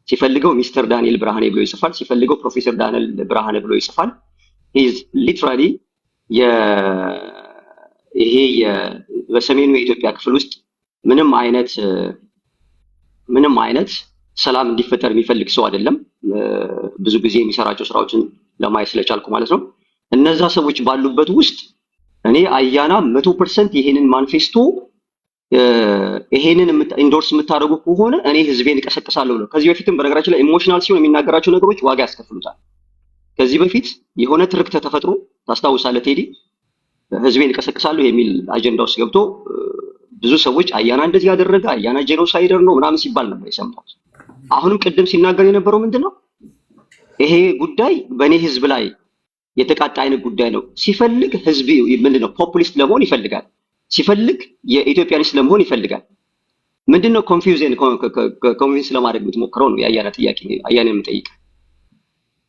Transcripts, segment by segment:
ሲፈልገው ሚስተር ዳንኤል ብርሃኔ ብሎ ይጽፋል፣ ሲፈልገው ፕሮፌሰር ዳንኤል ብርሃኔ ብሎ ይጽፋል። ኢዝ ሊትራሊ ይሄ በሰሜኑ የኢትዮጵያ ክፍል ውስጥ ምንም አይነት ሰላም እንዲፈጠር የሚፈልግ ሰው አይደለም። ብዙ ጊዜ የሚሰራቸው ስራዎችን ለማየት ስለቻልኩ ማለት ነው። እነዛ ሰዎች ባሉበት ውስጥ እኔ አያና 100% ይሄንን ማኒፌስቶ ይሄንን ኢንዶርስ የምታደርጉ ከሆነ እኔ ህዝቤን እቀሰቅሳለሁ ነው። ከዚህ በፊትም በነገራችን ላይ ኢሞሽናል ሲሆን የሚናገራቸው ነገሮች ዋጋ ያስከፍሉታል። ከዚህ በፊት የሆነ ትርክት ተፈጥሮ ታስታውሳለህ ቴዲ፣ ህዝቤን እቀሰቅሳለሁ የሚል አጀንዳ ውስጥ ገብቶ ብዙ ሰዎች አያና እንደዚህ ያደረገ አያና ጄኖሳይደር ነው ምናምን ሲባል ነበር የሰማሁት። አሁንም ቅድም ሲናገር የነበረው ምንድነው ይሄ ጉዳይ በእኔ ህዝብ ላይ የተቃጣ አይነት ጉዳይ ነው። ሲፈልግ ህዝብ ምንድነው ፖፑሊስት ለመሆን ይፈልጋል፣ ሲፈልግ የኢትዮጵያኒስት ለመሆን ይፈልጋል። ምንድነው ኮንቪንስ ለማድረግ የምትሞክረው ነው የአያና ጥያቄ። አያና የምጠይቅ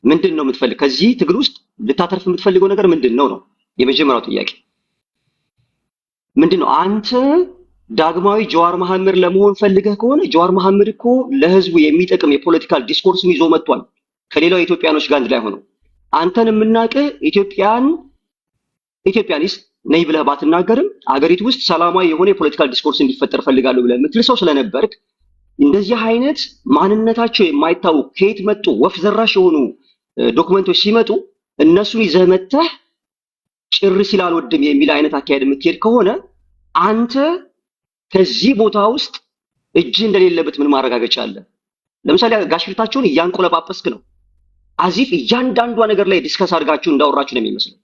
ምንድነው የምትፈልግ ከዚህ ትግል ውስጥ ልታተርፍ የምትፈልገው ነገር ምንድነው ነው የመጀመሪያው ጥያቄ። ምንድነው አንተ ዳግማዊ ጀዋር መሐመድ ለመሆን ፈልገህ ከሆነ ጀዋር መሐመድ እኮ ለህዝቡ የሚጠቅም የፖለቲካል ዲስኮርስን ይዞ መጥቷል ከሌላው ኢትዮጵያኖች ጋር አንድ ላይ ሆኖ። አንተን የምናውቅህ ኢትዮጵያኒስት ነኝ ብለህ ባትናገርም አገሪቱ ውስጥ ሰላማዊ የሆነ የፖለቲካል ዲስኮርስ እንዲፈጠር ፈልጋለሁ ብለህ የምትል ሰው ስለነበርክ እንደዚህ አይነት ማንነታቸው የማይታወቅ ከየት መጡ ወፍ ዘራሽ የሆኑ ዶክመንቶች ሲመጡ እነሱን ይዘህ መተህ ጭር ሲል አልወድም የሚል አይነት አካሄድ የምትሄድ ከሆነ አንተ ከዚህ ቦታ ውስጥ እጅ እንደሌለበት ምን ማረጋገጫ አለ? ለምሳሌ ጋሽፍታቸውን እያንቆለጳጰስክ ነው። አዚፍ እያንዳንዷ ነገር ላይ ዲስከስ አድርጋችሁ እንዳወራችሁ ነው የሚመስለው።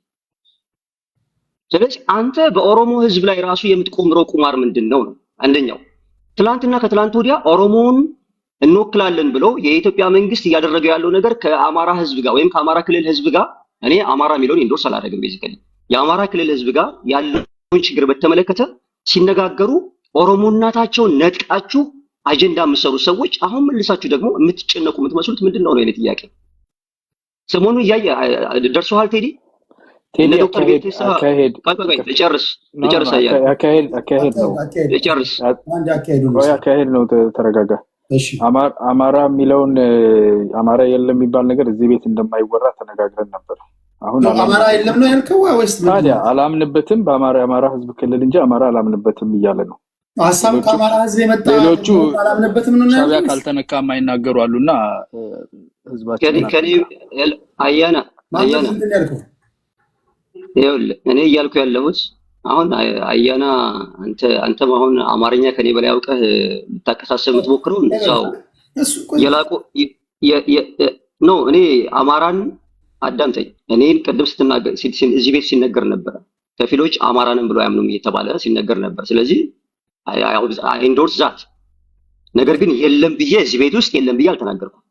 ስለዚህ አንተ በኦሮሞ ህዝብ ላይ ራሱ የምትቆምረው ቁማር ምንድነው ነው? አንደኛው ትላንትና ከትላንት ወዲያ ኦሮሞን እንወክላለን ብሎ የኢትዮጵያ መንግስት እያደረገ ያለው ነገር ከአማራ ህዝብ ጋር ወይም ከአማራ ክልል ህዝብ ጋር እኔ አማራ የሚለውን ኢንዶርስ አላደርግም። ቤዚካሊ የአማራ ክልል ህዝብ ጋር ያለውን ችግር በተመለከተ ሲነጋገሩ ኦሮሞናታቸውን ነጥቃችሁ አጀንዳ የምትሰሩ ሰዎች አሁን መልሳችሁ ደግሞ የምትጨነቁ የምትመስሉት ምንድነው ነው የኔ ጥያቄ። ሰሞኑን ደርሶሃል ቴዲ? እነ ዶክተር ቤተሳ ልጨርስ አካሄድ ነው። ተረጋጋ። አማራ የሚለውን አማራ የለም የሚባል ነገር እዚህ ቤት እንደማይወራ ተነጋግረን ነበር። አሁን አማራ የለም ነው ያልከው ወይስ ታዲያ አላምንበትም? በአማራ ህዝብ ክልል እንጂ አማራ አላምንበትም እያለ ነው። ሐሳብ ከአማራ ህዝብ የመጣ ሌሎቹ አላምንበትም ነው ሻቢያ ካልተነካ የማይናገሩ አሉና ህዝባችን አያና እኔ እያልኩ ያለሁት አሁን አያና አንተም አሁን አማርኛ ከኔ በላይ አውቀህ ልታቀሳሰብ የምትሞክረው እዛው የላቁ ነው። እኔ አማራን አዳምጠኝ። እኔን ቅድም ስትናገር እዚህ ቤት ሲነገር ነበር ከፊሎች አማራንን ብሎ አያምኑም እየተባለ ሲነገር ነበር። ስለዚህ ኢንዶርስ ዛት ነገር ግን የለም ብዬ እዚህ ቤት ውስጥ የለም ብዬ አልተናገርኩም።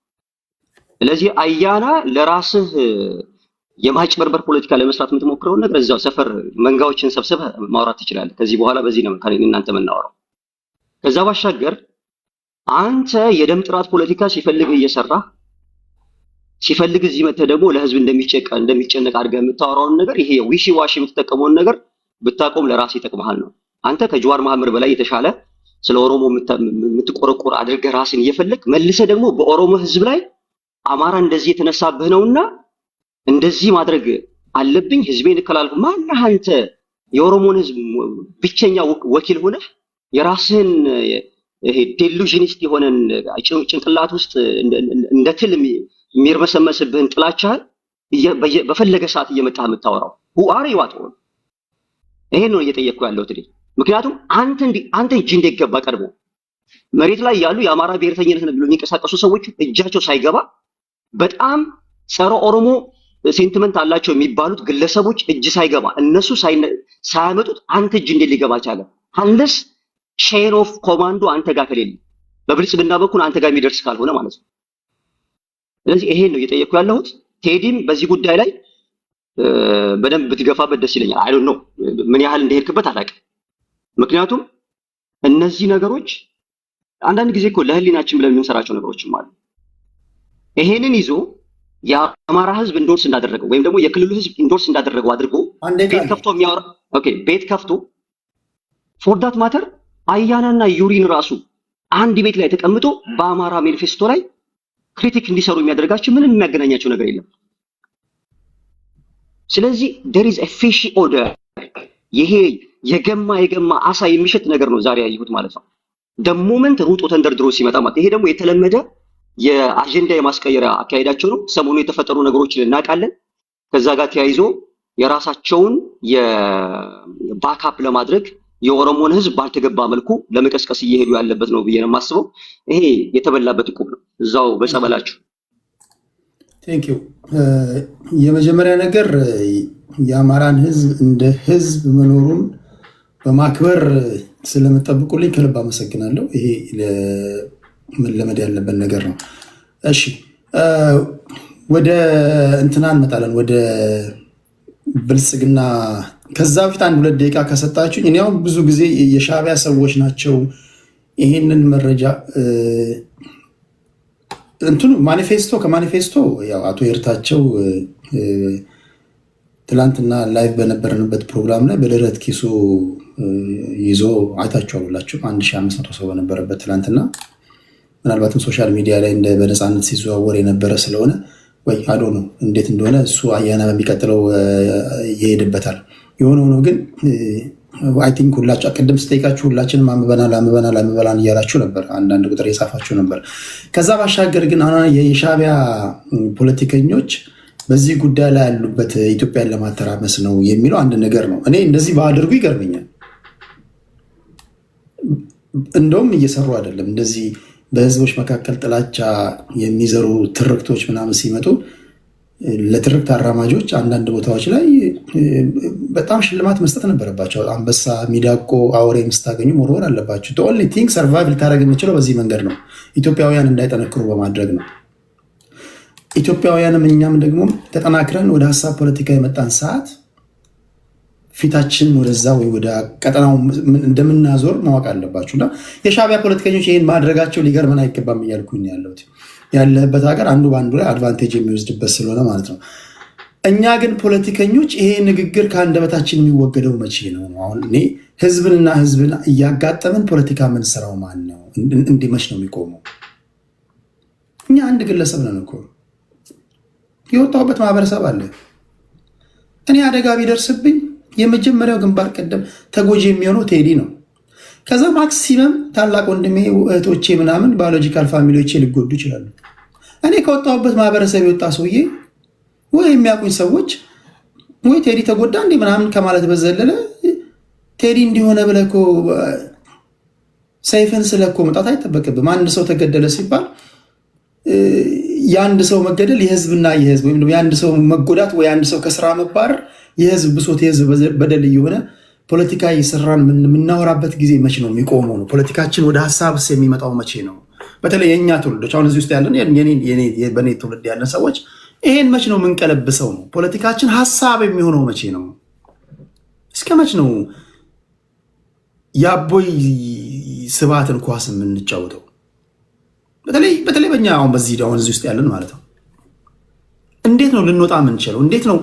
ስለዚህ አያና ለራስህ የማጭበርበር ፖለቲካ ለመስራት የምትሞክረውን ነገር እዛው ሰፈር መንጋዎችን ሰብስበህ ማውራት ትችላለህ። ከዚህ በኋላ በዚህ ነው እናንተ የምናወራው። ከዛ ባሻገር አንተ የደም ጥራት ፖለቲካ ሲፈልግ እየሰራ ሲፈልግ እዚህ መተህ ደግሞ ለህዝብ እንደሚጨነቅ አድርገህ የምታወራውን ነገር ይሄ ዊሺ ዋሺ የምትጠቀመውን ነገር ብታቆም ለራስህ ይጠቅምሃል ነው። አንተ ከጀዋር መሐመድ በላይ የተሻለ ስለ ኦሮሞ የምትቆረቆር አድርገህ ራስን እየፈለግ መልሰህ ደግሞ በኦሮሞ ህዝብ ላይ አማራ እንደዚህ የተነሳብህ ነውና እንደዚህ ማድረግ አለብኝ ህዝቤን እከላልኩ። ማነህ አንተ የኦሮሞን ህዝብ ብቸኛ ወኪል ሆነህ የራስህን ይሄ ዴሉዥኒስት የሆነን ጭንቅላት ውስጥ እንደ ትል የሚርመሰመስብህን ጥላቻህን በፈለገ ሰዓት እየመጣህ የምታወራው who are you at all? ይሄን ነው እየጠየቅኩ ያለሁት እኔ። ምክንያቱም አንተ እጅ እንደገባ ቀድሞ መሬት ላይ ያሉ የአማራ ብሔርተኝነት ነው ብሎ የሚንቀሳቀሱ ሰዎች እጃቸው ሳይገባ በጣም ጸረ ኦሮሞ ሴንቲመንት አላቸው የሚባሉት ግለሰቦች እጅ ሳይገባ እነሱ ሳያመጡት አንተ እጅ እንዴት ሊገባ ቻለ? አንለስ ቼን ኦፍ ኮማንዶ አንተ ጋር ከሌለ በብልጽግና በኩል አንተ ጋር የሚደርስ ካልሆነ ማለት ነው። ስለዚህ ይሄን ነው እየጠየቅኩ ያለሁት። ቴዲም በዚህ ጉዳይ ላይ በደንብ ብትገፋበት ደስ ይለኛል። አይ ዶንት ኖ ምን ያህል እንደሄድክበት አላውቅም። ምክንያቱም እነዚህ ነገሮች አንዳንድ ጊዜ እኮ ለህሊናችን ብለን የምንሰራቸው ነገሮችም አሉ። ይሄንን ይዞ የአማራ ህዝብ ኢንዶርስ እንዳደረገው ወይም ደግሞ የክልሉ ህዝብ ኢንዶርስ እንዳደረገው አድርጎ ቤት ከፍቶ የሚያወራ ቤት ከፍቶ ፎር ዳት ማተር አያናና ዩሪን ራሱ አንድ ቤት ላይ ተቀምጦ በአማራ ሜኒፌስቶ ላይ ክሪቲክ እንዲሰሩ የሚያደርጋቸው ምንም የሚያገናኛቸው ነገር የለም። ስለዚህ there is a fishy order ይሄ የገማ አሳ የሚሸት ነገር ነው ዛሬ ያየሁት ማለት ነው። ደሞመንት ሩጦ ተንደርድሮ ሲመጣ ማለት ይሄ ደግሞ የተለመደ የአጀንዳ የማስቀየሪያ አካሄዳቸው ነው። ሰሞኑ የተፈጠሩ ነገሮችን እናውቃለን። ከዛ ጋር ተያይዞ የራሳቸውን የባክአፕ ለማድረግ የኦሮሞን ህዝብ ባልተገባ መልኩ ለመቀስቀስ እየሄዱ ያለበት ነው ብዬ ነው የማስበው። ይሄ የተበላበት ዕቁብ ነው እዛው በጸበላችሁ። ቴንክ ዩ። የመጀመሪያ ነገር የአማራን ህዝብ እንደ ህዝብ መኖሩን በማክበር ስለምጠብቁልኝ ከልብ አመሰግናለሁ። ይሄ መለመድ ያለበት ነገር ነው። እሺ ወደ እንትና እንመጣለን፣ ወደ ብልጽግና። ከዛ በፊት 1-2 ደቂቃ ከሰጣችሁኝ እኔ አሁን ብዙ ጊዜ የሻዕቢያ ሰዎች ናቸው ይሄንን መረጃ እንትኑ ከማኒፌስቶ ያው አቶ ኤርታቸው ትላንትና ላይቭ በነበርንበት ፕሮግራም ላይ በደረት ኪሱ ይዞ አይታችኋል ሁላችሁ 1500 ሰው በነበረበት ትላንትና። ምናልባትም ሶሻል ሚዲያ ላይ እንደ በነፃነት ሲዘዋወር የነበረ ስለሆነ ወይ አዶ ነው እንዴት እንደሆነ እሱ አያና በሚቀጥለው ይሄድበታል። የሆነ ሆኖ ግን አይ ቲንክ ሁላችሁ ቅድም ስጠይቃችሁ ሁላችንም አንብበናል እያላችሁ ነበር፣ አንዳንድ ቁጥር የጻፋችሁ ነበር። ከዛ ባሻገር ግን አሁን የሻዕቢያ ፖለቲከኞች በዚህ ጉዳይ ላይ ያሉበት ኢትዮጵያን ለማተራመስ ነው የሚለው አንድ ነገር ነው። እኔ እንደዚህ ባደርጉ ይገርመኛል። እንደውም እየሰሩ አይደለም። እንደዚህ በህዝቦች መካከል ጥላቻ የሚዘሩ ትርክቶች ምናምን ሲመጡ ለትርክት አራማጆች አንዳንድ ቦታዎች ላይ በጣም ሽልማት መስጠት ነበረባቸው። አንበሳ፣ ሚዳቆ፣ አውሬ ምስታገኙ መወርወር አለባቸው። the only thing survive ልታደርግ የምችለው በዚህ መንገድ ነው፣ ኢትዮጵያውያን እንዳይጠነክሩ በማድረግ ነው። ኢትዮጵያውያንም እኛም ደግሞ ተጠናክረን ወደ ሀሳብ ፖለቲካ የመጣን ሰዓት ፊታችን ወደዛ ወይ ወደ ቀጠናው እንደምናዞር ማወቅ አለባችሁ። እና የሻዕቢያ ፖለቲከኞች ይህን ማድረጋቸው ሊገርመን አይገባም እያልኩኝ ያለሁት ያለበት ሀገር አንዱ በአንዱ ላይ አድቫንቴጅ የሚወስድበት ስለሆነ ማለት ነው። እኛ ግን ፖለቲከኞች ይሄ ንግግር ከአንደበታችን የሚወገደው መቼ ነው? አሁን እኔ ህዝብንና ህዝብን እያጋጠምን ፖለቲካ የምንሰራው ማን ነው? እንዲህ መች ነው የሚቆመው? እኛ አንድ ግለሰብ ነን እኮ፣ የወጣሁበት ማህበረሰብ አለ። እኔ አደጋ ቢደርስብኝ የመጀመሪያው ግንባር ቀደም ተጎጂ የሚሆነው ቴዲ ነው። ከዛ ማክሲመም ታላቅ ወንድሜ፣ እህቶቼ ምናምን ባዮሎጂካል ፋሚሊዎቼ ሊጎዱ ይችላሉ። እኔ ከወጣሁበት ማህበረሰብ የወጣ ሰውዬ ወይ የሚያውቁኝ ሰዎች ወይ ቴዲ ተጎዳ እንዴ ምናምን ከማለት በዘለለ ቴዲ እንዲሆነ ብለህ እኮ ሰይፍን ስለኮ መጣት አይጠበቅብም። አንድ ሰው ተገደለ ሲባል የአንድ ሰው መገደል የህዝብና የህዝብ ወይም የአንድ ሰው መጎዳት ወይ አንድ ሰው ከስራ መባረር የህዝብ ብሶት የህዝብ በደል እየሆነ ፖለቲካ እየሰራን የምናወራበት ጊዜ መቼ ነው የሚቆመው? ነው ፖለቲካችን ወደ ሀሳብስ የሚመጣው መቼ ነው? በተለይ የእኛ ትውልዶች አሁን እዚህ ውስጥ ያለን በእኔ ትውልድ ያለን ሰዎች ይሄን መቼ ነው የምንቀለብሰው? ነው ፖለቲካችን ሀሳብ የሚሆነው መቼ ነው? እስከ መቼ ነው የአቦይ ስብሃትን ኳስ የምንጫወተው? በተለይ በእኛ አሁን እዚህ ውስጥ ያለን ማለት ነው። እንዴት ነው ልንወጣ የምንችለው? እንዴት ነው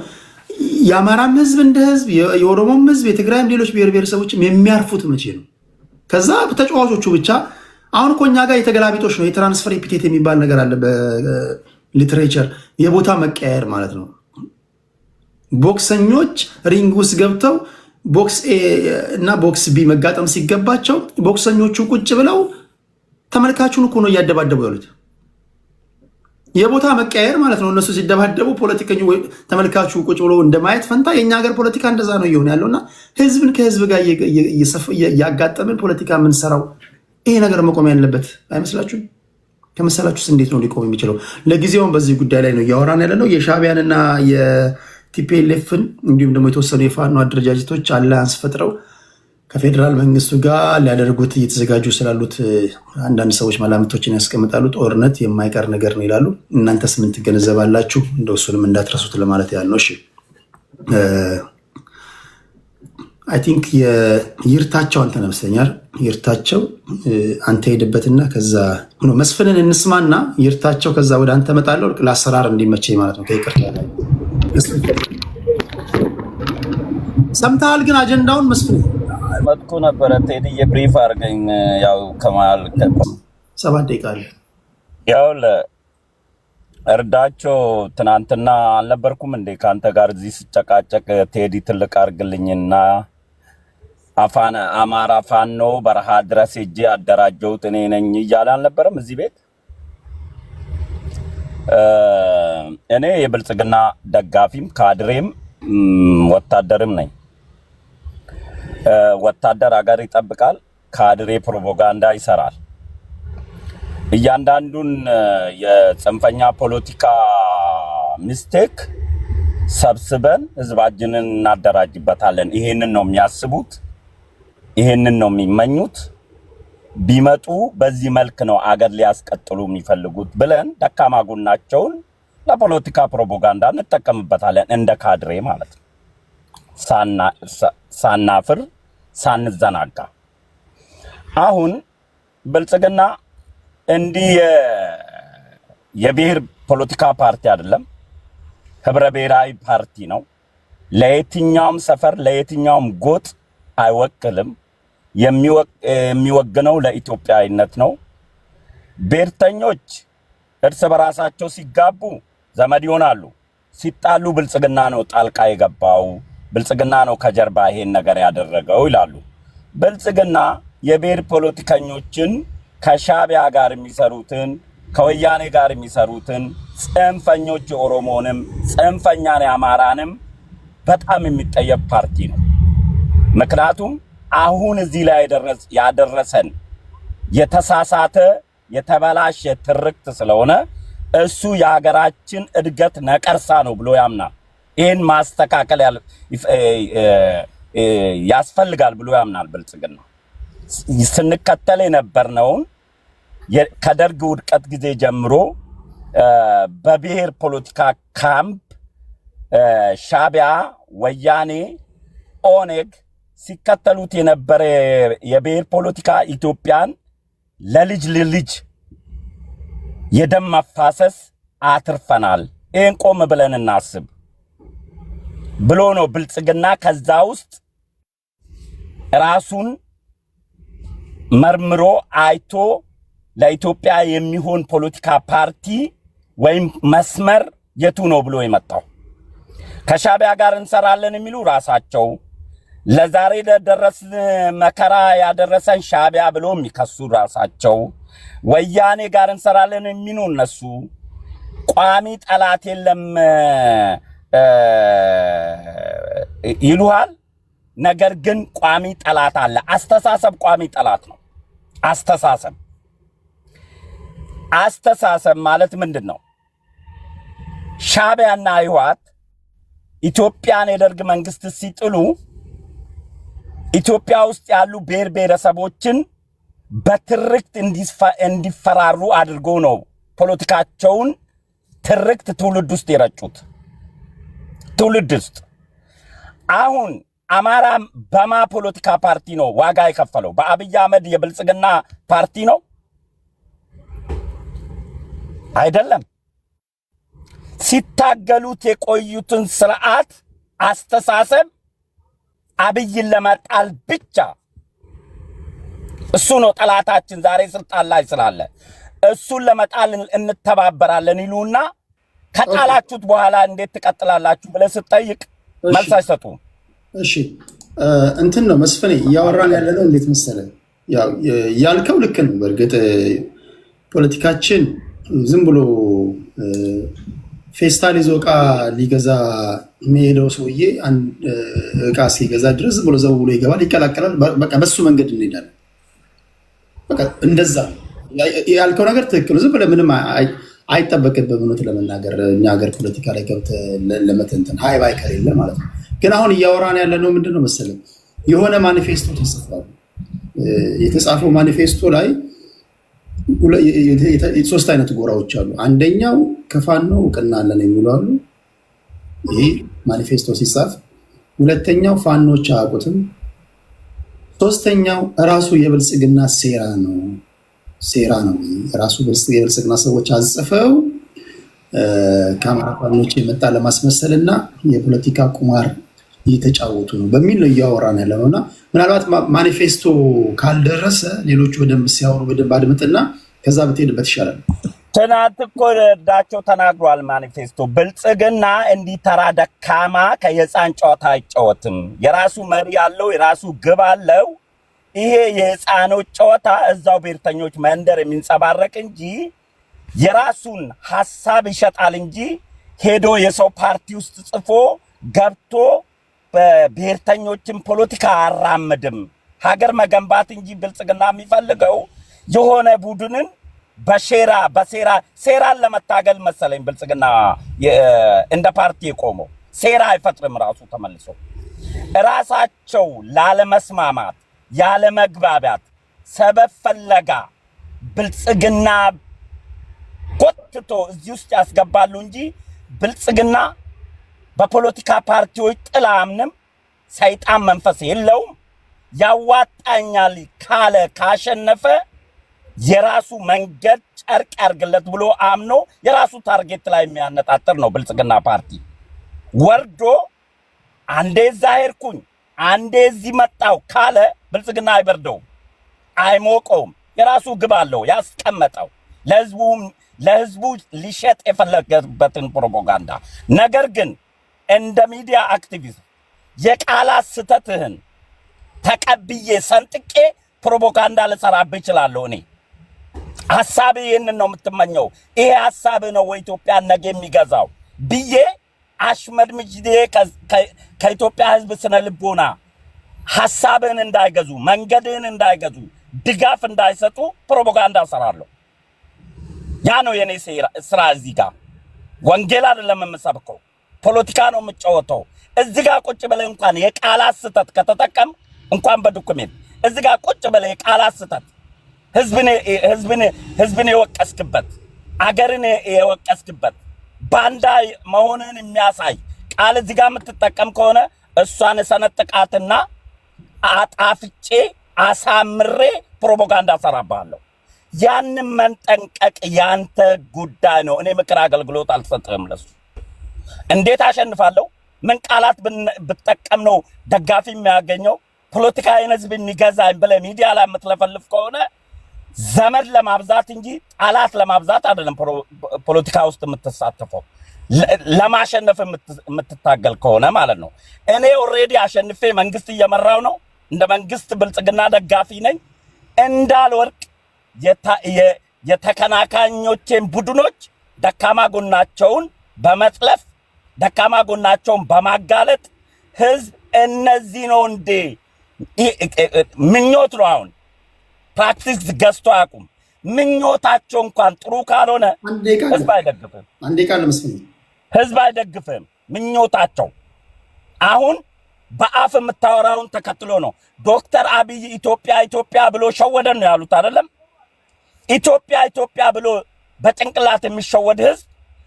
የአማራም ህዝብ እንደ ህዝብ፣ የኦሮሞም ህዝብ፣ የትግራይም ሌሎች ብሔር ብሔረሰቦችም የሚያርፉት መቼ ነው? ከዛ ተጫዋቾቹ ብቻ አሁን እኮ እኛ ጋር የተገላቢጦች ነው። የትራንስፈር ኤፒቴት የሚባል ነገር አለ በሊትሬቸር፣ የቦታ መቀያየር ማለት ነው። ቦክሰኞች ሪንግ ውስጥ ገብተው ቦክስ ኤ እና ቦክስ ቢ መጋጠም ሲገባቸው ቦክሰኞቹ ቁጭ ብለው ተመልካቹን እኮ ነው እያደባደቡ ያሉት። የቦታ መቀያየር ማለት ነው። እነሱ ሲደባደቡ ፖለቲከኞች ወይ ተመልካቹ ቁጭ ብሎ እንደማየት ፈንታ የኛ ሀገር ፖለቲካ እንደዛ ነው እየሆነ ያለውና ህዝብን ከህዝብ ጋር እያጋጠምን ፖለቲካ የምንሰራው ይሄ ነገር መቆም ያለበት አይመስላችሁም? ከመሰላችሁስ እንዴት ነው ሊቆም የሚችለው? ለጊዜውም በዚህ ጉዳይ ላይ ነው እያወራን ያለ ነው። የሻዕቢያንና የቲፒኤልኤፍን እንዲሁም ደግሞ የተወሰኑ የፋኖ አደረጃጀቶች አላያንስ ፈጥረው ከፌዴራል መንግስቱ ጋር ሊያደርጉት እየተዘጋጁ ስላሉት አንዳንድ ሰዎች መላምቶችን ያስቀምጣሉ። ጦርነት የማይቀር ነገር ነው ይላሉ። እናንተስ ምን ትገነዘባላችሁ? እንደው እሱንም እንዳትረሱት ለማለት ያህል ነው። እሺ አይ ቲንክ ይርታቸው አንተ ነው መስለኛል። ይርታቸው አንተ ሄድበትና ከዛ መስፍንን እንስማና ይርታቸው ከዛ ወደ አንተ መጣለው ለአሰራር እንዲመቸኝ ማለት ነው። ከይቅርታ ጋር ሰምተሃል ግን አጀንዳውን መስፍን መጥቶ ነበረ። ቴዲ የብሪፍ አድርገኝ ያው ከማል 7 ደቂቃ አለ። ያው እርዳቸው ትናንትና አልነበርኩም እንዴ ካንተ ጋር እዚህ ስጨቃጨቅ ቴዲ ትልቅ አርግልኝና አማራ ፋኖ በረሃ ድረስ ሄጄ አደራጀሁት እኔ ነኝ እያለ አልነበረም እዚህ ቤት? እኔ የብልጽግና ደጋፊም ካድሬም ወታደርም ነኝ። ወታደር አገር ይጠብቃል፣ ካድሬ ፕሮፓጋንዳ ይሰራል። እያንዳንዱን የጽንፈኛ ፖለቲካ ሚስቴክ ሰብስበን ህዝባችንን እናደራጅበታለን። ይሄንን ነው የሚያስቡት፣ ይሄንን ነው የሚመኙት። ቢመጡ በዚህ መልክ ነው አገር ሊያስቀጥሉ የሚፈልጉት ብለን ደካማ ጎናቸውን ለፖለቲካ ፕሮፓጋንዳ እንጠቀምበታለን፣ እንደ ካድሬ ማለት ነው። ሳናፍር ሳንዘናጋ። አሁን ብልጽግና እንዲህ የብሔር ፖለቲካ ፓርቲ አይደለም፣ ህብረ ብሔራዊ ፓርቲ ነው። ለየትኛውም ሰፈር ለየትኛውም ጎጥ አይወክልም። የሚወግነው ለኢትዮጵያዊነት ነው። ብሔርተኞች እርስ በራሳቸው ሲጋቡ ዘመድ ይሆናሉ፣ ሲጣሉ ብልጽግና ነው ጣልቃ የገባው፣ ብልጽግና ነው ከጀርባ ይሄን ነገር ያደረገው ይላሉ። ብልጽግና የብሔር ፖለቲከኞችን ከሻቢያ ጋር የሚሰሩትን ከወያኔ ጋር የሚሰሩትን ጽንፈኞች የኦሮሞንም ጽንፈኛን የአማራንም በጣም የሚጠየፍ ፓርቲ ነው። ምክንያቱም አሁን እዚህ ላይ ያደረሰን የተሳሳተ የተበላሸ ትርክት ስለሆነ እሱ የሀገራችን እድገት ነቀርሳ ነው ብሎ ያምናል። ይህን ማስተካከል ያስፈልጋል ብሎ ያምናል። ብልጽግና ስንከተል የነበርነውን ከደርግ ውድቀት ጊዜ ጀምሮ በብሔር ፖለቲካ ካምፕ ሻቢያ፣ ወያኔ፣ ኦነግ ሲከተሉት የነበረ የብሔር ፖለቲካ ኢትዮጵያን ለልጅ ልጅ የደም መፋሰስ አትርፈናል። ይህን ቆም ብለን እናስብ ብሎ ነው ብልጽግና ከዛ ውስጥ ራሱን መርምሮ አይቶ ለኢትዮጵያ የሚሆን ፖለቲካ ፓርቲ ወይም መስመር የቱ ነው ብሎ የመጣው። ከሻቢያ ጋር እንሰራለን የሚሉ ራሳቸው፣ ለዛሬ ለደረስን መከራ ያደረሰን ሻቢያ ብሎ የሚከሱ ራሳቸው፣ ወያኔ ጋር እንሰራለን የሚሉ እነሱ፣ ቋሚ ጠላት የለም ይሉሃል። ነገር ግን ቋሚ ጠላት አለ። አስተሳሰብ ቋሚ ጠላት ነው። አስተሳሰብ ማለት ምንድነው? ሻቢያና ህወሓት ኢትዮጵያን የደርግ መንግስት ሲጥሉ ኢትዮጵያ ውስጥ ያሉ ብሔር ብሔረሰቦችን በትርክት እንዲፈራሩ አድርጎ ነው ፖለቲካቸውን ትርክት ትውልድ ውስጥ የረጩት። ትውልድ ውስጥ አሁን አማራ በማ ፖለቲካ ፓርቲ ነው ዋጋ የከፈለው? በአብይ አህመድ የብልጽግና ፓርቲ ነው አይደለም። ሲታገሉት የቆዩትን ስርዓት አስተሳሰብ አብይን ለመጣል ብቻ እሱ ነው ጠላታችን ዛሬ ስልጣን ላይ ስላለ እሱን ለመጣል እንተባበራለን ይሉና ከጣላችሁት በኋላ እንዴት ትቀጥላላችሁ ብለህ ስትጠይቅ መልስ አይሰጡም። እሺ እንትን ነው መስፍኔ እያወራን ያለነው እንዴት መሰለህ? ያልከው ልክ ነው። በእርግጥ ፖለቲካችን ዝም ብሎ ፌስታል ይዞ ዕቃ ሊገዛ የሚሄደው ሰውዬ ዕቃ ሲገዛ ድረስ ዝም ብሎ ዘው ብሎ ይገባል፣ ይቀላቀላል። በቃ በሱ መንገድ እንሄዳለን። በቃ እንደዛ ያልከው ነገር ትክክል። ዝም ብለህ ምንም አይጠበቅብህም እውነት ለመናገር እኛ ሀገር ፖለቲካ ላይ ገብተህ ለመተንተን ሀይ ባይ ከሌለ ማለት ነው። ግን አሁን እያወራን ያለነው ምንድን ነው መሰለህ? የሆነ ማኒፌስቶ ተጽፏል። የተጻፈው ማኒፌስቶ ላይ ሶስት አይነት ጎራዎች አሉ። አንደኛው ከፋኖ እውቅና አለን የሚሉ አሉ። ይህ ማኒፌስቶ ሲጻፍ፣ ሁለተኛው ፋኖች አያውቁትም፣ ሶስተኛው ራሱ የብልጽግና ሴራ ነው ራሱ የብልጽግና ሰዎች አጽፈው ከአማራ ፋኖች የመጣ ለማስመሰልና የፖለቲካ ቁማር እየተጫወቱ ነው በሚል ነው እያወራን ያለ ነውና ምናልባት ማኒፌስቶ ካልደረሰ ሌሎቹ በደንብ ሲያወሩ በደንብ አድምጥና ከዛ ብትሄድበት ይሻላል። ትናንት እኮ እርዳቸው ተናግሯል ማኒፌስቶ። ብልጽግና እንዲህ ተራ ደካማ ከየህፃን ጨዋታ አይጫወትም። የራሱ መሪ አለው፣ የራሱ ግብ አለው። ይሄ የህፃኖች ጨዋታ እዛው ብሔርተኞች መንደር የሚንጸባረቅ እንጂ የራሱን ሐሳብ ይሸጣል እንጂ ሄዶ የሰው ፓርቲ ውስጥ ጽፎ ገብቶ በብሔርተኞችን ፖለቲካ አራምድም። ሀገር መገንባት እንጂ ብልጽግና የሚፈልገው የሆነ ቡድንን ሴራን ለመታገል መሰለኝ ብልጽግና እንደ ፓርቲ የቆመው። ሴራ አይፈጥርም ራሱ ተመልሶ ራሳቸው ላለመስማማት ያለመግባባት ሰበብ ፈለጋ ብልጽግና ጎትቶ እዚህ ውስጥ ያስገባሉ እንጂ ብልጽግና በፖለቲካ ፓርቲዎች ጥላ አምንም ሰይጣን መንፈስ የለውም። ያዋጣኛል ካለ ካሸነፈ የራሱ መንገድ ጨርቅ ያርግለት ብሎ አምኖ የራሱ ታርጌት ላይ የሚያነጣጥር ነው ብልጽግና ፓርቲ። ወርዶ አንዴ እዛ ሄድኩኝ አንዴ እዚህ መጣው ካለ ብልጽግና አይበርደውም፣ አይሞቀውም። የራሱ ግብ አለው ያስቀመጠው ለህዝቡ ሊሸጥ የፈለገበትን ፕሮፓጋንዳ። ነገር ግን እንደ ሚዲያ አክቲቪስት የቃላት ስተትህን ተቀብዬ ሰንጥቄ ፕሮፓጋንዳ ልሰራብህ እችላለሁ። እኔ ሐሳብ ይህንን ነው የምትመኘው፣ ይሄ ሐሳብ ነው ወይ ኢትዮጵያ ነገ የሚገዛው ብዬ አሽመድምጄ ከኢትዮጵያ ህዝብ ስነ ልቦና ሐሳብን እንዳይገዙ መንገድን እንዳይገዙ ድጋፍ እንዳይሰጡ ፕሮፓጋንዳ ሰራለሁ። ያ ነው የኔ ስራ። እዚህ ጋር ወንጌል አይደለም የምሰብከው፣ ፖለቲካ ነው የምጫወተው። እዚህ ጋር ቁጭ ብለህ እንኳን የቃላት ስተት ከተጠቀም እንኳን በዶክሜንት እዚህ ጋር ቁጭ ብለህ የቃላት ስተት ህዝብን የወቀስክበት አገርን የወቀስክበት ባንዳ መሆንን የሚያሳይ ቃል እዚህ ጋር የምትጠቀም ከሆነ እሷን ሰነጥቃትና አጣፍጬ አሳምሬ ፕሮፓጋንዳ ሰራባለሁ። ያንን መንጠንቀቅ ያንተ ጉዳይ ነው። እኔ ምክር አገልግሎት አልሰጥም ለሱ። እንዴት አሸንፋለሁ? ምን ቃላት ብጠቀም ነው ደጋፊ የሚያገኘው? ፖለቲካዊን ህዝብ የሚገዛኝ ብለህ ሚዲያ ላይ የምትለፈልፍ ከሆነ ዘመድ ለማብዛት እንጂ ጣላት ለማብዛት አይደለም ፖለቲካ ውስጥ የምትሳተፈው፣ ለማሸነፍ የምትታገል ከሆነ ማለት ነው። እኔ ኦልሬዲ አሸንፌ መንግስት እየመራው ነው። እንደ መንግስት ብልጽግና ደጋፊ ነኝ። እንዳልወርቅ የተከናካኞቼን ቡድኖች ደካማ ጎናቸውን በመጥለፍ ደካማ ጎናቸውን በማጋለጥ ህዝብ እነዚህ ነው እንዴ ምኞት ነው። አሁን ፕራክቲስ ገዝቶ አያውቁም። ምኞታቸው እንኳን ጥሩ ካልሆነ ህዝብ አይደግፍም። ህዝብ አይደግፍም ምኞታቸው። አሁን በአፍ የምታወራውን ተከትሎ ነው ዶክተር አብይ ኢትዮጵያ ብሎ ሸወደን ነው ያሉት አይደለም? ኢትዮጵያ ብሎ በጭንቅላት የሚሸወድ ህዝብ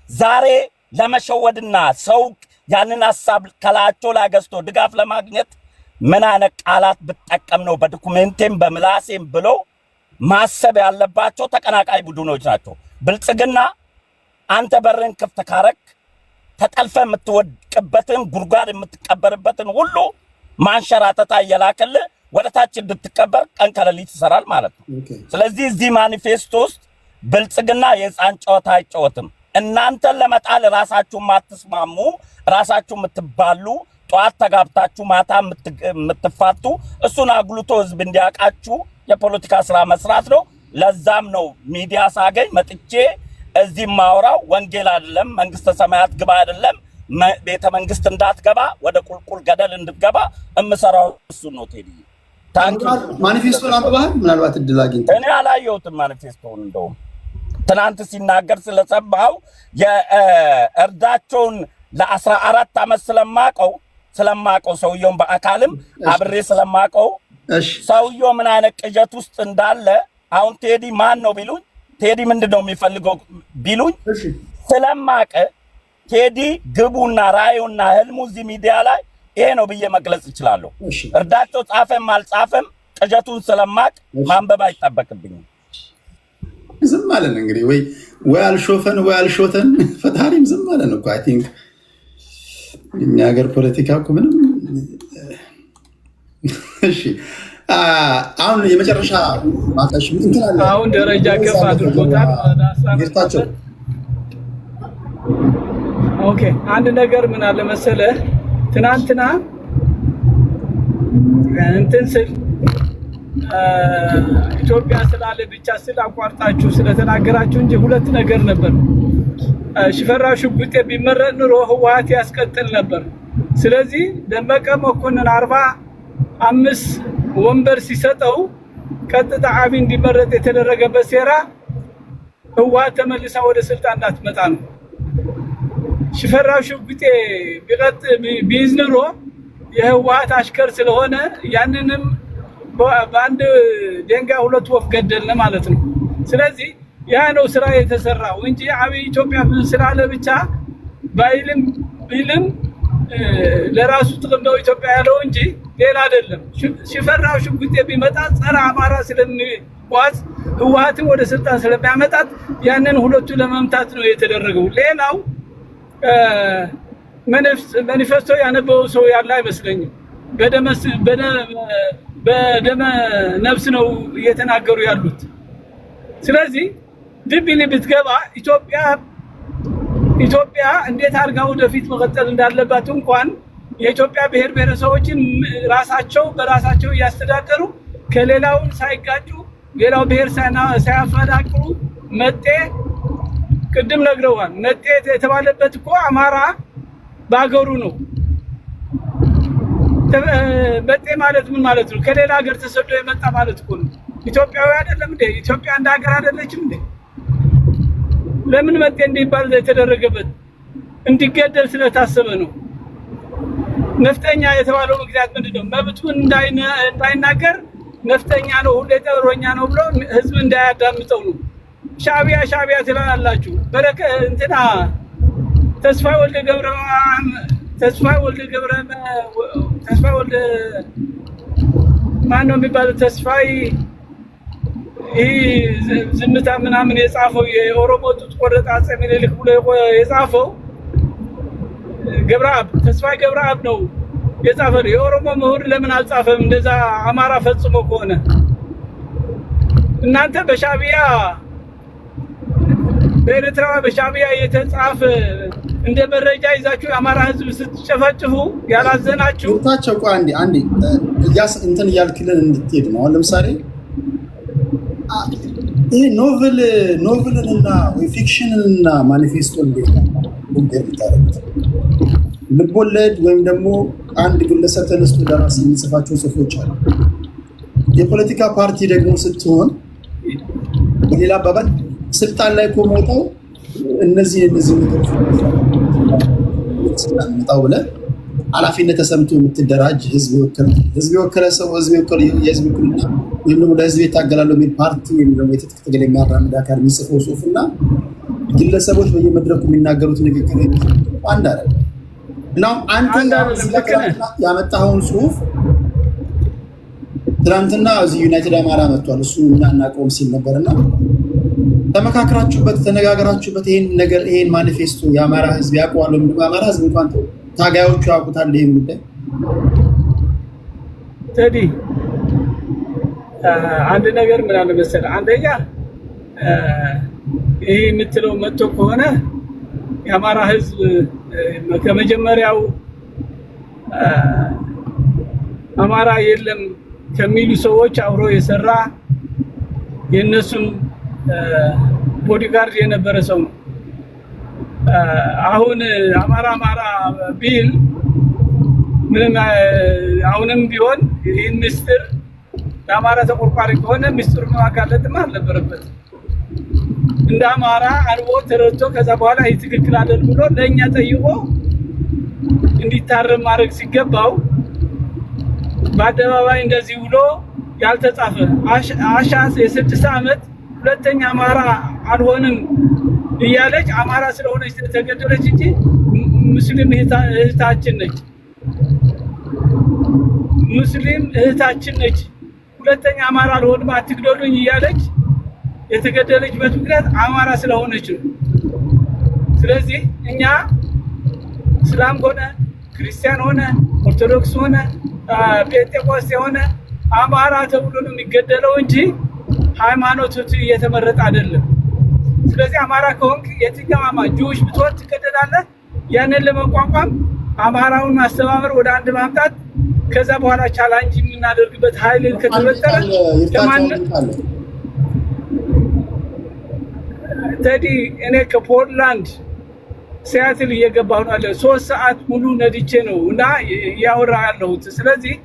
ዛሬ ለመሸወድና ሰው ያንን ሐሳብ ከላቸው ላይ ገዝቶ ድጋፍ ለማግኘት ምን አይነት ቃላት ብጠቀም ነው በዶክሜንቴም በምላሴም ብሎ ማሰብ ያለባቸው ተቀናቃይ ቡድኖች ናቸው። ብልጽግና አንተ በርን ክፍት ካረክ ተጠልፈ የምትወድቅበትን ጉርጓድ የምትቀበርበትን ሁሉ ማንሸራተታ እየላከልህ ወደ ታች እንድትቀበር ቀን ከሌሊት ይሰራል ማለት ነው። ስለዚህ እዚህ ማኒፌስቶ ውስጥ ብልጽግና የህፃን ጨዋታ አይጫወትም። እናንተን ለመጣል ራሳችሁ ማትስማሙ ራሳችሁ የምትባሉ ጧት ተጋብታችሁ ማታ የምትፋቱ እሱን አጉልቶ ህዝብ እንዲያውቃችሁ የፖለቲካ ስራ መስራት ነው። ለዛም ነው ሚዲያ ሳገኝ መጥቼ እዚህ ማውራው ወንጌል አይደለም፣ መንግስተ ሰማያት ግባ አይደለም፣ ቤተ መንግስት እንዳትገባ ወደ ቁልቁል ገደል እንድትገባ እምሰራው እሱ ነው። ቴዲ ማኒፌስቶን አንብበሃል? ምናልባት እድል አግኝተህ? እኔ አላየሁትም ማኒፌስቶን። እንደውም ትናንት ሲናገር ስለሰማው የእርዳቸውን ለ14 ዓመት ስለማቀው ሰውየውን በአካልም አብሬ ስለማቀው ሰውየው ምን አይነት ቅዠት ውስጥ እንዳለ አሁን ቴዲ ማን ነው ቢሉኝ ቴዲ ምንድነው የሚፈልገው ቢሉኝ ስለማቀ ቴዲ ግቡና ራዩና ህልሙ እዚህ ሚዲያ ላይ ይሄ ነው ብዬ መግለጽ እችላለሁ። እርዳቸው ጻፈም አልጻፈም ቅዠቱን ስለማቅ ማንበብ አይጠበቅብኝም። ዝም አለን እንግዲህ ወይ አልሾተን ፈጣሪም ዝም አለን እኮ። አይ ቲንክ እኛ ሀገር ፖለቲካ እኮ ምንም። እሺ አሁን የመጨረሻ ማጣሽ እንትን አለ። አሁን ደረጃ ከፍ አድርጎታል ይርታቸው። ኦኬ አንድ ነገር ምን አለ መሰለህ ትናንትና እንትን ስል ኢትዮጵያ ስላለ ብቻ አቋርጣችሁ ስለተናገራችሁ እንጂ ሁለት ነገር ነበር። ሽፈራው ሽጉጤ ቢመረጥ ኑሮ ህወሓት ያስቀጥል ነበር። ስለዚህ ደመቀ መኮንን 45 ወንበር ሲሰጠው ቀጥታ አብይ እንዲመረጥ የተደረገበት ሴራ ህወሓት ተመልሳ ወደ ስልጣን እንዳትመጣ ነው። ሽፈራው ሽጉጤ ቢይዝ ኑሮ የህወሓት አሽከር ስለሆነ ያንንም በአንድ ድንጋይ ሁለት ወፍ ገደልን ማለት ነው። ስለዚህ ያ ነው ስራ የተሰራው እንጂ አብይ ኢትዮጵያ ስላለ ብቻ ቢልም ለራሱ ጥቅም ነው ኢትዮጵያ ያለው እንጂ ሌላ አይደለም። ሽፈራው ሽጉጤ ቢመጣ ጸረ አማራ ስለሚዋዝ ህወሓትን ወደ ስልጣን ስለሚያመጣት ያንን ሁለቱ ለመምታት ነው የተደረገው። ሌላው ማኒፌስቶ ያነበው ሰው ያለ አይመስለኝም። በደመ ነፍስ ነው እየተናገሩ ያሉት። ስለዚህ ድብሊ ብትገባ ኢትዮጵያ እንዴት አድርጋ ወደፊት መቀጠል እንዳለባት እንኳን የኢትዮጵያ ብሔር ብሔረሰቦችን ራሳቸው በራሳቸው እያስተዳደሩ ከሌላውን ሳይጋጩ ሌላው ብሔር ሳያፈናቅሉ መጤ ቅድም ነግረዋል። መጤ የተባለበት እኮ አማራ ባገሩ ነው። መጤ ማለት ምን ማለት ነው? ከሌላ ሀገር ተሰዶ የመጣ ማለት እኮ ነው። ኢትዮጵያዊ አይደለም እንዴ? ኢትዮጵያ እንደ ሀገር አይደለችም እንዴ? ለምን መጤ እንዲባል የተደረገበት? እንዲገደል ስለታሰበ ነው። ነፍጠኛ የተባለው ምክንያት ምንድነው? መብቱን እንዳይናገር ነፍጠኛ ነው ሁሌ ጦረኛ ነው ብሎ ህዝብ እንዳያዳምጠው ነው። ሻዕቢያ ትላላችሁ። በረከ እንትና ተስፋ ወልደ ማነው የሚባለው? ተስፋይ ይሄ ዝምታ ምናምን የጻፈው የኦሮሞ ጡት ቆረጣ አፄ ምኒልክ ብሎ የጻፈው ተስፋይ ገብረአብ ነው የጻፈው። የኦሮሞ ምሁር ለምን አልጻፈም? እንደዛ አማራ ፈጽሞ ከሆነ እናንተ በኤርትራ በሻዕቢያ የተጻፈ እንደ መረጃ ይዛችሁ የአማራ ህዝብ ስትጨፈጭፉ ያላዘናችሁ ታቸው አንዴ እንትን እያልክልን እንድትሄድ ነው። አሁን ለምሳሌ ይሄ ኖቨልንና ወይ ፊክሽንንና ማኒፌስቶን እንዴት ነው ልቦለድ ወይም ደግሞ አንድ ግለሰብ ተነስቶ ለራስ የሚጽፋቸው ጽሁፎች አሉ። የፖለቲካ ፓርቲ ደግሞ ስትሆን በሌላ አባባል ስልጣን ላይ ቆመው እነዚህ ነገሮች መጣው ብለህ ኃላፊነት ተሰምቶ የምትደራጅ ህዝብ የወከለ ሰው የህዝብ ውክልና ወይም ደግሞ ለህዝብ የታገላለው የሚል ፓርቲ ወይም ደግሞ የትጥቅ ትግል የሚያራምድ አካል የሚጽፈው ጽሁፍና ግለሰቦች በየመድረኩ የሚናገሩት ንግግር አንድ አይደለም። እና አንተ ያመጣኸውን ጽሁፍ ትናንትና እዚህ ዩናይትድ አማራ መጥቷል እሱ እናናቀውም ሲል ነበርና ተመካከራችሁበት ተነጋገራችሁበት ይሄን ማኒፌስቶ የአማራ ህዝብ ያውቀዋል ወይም ደግሞ አማራ ህዝብ እንኳን ታጋዮቹ ያውቁታል ይሄን ጉዳይ? ተዲ አንድ ነገር ምን አለ መሰለህ፣ አንደኛ ይሄ የምትለው መጥቶ ከሆነ የአማራ ህዝብ ከመጀመሪያው አማራ የለም ከሚሉ ሰዎች አብሮ የሰራ የነሱም ቦዲጋርድ የነበረ ሰው ነው። አሁን አማራ ቢል ምንም አሁንም ቢሆን ይህን ምስጢር ለአማራ ተቆርቋሪ ከሆነ ምስጢሩን ማጋለጥም አልነበረበት። እንደ አማራ አልቦ ተረድቶ ከዛ በኋላ ይህ ትክክል አይደል ብሎ ለእኛ ጠይቆ እንዲታረም ማድረግ ሲገባው በአደባባይ እንደዚህ ብሎ ያልተጻፈ አሻስ የ6 ዓመት ሁለተኛ አማራ አልሆንም እያለች አማራ ስለሆነች ተገደለች እንጂ ሙስሊም እህታችን ነች። ሙስሊም እህታችን ነች። ሁለተኛ አማራ አልሆንም አትግደሉኝ እያለች የተገደለችበት ምክንያት አማራ ስለሆነች ነው። ስለዚህ እኛ እስላም ሆነ ክርስቲያን ሆነ ኦርቶዶክስ ሆነ ጴንጤቆስጤ ሆነ አማራ ተብሎ ነው የሚገደለው እንጂ ሃይማኖቱ እየተመረጠ አይደለም። ስለዚህ አማራ ከሆንክ የትኛው ጁዊሽ ብትሆን ትገደላለህ። ያንን ለመቋቋም አማራውን ማስተባበር ወደ አንድ ማምጣት ከዛ በኋላ ቻሌንጅ የምናደርግበት ኃይል ከተፈጠረ ተዲ እኔ ከፖርትላንድ ሲያትል እየገባሁ ነው ያለው 3 ሰዓት ሙሉ ነድቼ ነው እና ያወራ ያለሁት። ስለዚህ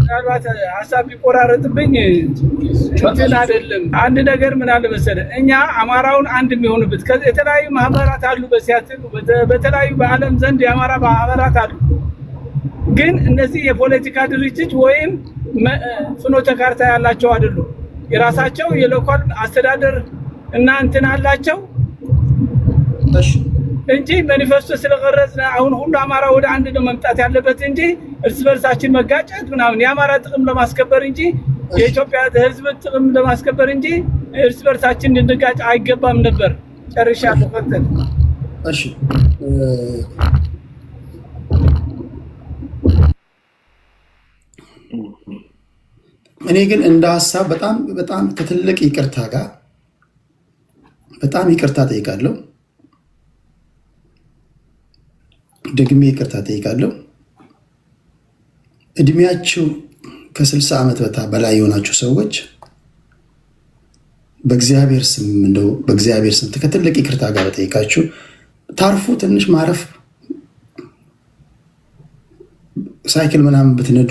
ምናልባት ሀሳብ ቢቆራረጥብኝ እንትን አይደለም። አንድ ነገር ምን አለ መሰለህ፣ እኛ አማራውን አንድ የሚሆንበት የተለያዩ ማህበራት አሉ፣ በሲያትል በተለያዩ በዓለም ዘንድ የአማራ ማህበራት አሉ። ግን እነዚህ የፖለቲካ ድርጅት ወይም ፍኖተ ካርታ ያላቸው አይደሉም። የራሳቸው የሎካል አስተዳደር እና እንትን አላቸው እንጂ ማኒፌስቶ ስለቀረጽን አሁን ሁሉ አማራ ወደ አንድ ነው መምጣት ያለበት እንጂ እርስ በርሳችን መጋጨት ምናምን የአማራ ጥቅም ለማስከበር እንጂ የኢትዮጵያ ሕዝብ ጥቅም ለማስከበር እንጂ እርስ በርሳችን እንድንጋጭ አይገባም ነበር። ጨርሻለሁ። ፈተን እሺ እኔ ግን እንደ ሀሳብ በጣም ከትልቅ ይቅርታ ጋር በጣም ይቅርታ ጠይቃለሁ። ደግሜ ይቅርታ ጠይቃለሁ። እድሜያችሁ ከ60 ዓመት በላይ የሆናችሁ ሰዎች በእግዚአብሔር ስም ከትልቅ ይቅርታ ጋር ጠይቃችሁ ታርፉ ትንሽ ማረፍ ሳይክል ምናምን ብትነዱ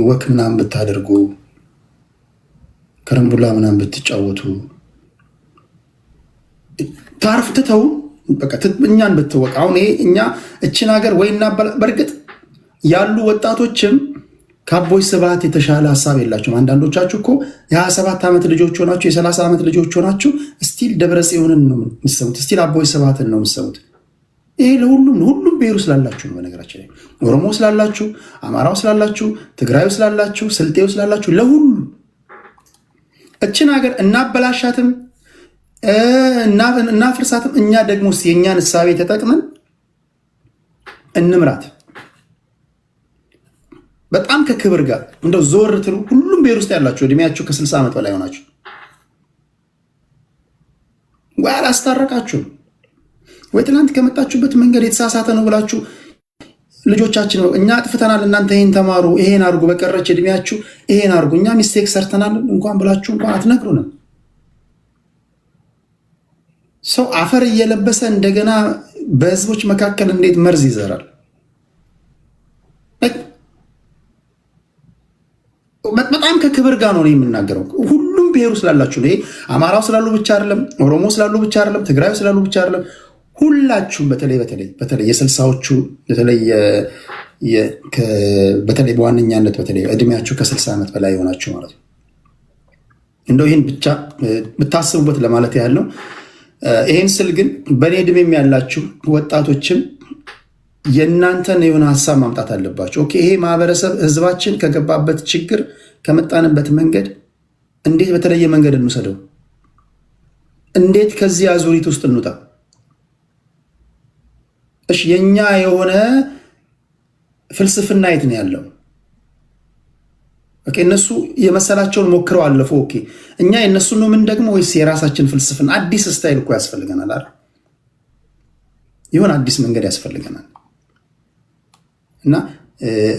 ወክ ምናምን ብታደርጉ ከረምቡላ ምናምን ብትጫወቱ ታርፍ ትተው በቃ እኛን ብትወቅ። አሁን ይሄ እኛ እችን ሀገር ወይና በርግጥ ያሉ ወጣቶችም ከአቦይ ስብሃት የተሻለ ሀሳብ የላቸውም። አንዳንዶቻችሁ እኮ የ27 ዓመት ልጆች ሆናችሁ የ30 ዓመት ልጆች ሆናችሁ ስቲል ደብረ ጽዮንን ነው የምትሰሙት፣ ስቲል አቦይ ስብሃትን ነው የምትሰሙት። ይሄ ለሁሉም ብሔሩ ስላላችሁ ነው። በነገራችን ላይ ኦሮሞ ስላላችሁ፣ አማራው ስላላችሁ፣ ትግራዩ ስላላችሁ፣ ስልጤው ስላላችሁ ለሁሉ እችን ሀገር እናበላሻትም እናፍርሳትም። እኛ ደግሞ የእኛን እሳቤ ተጠቅመን እንምራት። በጣም ከክብር ጋር እንደው ዞር ትሉ ሁሉም ብሔር ውስጥ ያላችሁ እድሜያችሁ ከ60 ዓመት በላይ ሆናችሁ ወይ አላስታረቃችሁም ወይ ትናንት ከመጣችሁበት መንገድ የተሳሳተ ነው ብላችሁ ልጆቻችን ነው እኛ አጥፍተናል እናንተ ይሄን ተማሩ ይሄን አርጉ በቀረች እድሜያችሁ ይሄን አርጉ እኛ ሚስቴክ ሰርተናል እንኳን ብላችሁ እንኳን አትነግሩንም። ሰው አፈር እየለበሰ እንደገና በህዝቦች መካከል እንዴት መርዝ ይዘራል? በጣም ከክብር ጋር ነው የምናገረው። ሁሉም ብሔሩ ስላላችሁ ነው። አማራው ስላሉ ብቻ አይደለም፣ ኦሮሞ ስላሉ ብቻ አይደለም፣ ትግራዩ ስላሉ ብቻ አይደለም። ሁላችሁም በተለይ የስልሳዎቹ በተለይ በዋነኛነት በተለይ እድሜያችሁ ከ60 ዓመት በላይ የሆናችሁ ማለት ነው። እንደው ይህን ብቻ ብታስቡበት ለማለት ያህል ነው። ይህን ስል ግን በእኔ እድሜም ያላችሁ ወጣቶችም የእናንተን የሆነ ሀሳብ ማምጣት አለባቸው። ኦኬ ይሄ ማህበረሰብ ህዝባችን ከገባበት ችግር ከመጣንበት መንገድ እንዴት በተለየ መንገድ እንውሰደው? እንዴት ከዚህ አዙሪት ውስጥ እንውጣ? እሺ የኛ የሆነ ፍልስፍና የት ነው ያለው? ኦኬ እነሱ የመሰላቸውን ሞክረው አለፉ። ኦኬ እኛ የነሱን ነው ምን ደግሞ ወይስ የራሳችን ፍልስፍና? አዲስ ስታይል እኮ ያስፈልገናል አይደል? ይሁን አዲስ መንገድ ያስፈልገናል እና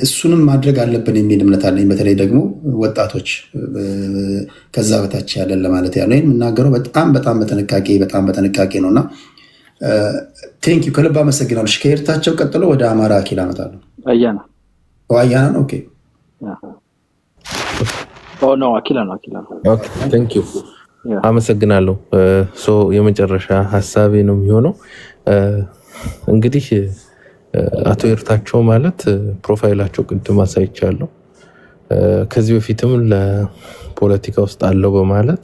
እሱንም ማድረግ አለብን የሚል እምነት አለኝ። በተለይ ደግሞ ወጣቶች ከዛ በታች ያለን ለማለት ያለው ይህን የምናገረው በጣም በጥንቃቄ ነው እና ቴንኪዩ ከልብ አመሰግናለሁ። ከኤርታቸው ቀጥሎ ወደ አማራ አኪል አመጣለሁ። አያና ነው። ኦኬ ቴንኪዩ አመሰግናለሁ። የመጨረሻ ሀሳቤ ነው የሚሆነው እንግዲህ አቶ ኤርታቸው ማለት ፕሮፋይላቸው ቅድም አሳይቻለሁ። ከዚህ በፊትም ለፖለቲካ ውስጥ አለው በማለት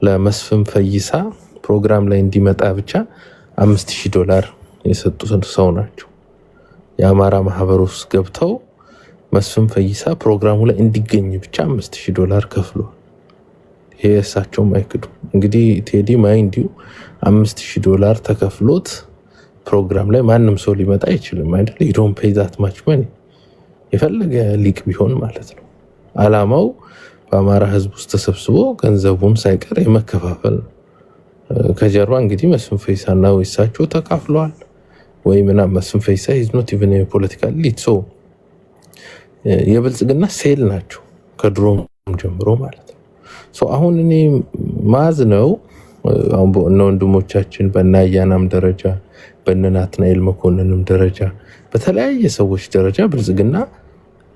ለመስፍን ፈይሳ ፕሮግራም ላይ እንዲመጣ ብቻ $5000 የሰጡ ሰው ናቸው። የአማራ ማህበር ውስጥ ገብተው መስፍን ፈይሳ ፕሮግራሙ ላይ እንዲገኝ ብቻ $5000 ከፍሏል። ይሄ እሳቸውም አይክዱ። እንግዲህ ቴዲ ማይንዲው $5000 ተከፍሎት ፕሮግራም ላይ ማንም ሰው ሊመጣ አይችልም አይደል? you don't pay that much money የፈለገ ሊቅ ቢሆን ማለት ነው። አላማው በአማራ ህዝብ ውስጥ ተሰብስቦ ገንዘቡን ሳይቀር የመከፋፈል ከጀርባ እንግዲህ መስፍን ፈይሳና ወይሳቸው ተካፍለዋል ወይ ምናምን። መስፍን ፈይሳ is not even a political lead so የብልጽግና ሴል ናቸው ከድሮም ጀምሮ ማለት ነው። ሶ አሁን እኔ ማዝ ነው አሁን ወንድሞቻችን በእናያናም ደረጃ በእናትናኤል መኮንንም ደረጃ በተለያየ ሰዎች ደረጃ ብልጽግና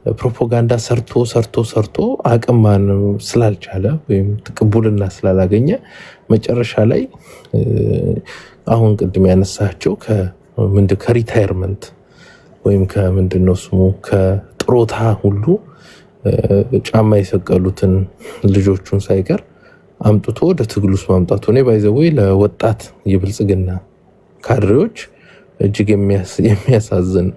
ፕሮፓጋንዳ ሰርቶ አቅም ስላልቻለ ወይም ተቀቡልና ስላላገኘ መጨረሻ ላይ አሁን ቅድም ያነሳቸው ከሪታየርመንት ወይም ከምንድነው ስሙ ከጥሮታ ሁሉ ጫማ የሰቀሉትን ልጆቹን ሳይቀር አምጥቶ ወደ ትግሉስ ማምጣቱ ነው ባይዘው ለወጣት የብልጽግና ካድሬዎች እጅግ የሚያሳዝን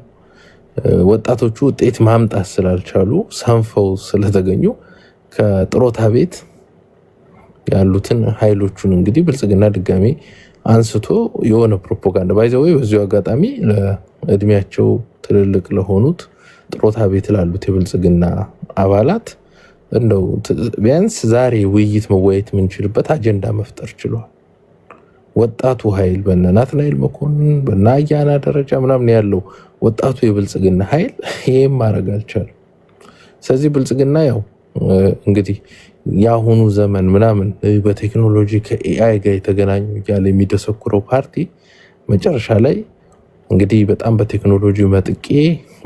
ወጣቶቹ ውጤት ማምጣት ስላልቻሉ ሰንፈው ስለተገኙ ከጥሮታ ቤት ያሉትን ኃይሎቹን እንግዲህ ብልጽግና ድጋሚ አንስቶ የሆነ ፕሮፓጋንዳ ባይዘው በዚሁ አጋጣሚ ለእድሜያቸው ትልልቅ ለሆኑት ጥሮታ ቤት ላሉት የብልጽግና አባላት እንደው ቢያንስ ዛሬ ውይይት መወያየት የምንችልበት አጀንዳ መፍጠር ችሏል። ወጣቱ ኃይል በእናትናኤል መኮንን በእናያና ደረጃ ምናምን ያለው ወጣቱ የብልጽግና ኃይል ይሄም ማድረግ አልቻለም። ስለዚህ ብልጽግና ያው እንግዲህ ያሁኑ ዘመን ምናምን በቴክኖሎጂ ከኤአይ ጋር የተገናኙ ያለ የሚደሰኩረው ፓርቲ መጨረሻ ላይ እንግዲህ በጣም በቴክኖሎጂ መጥቄ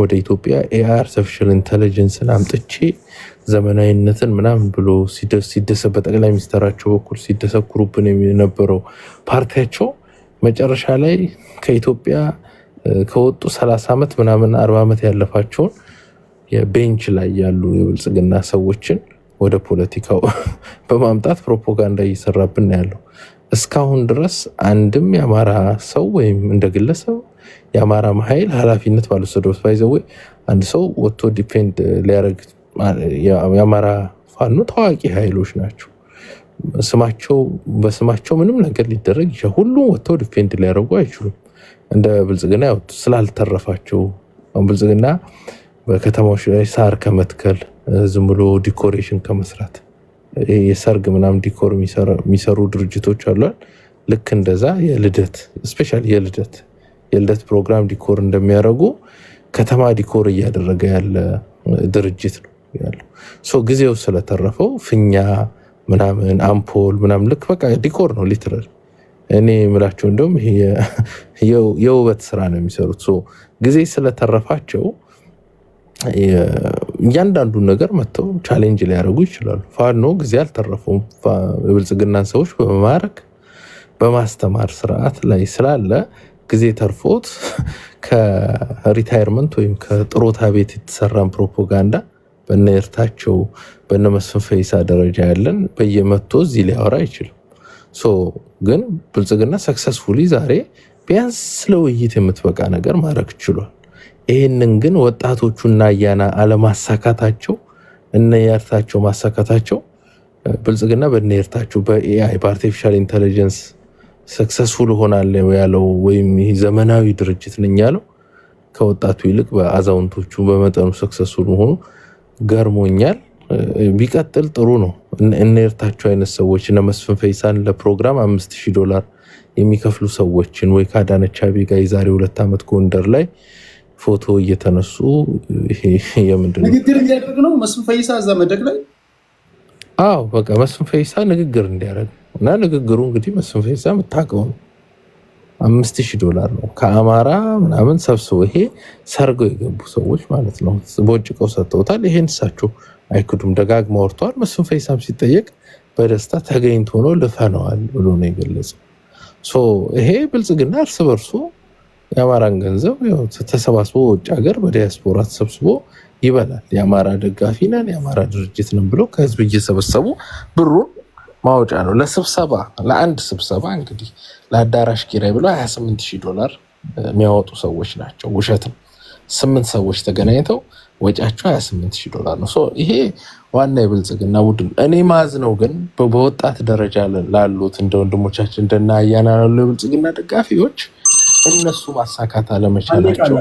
ወደ ኢትዮጵያ ኤአይ አርቲፊሻል ኢንተለጀንስን አምጥቼ ዘመናዊነትን ምናምን ብሎ ሲደሰ በጠቅላይ ሚኒስትራቸው በኩል ሲደሰኩሩብን የነበረው ፓርቲያቸው መጨረሻ ላይ ከኢትዮጵያ ከወጡ 30 ዓመት ምናምን 40 ዓመት ያለፋቸውን የቤንች ላይ ያሉ የብልጽግና ሰዎችን ወደ ፖለቲካው በማምጣት ፕሮፓጋንዳ እየሰራብን ያለው እስካሁን ድረስ አንድም የአማራ ሰው ወይም እንደግለሰብ የአማራ ኃይል ኃላፊነት ባልወሰደው ባይዘው አንድ ሰው ወጥቶ ዲፌንድ ሊያረግ የአማራ ፋኖ ታዋቂ ኃይሎች ናቸው። በስማቸው ምንም ነገር ሊደረግ ይችላል። ሁሉም ወጥተው ዲፌንድ ሊያረጉ አይችሉም። እንደ ብልጽግና ያው ስላልተረፋቸው ብልጽግና በከተማዎች ላይ ሳር ከመትከል ዝም ብሎ ዲኮሬሽን ከመስራት የሰርግ ምናምን ዲኮር የሚሰሩ ድርጅቶች አሉ። ልክ እንደዛ የልደት ስፔሻሊ የልደት ፕሮግራም ዲኮር እንደሚያደርጉ ከተማ ዲኮር እያደረገ ያለ ድርጅት ነው ያለው። ሶ ጊዜው ስለተረፈው ፍኛ ምናምን አምፖል ምናምን ልክ በቃ ዲኮር ነው ሊትራል። እኔ የምላቸው እንደውም ይሄ የውበት ስራ ነው የሚሰሩት። ሶ ጊዜ ስለተረፋቸው እያንዳንዱን ነገር መጥተው ቻሌንጅ ሊያደርጉ ይችላሉ። ፋኖ ጊዜ አልተረፈውም። የብልጽግናን ሰዎች በመማረክ በማስተማር ስርዓት ላይ ስላለ ጊዜ ተርፎት ከሪታየርመንት ወይም ከጥሮታ ቤት የተሰራን ፕሮፓጋንዳ በነርታቸው በነመስፍን ፈይሳ ደረጃ ያለን በየመቶ እዚህ ሊያወራ አይችልም። ሶ ግን ብልጽግና ሰክሰስፉሊ ዛሬ ቢያንስ ለውይይት የምትበቃ ነገር ማድረግ ችሏል። ይሄንን ግን ወጣቶቹና ያና አለማሳካታቸው እነየርታቸው ማሳካታቸው ብልጽግና በእነየርታቸው በኤአይ በአርቲፊሻል ኢንተለጀንስ ሰክሰስፉል ሆናል ያለው ወይም ዘመናዊ ድርጅት ነኝ ያለው ከወጣቱ ይልቅ በአዛውንቶቹ በመጠኑ ሰክሰስፉል ሆኖ ገርሞኛል። ቢቀጥል ጥሩ ነው። እነየርታቸው አይነት ሰዎች እነ መስፍን ፈይሳን ለፕሮግራም $5000 የሚከፍሉ ሰዎችን ወይ ከአዳነች አቤቤ ጋር የዛሬ 2 ዓመት ጎንደር ላይ ፎቶ እየተነሱ ይሄ የምንድነው ንግግር እንዲያደርግ ነው መስፍን ፈይሳ እዛ መድረክ ላይ በቃ መስፍን ፈይሳ ንግግር እንዲያደርግ እና ንግግሩ እንግዲህ መስፍን ፈይሳ የምታውቀው ነው። $5000 ነው ከአማራ ምናምን ሰብስቦ ይሄ ሰርገው የገቡ ሰዎች ማለት ነው ቦጭቀው ሰጥተውታል። ይሄን እሳቸው አይክዱም፣ ደጋግመው አውርተዋል። መስፍን ፈይሳም ሲጠየቅ በደስታ ተገኝቶ ነው ልፈነዋል ብሎ ነው የገለጸው። ሶ ይሄ ብልጽግና እርስ በርሱ የአማራን ገንዘብ ተሰባስቦ ውጭ ሀገር በዲያስፖራ ተሰብስቦ ይበላል። የአማራ ደጋፊ ነን የአማራ ድርጅት ነን ብሎ ከህዝብ እየሰበሰቡ ብሩን ማውጫ ነው ለስብሰባ ለአንድ ስብሰባ እንግዲህ ለአዳራሽ ኪራይ ብሎ $28000 የሚያወጡ ሰዎች ናቸው። ውሸት ነው። 8 ሰዎች ተገናኝተው ወጫቸው $28000 ነው። ሶ ይሄ ዋና የብልጽግና ቡድን እኔ ማዝ ነው። ግን በወጣት ደረጃ ላሉት እንደ ወንድሞቻችን እንደና ያና ያሉ የብልጽግና ደጋፊዎች እነሱ ማሳካት አለመቻላቸው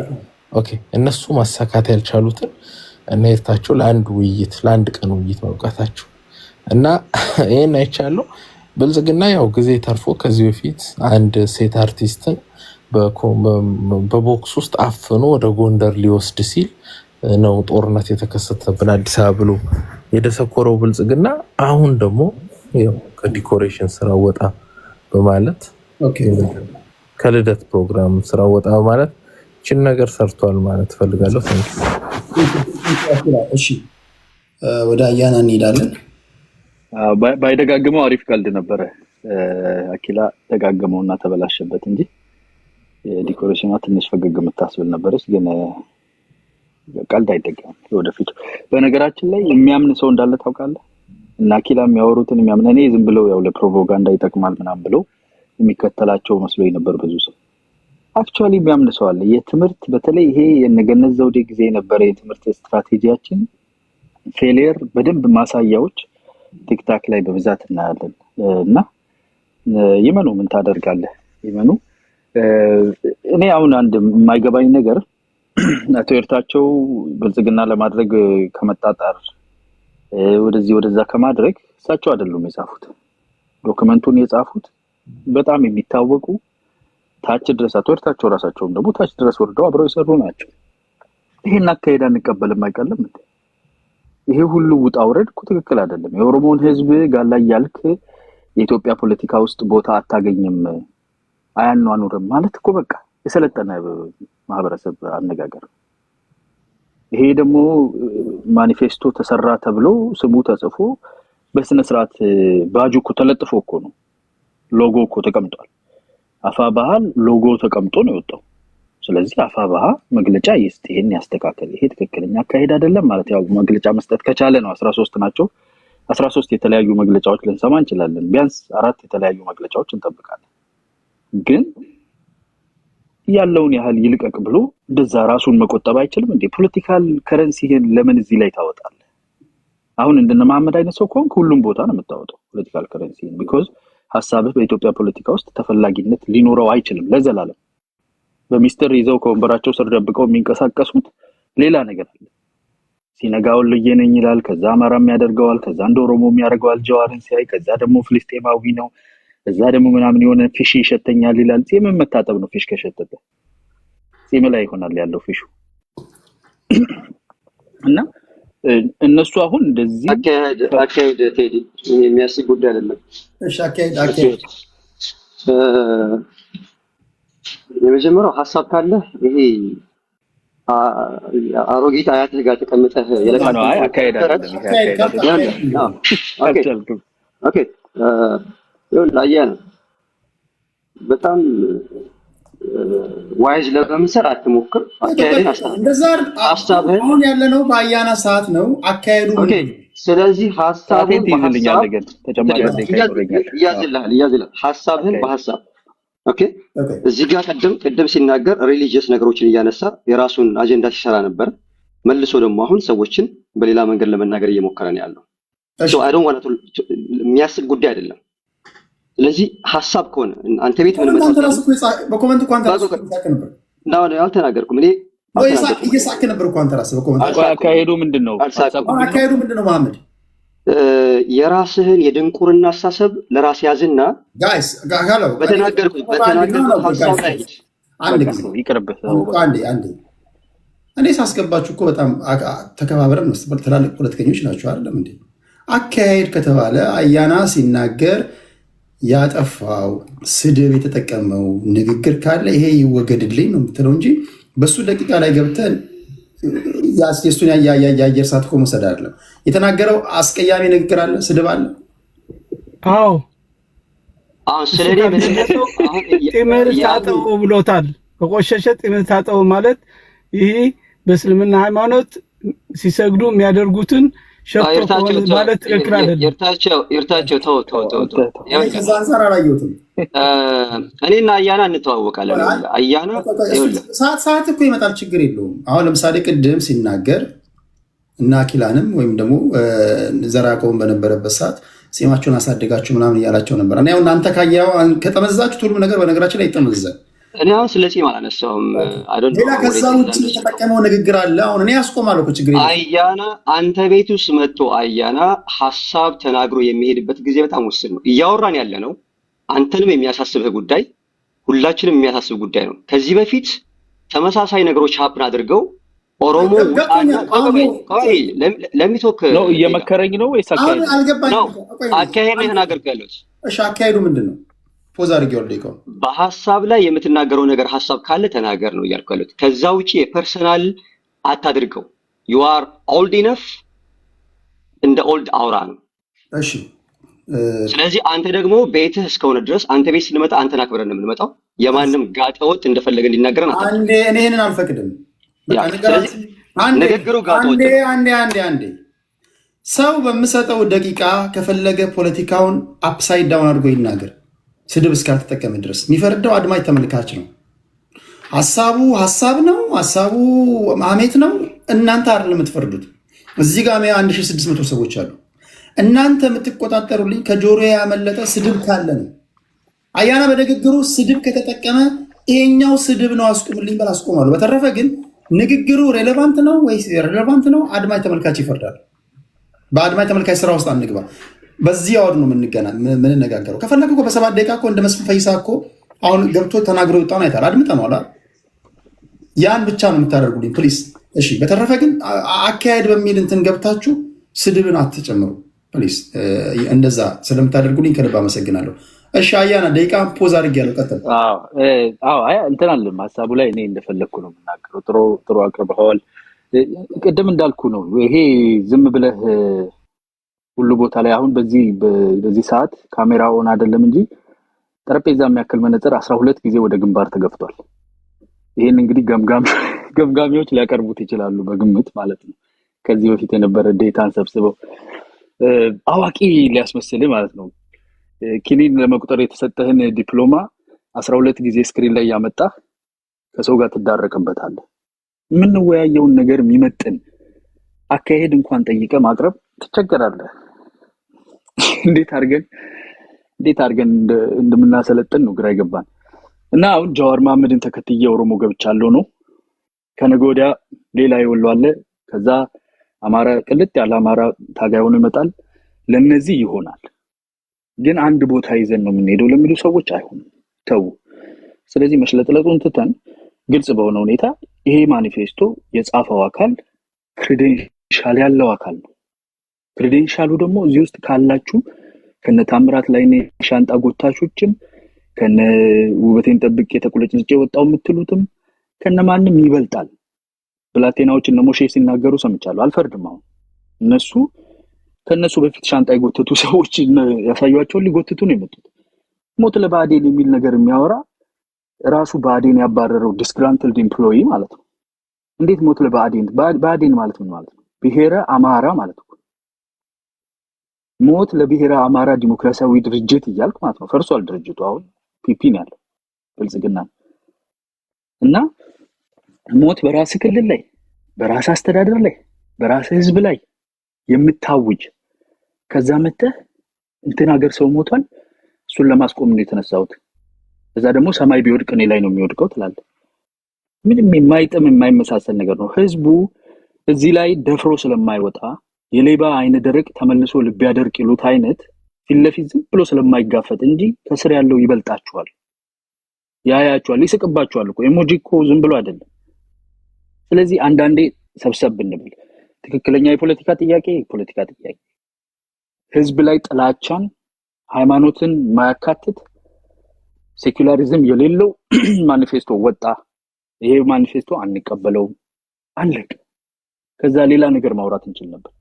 ኦኬ እነሱ ማሳካት ያልቻሉትን እና የታቸው ለአንድ ቀን ውይይት መብቃታቸው እና ይሄን አይቻለሁ። ብልጽግና ያው ጊዜ ተርፎ ከዚህ በፊት አንድ ሴት አርቲስትን በቦክስ ውስጥ አፍኖ ወደ ጎንደር ሊወስድ ሲል ነው ጦርነት የተከሰተብን አዲስ አበባ ብሎ የደሰኮረው ብልጽግና አሁን ደግሞ ያው ከዲኮሬሽን ስራ ወጣ በማለት ከልደት ፕሮግራም ስራ ወጣ በማለት እቺን ነገር ሰርቷል ማለት ፈልጋለሁ። እሺ ወደ አያና እንሄዳለን። ባይደጋግመው አሪፍ ቀልድ ነበረ። አኪላ ደጋግመውና ተበላሸበት እንጂ ዲኮሬሽኗ ትንሽ ፈገግ የምታስብል ነበረች፣ ግን ቀልድ አይደገምም ወደፊት። በነገራችን ላይ የሚያምን ሰው እንዳለ ታውቃለህ። እና አኪላ የሚያወሩትን የሚያምን እኔ ዝም ብለው ያው ለፕሮፓጋንዳ ይጠቅማል ምናምን ብለው የሚከተላቸው መስሎኝ ነበር ብዙ ሰው። አክቹአሊ የሚያምን ሰው አለ። የትምህርት በተለይ ይሄ የነገነት ዘውዴ ጊዜ የነበረ የትምህርት ስትራቴጂያችን ፌሊየር በደንብ ማሳያዎች ቲክታክ ላይ በብዛት እናያለን። እና ይመኑ ምን ታደርጋለህ ይመኑ። እኔ አሁን አንድ የማይገባኝ ነገር አቶ ኤርታቸው ብልጽግና ለማድረግ ከመጣጣር ወደዛ ከማድረግ እሳቸው አይደሉም የጻፉት። ዶክመንቱን የጻፉት በጣም የሚታወቁ ታች ድረስ አቶ ኤርታቸው ራሳቸውም ደግሞ ታች ድረስ ወርደው አብረው የሰሩ ናቸው። ይሄን አካሄድ አንቀበልም አይቀልም እንዴ? ይሄ ሁሉ ውጣ ውረድ እኮ ትክክል አይደለም። የኦሮሞን ህዝብ ጋር ላይ ያልክ የኢትዮጵያ ፖለቲካ ውስጥ ቦታ አታገኝም አያኗኑርም ማለት እኮ በቃ የሰለጠነ ማህበረሰብ አነጋገር። ይሄ ደግሞ ማኒፌስቶ ተሰራ ተብሎ ስሙ ተጽፎ በስነ ስርዓት ባጁ እኮ ተለጥፎ እኮ ነው፣ ሎጎ እኮ ተቀምጧል። አፋብኃ ሎጎ ተቀምጦ ነው የወጣው። ስለዚህ አፋብኃ መግለጫ ይስጥ፣ ይሄን ያስተካከል፣ ይሄ ትክክለኛ አካሄድ አይደለም ማለት ያው መግለጫ መስጠት ከቻለ ነው። 13 ናቸው። 13 የተለያዩ መግለጫዎች ልንሰማ እንችላለን። ቢያንስ 4 የተለያዩ መግለጫዎች እንጠብቃለን። ግን ያለውን ያህል ይልቀቅ ብሎ እንደዛ ራሱን መቆጠብ አይችልም እንዴ? ፖለቲካል ከረንሲን ለምን እዚህ ላይ ታወጣለህ? አሁን እንደነ መሐመድ አይነት ሰው ከሆንክ ሁሉም ቦታ ነው የምታወጣው ፖለቲካል ከረንሲን። ቢኮዝ ሐሳብህ በኢትዮጵያ ፖለቲካ ውስጥ ተፈላጊነት ሊኖረው አይችልም ለዘላለም። በሚስጥር ይዘው ከወንበራቸው ስር ደብቀው የሚንቀሳቀሱት ሌላ ነገር አለ። ሲነጋውን ለየነኝ ይላል፣ ከዛ አማራም ያደርገዋል፣ ከዛ እንደ ኦሮሞም ያደርገዋል ጀዋርን ሲያይ፣ ከዛ ደግሞ ፍልስጤማዊ ነው፣ ከዛ ደግሞ ምናምን የሆነ ፊሽ ይሸተኛል ይላል። ጺም መታጠብ ነው ፊሽ ከሸተተ ጺም ላይ ይሆናል ያለው ፊሹ። እና እነሱ አሁን እንደዚህ አካሄድ ቴዲ የሚያስብ ጉዳይ አይደለም። እሺ አካሄድ የመጀመሪያው ሐሳብ ካለ ይሄ አሮጊት አያትህ ጋር ተቀምጠህ የለካው ነው። አካሄድ አይደለም። ኦኬ ላያና በጣም ዋይዝ ለመምሰር አትሞክር። አካሄድን ሐሳብህን አሁን ያለነው በአያና ሰዓት ነው። አካሄዱ ኦኬ። ስለዚህ ሐሳብህን ያዝልሃል ሐሳብህን በሐሳብ ኦኬ። እዚህ ጋር ቅድም ሲናገር ሪሊጂየስ ነገሮችን እያነሳ የራሱን አጀንዳ ሲሰራ ነበር። መልሶ ደግሞ አሁን ሰዎችን በሌላ መንገድ ለመናገር እየሞከረ ነው ያለው። አይ ዶንት ዋንት የሚያስብ ጉዳይ አይደለም። ስለዚህ ሐሳብ ከሆነ አንተ ቤት ምን መጣጣ በኮሜንት ኳንታ ነው አልተናገርኩም እኔ እየሳክ ነበር ኳንታ ራስ በኮሜንት አካሄዱ ምንድነው? አካሄዱ ምንድነው? መሐመድ የራስህን የድንቁርና አስተሳሰብ ለራስ ያዝና ጋይስ ጋጋለው በተናገርኩት ሐሳብ ላይ አንዴ እኔ ሳስገባችሁ እኮ በጣም ተከባብረን ነው። ትላልቅ ፖለቲከኞች ናቸው አይደለም እንዴ? አካሄድ ከተባለ አያና ሲናገር ያጠፋው ስድብ የተጠቀመው ንግግር ካለ ይሄ ይወገድልኝ ነው የምትለው እንጂ በሱ ደቂቃ ላይ ገብተን ያስየሱን ያየር ሰዓት እኮ መውሰድ አይደለም። የተናገረው አስቀያሚ ንግግር አለ፣ ስድብ አለ። አዎ ስለኔ ጢምር ታጠው ብሎታል። ከቆሸሸ ጢምር ታጠው ማለት ይሄ በእስልምና ሃይማኖት ሲሰግዱ የሚያደርጉትን ሸፍቶ ማለት ትክክል አይደለም። ይርታቸው ተው ከዛ አንፃር አላየሁትም። እኔና አያና እንተዋወቃለን። አያና ሰዓት እኮ ይመጣል፣ ችግር የለውም። አሁን ለምሳሌ ቅድም ሲናገር እና አኪላንም ወይም ደግሞ ዘራቀውን በነበረበት ሰዓት ጺማቸውን አሳደጋችሁ ምናምን እያላቸው ነበር። እኔ አሁን እናንተ ካያው ከጠመዛችሁት ሁሉም ነገር በነገራችን ላይ ይጠመዛል። እኔ አሁን ስለ ጺም አላነሳሁም። አይደል ሌላ ከዛ ውጭ የተጠቀመው ንግግር አለ። አሁን እኔ አስቆማለሁ እኮ ችግር የለም። አያና አንተ ቤት ውስጥ መጥቶ አያና ሐሳብ ተናግሮ የሚሄድበት ጊዜ በጣም ውስን ነው። እያወራን ያለ ነው አንተንም የሚያሳስብህ ጉዳይ ሁላችንም የሚያሳስብ ጉዳይ ነው። ከዚህ በፊት ተመሳሳይ ነገሮች ሀፕን አድርገው ኦሮሞ ቆይ ለሚቶክ ነው እየመከረኝ ነው ወይስ አካሄድ ነው? አካሄድ ነው የተናገርኩት ያለሁት። እሺ አካሄዱ ምንድን ነው? ፖዝ አድርጌው ልደቀው። በሐሳብ ላይ የምትናገረው ነገር ሐሳብ ካለ ተናገር ነው እያልኩ ያለሁት። ከዛ ውጪ የፐርሰናል አታድርገው። you are old enough እንደ ኦልድ አውራ ነው። እሺ ስለዚህ አንተ ደግሞ ቤትህ እስከሆነ ድረስ አንተ ቤት ስንመጣ አንተን አክብረን ነው የምንመጣው። የማንም ጋጠወጥ እንደፈለገ እንዲናገረን አታድርግ። አንዴ እኔ ይሄንን አልፈቅድም። ንግግሩ ጋጠወጥ አንዴ ሰው በምሰጠው ደቂቃ ከፈለገ ፖለቲካውን አፕሳይድ ዳውን አድርጎ ይናገር፣ ስድብ እስካልተጠቀመ ድረስ የሚፈርደው አድማጭ ተመልካች ነው። ሀሳቡ ሀሳብ ነው፣ ሀሳቡ ማሜት ነው። እናንተ አይደለም የምትፈርዱት። እዚህ ጋር 1600 ሰዎች አሉ። እናንተ የምትቆጣጠሩልኝ ከጆሮ ያመለጠ ስድብ ካለ ነው። አያና በንግግሩ ስድብ ከተጠቀመ ይሄኛው ስድብ ነው አስቁምልኝ በል አስቆማለሁ። በተረፈ ግን ንግግሩ ሬሌቫንት ነው ወይስ ሬሌቫንት ነው? አድማጭ ተመልካች ይፈርዳል። በአድማጭ ተመልካች ስራ ውስጥ አንግባ። በዚህ አወድ ነው የምንነጋገረው። ከፈለግ እኮ በ7 ደቂቃ እኮ እንደ መስፍን ፈይሳ እኮ አሁን ገብቶ ተናግሮ ይወጣውን አይታል። አድምጠነዋል። ያን ብቻ ነው የምታደርጉልኝ ፕሊስ። እሺ በተረፈ ግን አካሄድ በሚል እንትን ገብታችሁ ስድብን አትጨምሩ ፕሊስ። እንደዛ ስለምታደርጉልኝ ከልብ አመሰግናለሁ። እሺ አያና ደቂቃ ፖዝ አድርጌያለሁ። ቀጥል። እንትን አለም ሀሳቡ ላይ እኔ እንደፈለግኩ ነው የምናገረው። ጥሩ አቅርበዋል። ቅድም እንዳልኩ ነው ይሄ ዝም ብለህ ሁሉ ቦታ ላይ አሁን በዚህ ሰዓት ካሜራ ኦን አይደለም እንጂ ጠረጴዛ የሚያክል መነጽር 12 ጊዜ ወደ ግንባር ተገፍቷል። ይሄን እንግዲህ ገምጋሚዎች ሊያቀርቡት ይችላሉ በግምት ማለት ነው። ከዚህ በፊት የነበረ ዴታን ሰብስበው አዋቂ ሊያስመስልህ ማለት ነው። ኪኒን ለመቁጠር የተሰጠህን ዲፕሎማ 12 ጊዜ ስክሪን ላይ ያመጣህ ከሰው ጋር ትዳረቅበታለህ። የምንወያየውን ነገር የሚመጥን አካሄድ እንኳን ጠይቀ ማቅረብ ትቸገራለህ። እንዴት አድርገን እንደምናሰለጥን ነው ግራ ይገባን። እና አሁን ጃዋር መሐመድን ተከትዬ ኦሮሞ ገብቻለሁ ነው። ከነገ ወዲያ ሌላ ይወለው አለ። ከዛ አማራ ቅልጥ ያለ አማራ ታጋይ ሆኖ ይመጣል። ለነዚህ ይሆናል። ግን አንድ ቦታ ይዘን ነው የምንሄደው ለሚሉ ሰዎች አይሆንም። ተው። ስለዚህ መሽለጥለጡን ትተን ግልጽ በሆነ ሁኔታ ይሄ ማኒፌስቶ የጻፈው አካል ክሬዴንሻል ያለው አካል ነው። ክሬዴንሻሉ ደግሞ እዚህ ውስጥ ካላችሁ ከነ ታምራት ላይ ሻንጣ ጎታቾችም ከነ ውበቴን ጠብቄ ተቁለጭልጭ ወጣው የምትሉትም ከነማንም ይበልጣል። ብላቴናዎች እነ ሞሼ ሲናገሩ ሰምቻለሁ። አልፈርድም። አሁን እነሱ ከነሱ በፊት ሻንጣ የጎተቱ ሰዎች ያሳዩአቸው ሊጎትቱ ነው የመጡት። ሞት ለባዴን የሚል ነገር የሚያወራ ራሱ ባዴን ያባረረው ዲስግራንትልድ ኤምፕሎይ ማለት ነው። እንዴት ሞት ለባዴን? ባዴን ማለት ምን ማለት ነው? ብሔረ አማራ ማለት ነው። ሞት ለብሔረ አማራ ዲሞክራሲያዊ ድርጅት እያልክ ማለት ነው። ፈርሷል ድርጅቱ። አሁን ፒፒ ነው ያለው ብልጽግና። እና ሞት በራስ ክልል ላይ በራስ አስተዳደር ላይ በራስ ህዝብ ላይ የምታውጅ ከዛ መተህ እንትን ሀገር ሰው ሞቷል እሱን ለማስቆም ነው የተነሳሁት። እዛ ደግሞ ሰማይ ቢወድቅ እኔ ላይ ነው የሚወድቀው ትላለህ። ምንም የማይጥም የማይመሳሰል ነገር ነው። ህዝቡ እዚህ ላይ ደፍሮ ስለማይወጣ የሌባ አይነ ደረቅ ተመልሶ ልብ ያደርቅ ይሉት አይነት ፊት ለፊት ዝም ብሎ ስለማይጋፈጥ እንጂ ከስር ያለው ይበልጣችኋል፣ ያያችኋል፣ ይስቅባችኋል እኮ ኢሞጂ እኮ ዝም ብሎ አይደለም። ስለዚህ አንዳንዴ ሰብሰብ ብንብል ትክክለኛ የፖለቲካ ጥያቄ ህዝብ ላይ ጥላቻን ሃይማኖትን ማያካትት ሴኩላሪዝም የሌለው ማኒፌስቶ ወጣ። ይሄ ማኒፌስቶ አንቀበለው አለቀ። ከዛ ሌላ ነገር ማውራት እንችል ነበር።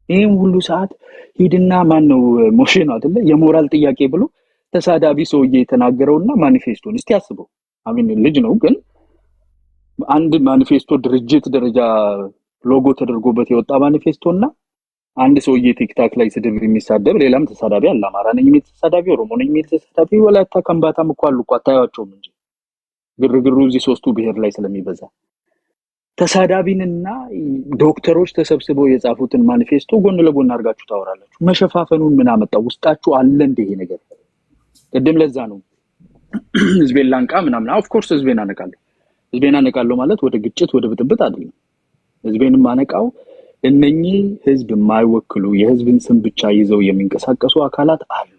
ይሄም ሁሉ ሰዓት ሂድና ማን ነው ሞሼ ነው አይደለ የሞራል ጥያቄ ብሎ ተሳዳቢ ሰውዬ የተናገረውና ማኒፌስቶን እስቲ አስበው። አሚን ልጅ ነው ግን አንድ ማኒፌስቶ ድርጅት ደረጃ ሎጎ ተደርጎበት የወጣ ማኒፌስቶና አንድ ሰውዬ ቲክታክ ላይ ስድብ የሚሳደብ ሌላም ተሳዳቢ አለ። አማራ ነኝ የሚል ተሳዳቢ፣ ኦሮሞ ነኝ የሚል ተሳዳቢ፣ ወላይታ ከምባታም እኮ አሉ እኮ አታያቸውም እንጂ ግርግሩ እዚህ ሶስቱ ብሔር ላይ ስለሚበዛ ተሳዳቢንና ዶክተሮች ተሰብስበው የጻፉትን ማኒፌስቶ ጎን ለጎን አድርጋችሁ ታወራላችሁ። መሸፋፈኑን ምን አመጣው? ውስጣችሁ አለ እንደ ይሄ ነገር። ቅድም ለዛ ነው ህዝቤን ላንቃ ምናምን። ኦፍ ኮርስ ህዝቤን አነቃለሁ ማለት ወደ ግጭት ወደ ብጥብጥ አይደለም። ህዝቤን ማነቃው እነኚህ ህዝብ የማይወክሉ የህዝብን ስም ብቻ ይዘው የሚንቀሳቀሱ አካላት አሉ።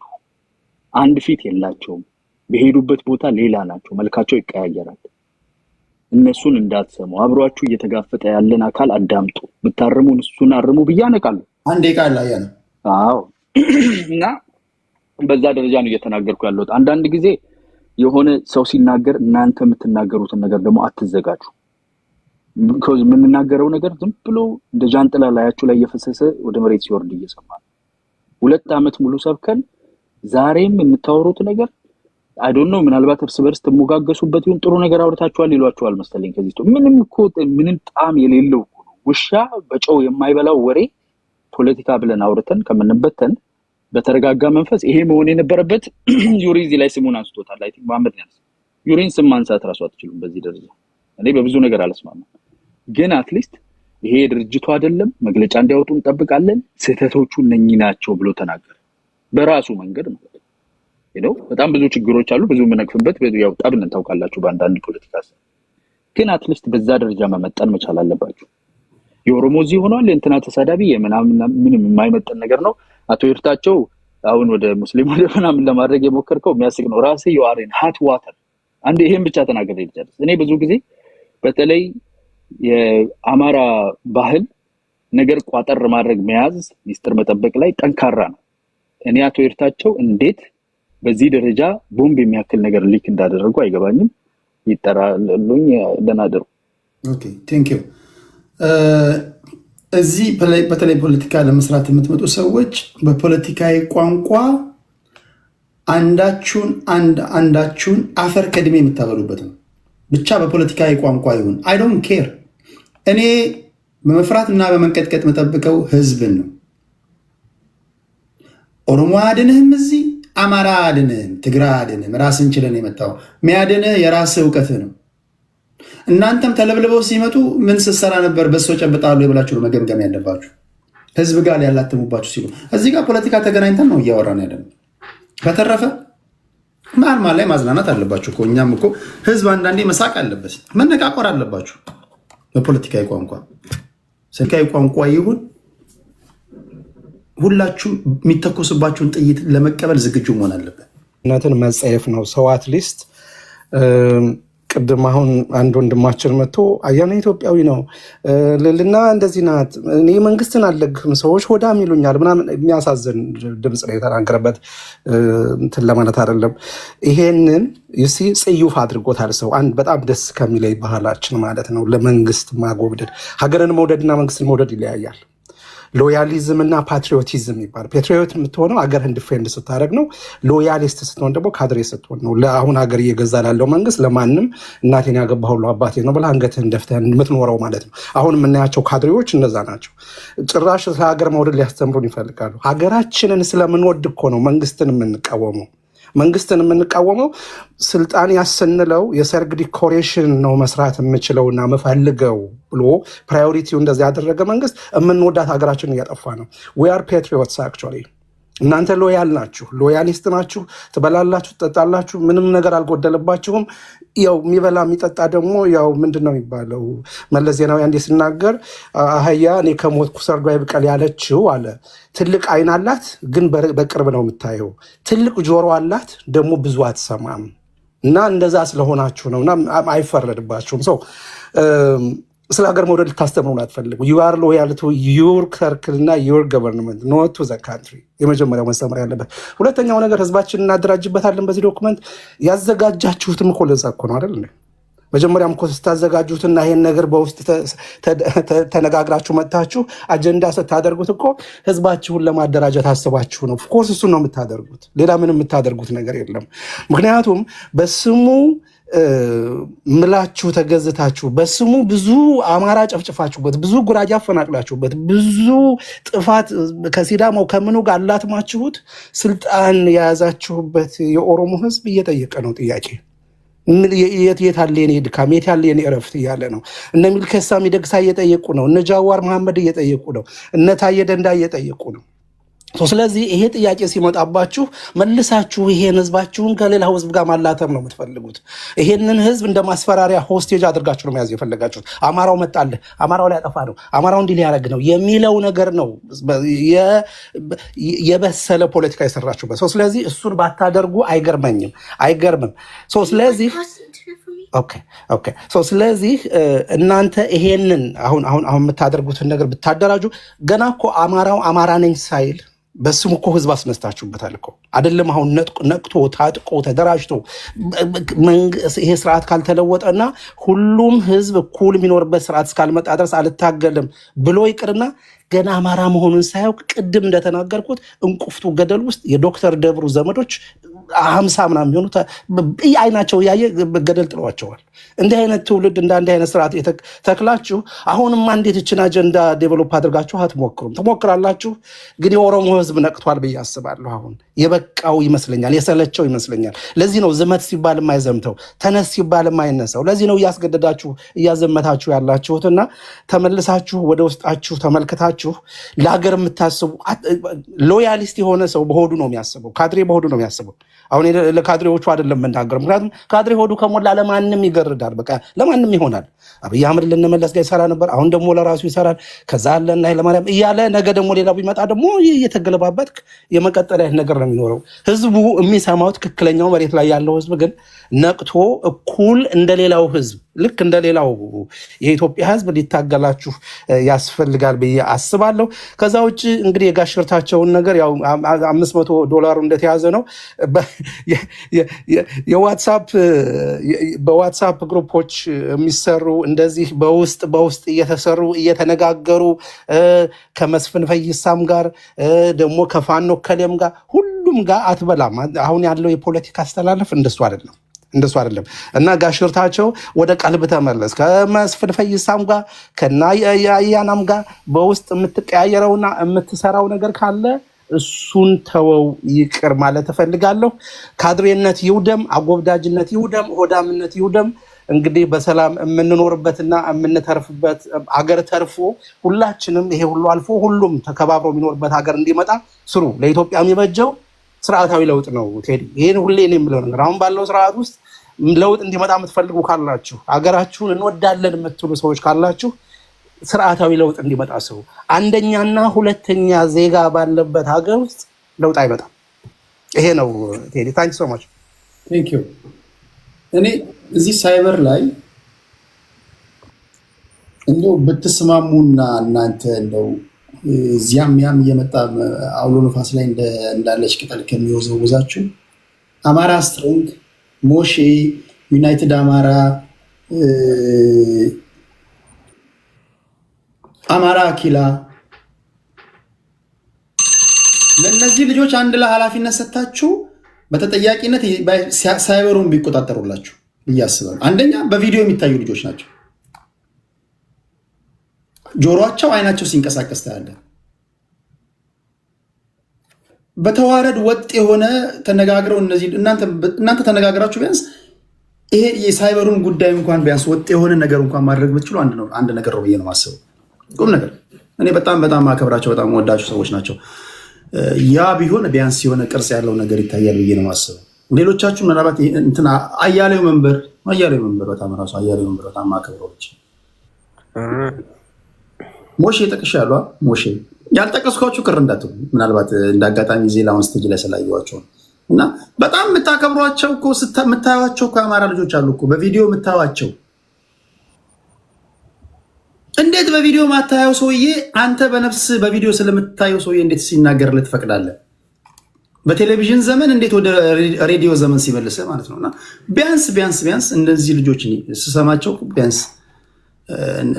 አንድ ፊት የላቸውም። በሄዱበት ቦታ ሌላ ናቸው። መልካቸው ይቀያየራል። እነሱን እንዳትሰሙ። አብሯችሁ እየተጋፈጠ ያለን አካል አዳምጡ። ብታርሙን እሱን አርሙ ብዬ አነቃለሁ። አንዴ ቃል አያለ አዎ። እና በዛ ደረጃ ነው እየተናገርኩ ያለሁት። አንዳንድ ጊዜ የሆነ ሰው ሲናገር እናንተ የምትናገሩትን ነገር ደግሞ አትዘጋጁ። because የምንናገረው ነገር ዝም ብሎ እንደ ጃንጥላ ላያችሁ ላይ እየፈሰሰ ወደ መሬት ሲወርድ እየሰማን 2 ዓመት ሙሉ ሰብከን ዛሬም የምታወሩት ነገር I don't know ምናልባት እርስ በርስ ተሞጋገሱበት ይሁን ጥሩ ነገር አውርታችኋል ይሏችኋል መሰለኝ። ከዚህ ምንም ጣም የሌለው ውሻ በጨው የማይበላው ወሬ ፖለቲካ ብለን አውርተን ከምንበተን በተረጋጋ መንፈስ ይሄ መሆን የነበረበት ዩሪዚ ላይ ስሙን አንስቶታል። አይ ቲንክ መሐመድ ያንስ ዩሪን ስም ማንሳት ራሱ አትችሉም በዚህ ደረጃ። እኔ በብዙ ነገር አልስማማም፣ ግን አትሊስት ይሄ ድርጅቱ አይደለም መግለጫ እንዲያወጡ እንጠብቃለን። ስህተቶቹ እነኚህ ናቸው ብሎ ተናገረ በራሱ መንገድ ማለት ነው። በጣም ብዙ ችግሮች አሉ፣ ብዙ ምንነቅፍበት ያው ጠብነን ታውቃላችሁ በአንዳንድ ፖለቲካ ሰው። ግን አትሊስት በዛ ደረጃ መመጠን መቻል አለባችሁ። የኦሮሞ እዚህ ሆኗል እንትና ተሳዳቢ የምናምን ምንም የማይመጠን ነገር ነው። አቶ ይርታቸው አሁን ወደ ሙስሊም ወደ ምናምን ለማድረግ የሞከርከው የሚያስቅ ነው። ራስህ you are in hot water። አንዴ ይሄን ብቻ ተናገረ ይቻላል። እኔ ብዙ ጊዜ በተለይ የአማራ ባህል ነገር ቋጠር ማድረግ መያዝ ሚስጥር መጠበቅ ላይ ጠንካራ ነው። እኔ አቶ ይርታቸው እንዴት በዚህ ደረጃ ቦምብ የሚያክል ነገር ሊክ እንዳደረጉ አይገባኝም። ይጠራሉኝ ደናደሩ። ኦኬ ቴንክ ዩ። እዚህ በተለይ ፖለቲካ ለመስራት የምትመጡ ሰዎች በፖለቲካዊ ቋንቋ አንዳችሁን አፈር ከድሜ የምታበሉበት ነው። ብቻ በፖለቲካዊ ቋንቋ ይሁን አይ ዶንት ኬር። እኔ በመፍራት እና በመንቀጥቀጥ የምጠብቀው ህዝብን ነው። ኦሮሞ አያድንህም፣ እዚህ አማራ አያድንህም፣ ትግራይ አያድንህም። ራስን ችለን የመጣው የሚያድንህ የራስህ እውቀትህ ነው። እናንተም ተለብልበው ሲመጡ ምን ስትሰራ ነበር በሶ ጨብጣሉ የብላችሁ መገምገም ያለባችሁ። ህዝብ ጋር ያላተሙባችሁ ሲሉ እዚህ ጋር ፖለቲካ ተገናኝተን ነው እያወራን ያለነው። በተረፈ ማልማል ላይ ማዝናናት አለባችሁ እኮ። እኛም እኮ ህዝብ አንዳንዴ መሳቅ አለበት፣ መነቃቆር አለባችሁ። በፖለቲካዊ ቋንቋ ስልካዊ ቋንቋ ይሁን ሁላችሁ የሚተኮስባችሁን ጥይት ለመቀበል ዝግጁ መሆን አለበት። እናትን መጸየፍ ነው ሰው አትሊስት ቅድም አሁን አንድ ወንድማችን መጥቶ አያና ኢትዮጵያዊ ነው ልልና እንደዚህ ናት እኔ መንግስትን አልለግፍም ሰዎች ሆዳም ይሉኛል ምናምን የሚያሳዝን ድምፅ ነው የተናገረበት። እንትን ለማለት አይደለም። ይሄንን ይሲ ጽዩፍ አድርጎታል ሰው። አንድ በጣም ደስ ከሚለይ ባህላችን ማለት ነው ለመንግስት ማጎብደድ። ሀገርን መውደድና መንግስትን መውደድ ይለያያል። ሎያሊዝም እና ፓትሪዮቲዝም ይባላል። ፓትሪዮት የምትሆነው አገርህን ዲፌንድ ስታደርግ ነው። ሎያሊስት ስትሆን ደግሞ ካድሬ ስትሆን ነው። ለአሁን ሀገር እየገዛ ላለው መንግስት ለማንም እናቴን ያገባ ሁሉ አባቴ ነው ብለህ አንገትህን ደፍተህ የምትኖረው ማለት ነው። አሁን የምናያቸው ካድሬዎች እነዛ ናቸው። ጭራሽ ስለ ሀገር መውደድ ሊያስተምሩን ይፈልጋሉ። ሀገራችንን ስለምንወድ እኮ ነው መንግስትን የምንቃወመው። ስልጣን ያሰንለው የሰርግ ዲኮሬሽን ነው መስራት የምችለውና መፈልገው ብሎ ፕራዮሪቲው እንደዚህ ያደረገ መንግስት የምንወዳት ሀገራችንን እያጠፋ ነው። we are patriots actually። እናንተ ሎያል ናችሁ፣ ሎያሊስት ናችሁ። ትበላላችሁ፣ ትጠጣላችሁ፣ ምንም ነገር አልጎደለባችሁም። ያው የሚበላ የሚጠጣ ደግሞ ያው ምንድነው የሚባለው መለስ ዜናዊ አንዴ ሲናገር አህያ እኔ ከሞትኩ ሰርዶ አይብቀል ያለችው አለ። ትልቅ አይን አላት ግን በቅርብ ነው የምታየው። ትልቅ ጆሮ አላት ደግሞ ብዙ አትሰማም። እና እንደዛ ስለሆናችሁ ነውና አይፈረድባችሁም። ሰው ስለ ሀገር መውደድ ልታስተምሩን አትፈልጉ። you are loyal to your circle እና your government not to the country። የመጀመሪያው መሰመር ያለበት። ሁለተኛው ነገር ህዝባችንን እናደራጅበታለን በዚህ ዶክመንት። ያዘጋጃችሁትም እኮ ለዛ እኮ ነው አይደል? መጀመሪያም እኮ ስታዘጋጁትና ይሄን ነገር በውስጥ ተነጋግራችሁ መጥታችሁ አጀንዳ ስታደርጉት እኮ ህዝባችሁን ለማደራጀት አስባችሁ ነው። ኦፍኮርስ እሱን ነው የምታደርጉት። ሌላ ምንም የምታደርጉት ነገር የለም። ምክንያቱም በስሙ ምላችሁ ተገዝታችሁ በስሙ ብዙ አማራ ጨፍጭፋችሁበት፣ ብዙ ጉራጃ አፈናቅላችሁበት፣ ብዙ ጥፋት ከሲዳማው ከምኑ ጋር አላትማችሁት ስልጣን የያዛችሁበት የኦሮሞ ህዝብ እየጠየቀ ነው ጥያቄ። የት ያለ የኔ ድካም፣ የት ያለ የኔ እረፍት እያለ ነው። እነ ሚልኬሳ ሚደቅሳ እየጠየቁ ነው። እነ ጃዋር መሐመድ እየጠየቁ ነው። እነ ታየ ደንዳ እየጠየቁ ነው። ስለዚህ ይሄ ጥያቄ ሲመጣባችሁ መልሳችሁ ይሄን ህዝባችሁን ከሌላ ህዝብ ጋር ማላተም ነው የምትፈልጉት። ይሄንን ህዝብ እንደ ማስፈራሪያ ሆስቴጅ አድርጋችሁ ነው መያዝ የፈለጋችሁት። አማራው መጣለ፣ አማራው ሊያጠፋ ነው፣ አማራው እንዲህ ሊያደርግ ነው የሚለው ነገር ነው የበሰለ ፖለቲካ የሰራችሁበት። ስለዚህ እሱን ባታደርጉ አይገርምም። ስለዚህ ስለዚህ እናንተ ይሄንን አሁን የምታደርጉትን ነገር ብታደራጁ ገና እኮ አማራው አማራ ነኝ ሳይል በስሙ እኮ ህዝብ አስነስታችሁበታል እኮ አይደለም። አሁን ነቅቶ ታጥቆ ተደራጅቶ ይሄ ስርዓት ካልተለወጠና ሁሉም ህዝብ እኩል የሚኖርበት ስርዓት እስካልመጣ ድረስ አልታገልም ብሎ ይቅርና ገና አማራ መሆኑን ሳያውቅ ቅድም እንደተናገርኩት እንቁፍቱ ገደል ውስጥ የዶክተር ደብሩ ዘመዶች 50 ምናምን የሚሆኑ አይናቸው እያየ ገደል ጥለዋቸዋል። እንዲህ አይነት ትውልድ እንዲህ አይነት ስርዓት ተክላችሁ አሁንማ እንዴት እችን አጀንዳ ዴቨሎፕ አድርጋችሁ አትሞክሩም? ትሞክራላችሁ። ግን የኦሮሞ ህዝብ ነቅቷል ብዬ አስባለሁ። አሁን የበቃው ይመስለኛል፣ የሰለቸው ይመስለኛል። ለዚህ ነው ዝመት ሲባል የማይዘምተው፣ ተነስ ሲባል የማይነሳው። ለዚህ ነው እያስገደዳችሁ እያዘመታችሁ ያላችሁትና ተመልሳችሁ ወደ ውስጣችሁ ተመልክታችሁ ለሀገር የምታስቡ ሎያሊስት የሆነ ሰው በሆዱ ነው የሚያስበው፣ ካድሬ በሆዱ ነው የሚያስበው። አሁን ለካድሬዎቹ አይደለም የምናገረው፣ ምክንያቱም ካድሬ ሆዱ ከሞላ ለማንም ይገርዳል፣ በቃ ለማንም ይሆናል። አብይ አህመድ ለነመለስ ጋር ይሰራ ነበር፣ አሁን ደግሞ ለራሱ ይሰራል። ከዛ አለና ኃይለማርያም እያለ ነገ ደግሞ ሌላው ቢመጣ ደግሞ እየተገለባበት የመቀጠል ነገር ነው የሚኖረው። ህዝቡ የሚሰማው ትክክለኛው መሬት ላይ ያለው ህዝብ ግን ነቅቶ እኩል እንደሌላው ህዝብ ልክ እንደሌላው የኢትዮጵያ ህዝብ ሊታገላችሁ ያስፈልጋል ብዬ አስባለሁ። ከዛ ውጭ እንግዲህ የጋሽርታቸውን ነገር ያው $500 እንደተያዘ ነው። በዋትሳፕ ግሩፖች የሚሰሩ እንደዚህ በውስጥ እየተሰሩ እየተነጋገሩ ከመስፍን ፈይሳም ጋር ደግሞ ከፋኖ ከሌም ጋር ሁሉም ጋር አትበላም። አሁን ያለው የፖለቲካ አስተላለፍ እንደሱ አይደለም እና ጋሽርታቸው ወደ ቀልብ ተመለስ። ከመስፍን ፈይሳም ጋር ከናያናም ጋር በውስጥ የምትቀያየረውና የምትሰራው ነገር ካለ እሱን ተወው፣ ይቅር ማለት እፈልጋለሁ። ካድሬነት ይውደም፣ አጎብዳጅነት ይውደም፣ ሆዳምነት ይውደም። እንግዲህ በሰላም የምንኖርበትና የምንተርፍበት አገር ተርፎ ሁላችንም ይሄ ሁሉ አልፎ ሁሉም ተከባብሮ የሚኖርበት ሀገር እንዲመጣ ስሩ። ለኢትዮጵያ የሚበጀው ስርዓታዊ ለውጥ ነው። ቴዲ ይሄን ሁሌ ነው የምለው ነገር። አሁን ባለው ስርዓት ውስጥ ለውጥ እንዲመጣ የምትፈልጉ ካላችሁ፣ ሀገራችሁን እንወዳለን የምትሉ ሰዎች ካላችሁ ስርዓታዊ ለውጥ እንዲመጣ ሰው አንደኛና ሁለተኛ ዜጋ ባለበት ሀገር ውስጥ ለውጥ አይመጣም። ይሄ ነው ቴዲ። ታንክ ሶ ማች ቴንክ ዩ። እኔ እዚህ ሳይበር ላይ እንደው ብትስማሙና እናንተ እንደው እዚያም ያም እየመጣ አውሎ ነፋስ ላይ እንዳለች ቅጠል ከሚወዘውዛችሁ አማራ ስትሮንግ፣ ሞሼ፣ ዩናይትድ አማራ፣ አማራ አኪላ ለእነዚህ ልጆች አንድ ላይ ኃላፊነት ሰጥታችሁ በተጠያቂነት ሳይበሩን ቢቆጣጠሩላችሁ ብዬ አስባለሁ። አንደኛ በቪዲዮ የሚታዩ ልጆች ናቸው። ጆሮአቸው አይናቸው ሲንቀሳቀስ ታያለ። በተዋረድ ወጥ የሆነ ተነጋግረው እነዚህ እናንተ ተነጋግራችሁ ቢያንስ ይሄ የሳይበሩን ጉዳይ እንኳን ቢያንስ ወጥ የሆነ ነገር እንኳን ማድረግ ብትችሉ አንድ ነገር ነው ብዬ ነው የማስበው። ቁም ነገር እኔ በጣም አከብራቸው በጣም ወዳቸው ሰዎች ናቸው። ያ ቢሆን ቢያንስ የሆነ ቅርጽ ያለው ነገር ይታያል ብዬ ነው የማስበው። ሌሎቻችሁ ምናልባት እንትና አያሌው መንበር በጣም ራሱ አያሌው መንበር በጣም አከብሮች ሞሼ ጠቅሻለሁ። ሞሼ ያልጠቀስኳችሁ ቅር እንዳትሉ፣ ምናልባት እንዳጋጣሚ ዜላውን ስቴጅ ላይ ስላየኋቸው እና በጣም የምታከብሯቸው እኮ የምታዩዋቸው እኮ የአማራ ልጆች አሉ እኮ በቪዲዮ የምታዩዋቸው። እንዴት በቪዲዮ ማታየው ሰውዬ አንተ በነፍስ በቪዲዮ ስለምታየው ሰውዬ እንዴት ሲናገርልህ ትፈቅዳለህ? በቴሌቪዥን ዘመን እንዴት ወደ ሬዲዮ ዘመን ሲመልስ ማለት ነው። እና ቢያንስ እንደዚህ ልጆች ስሰማቸው ቢያንስ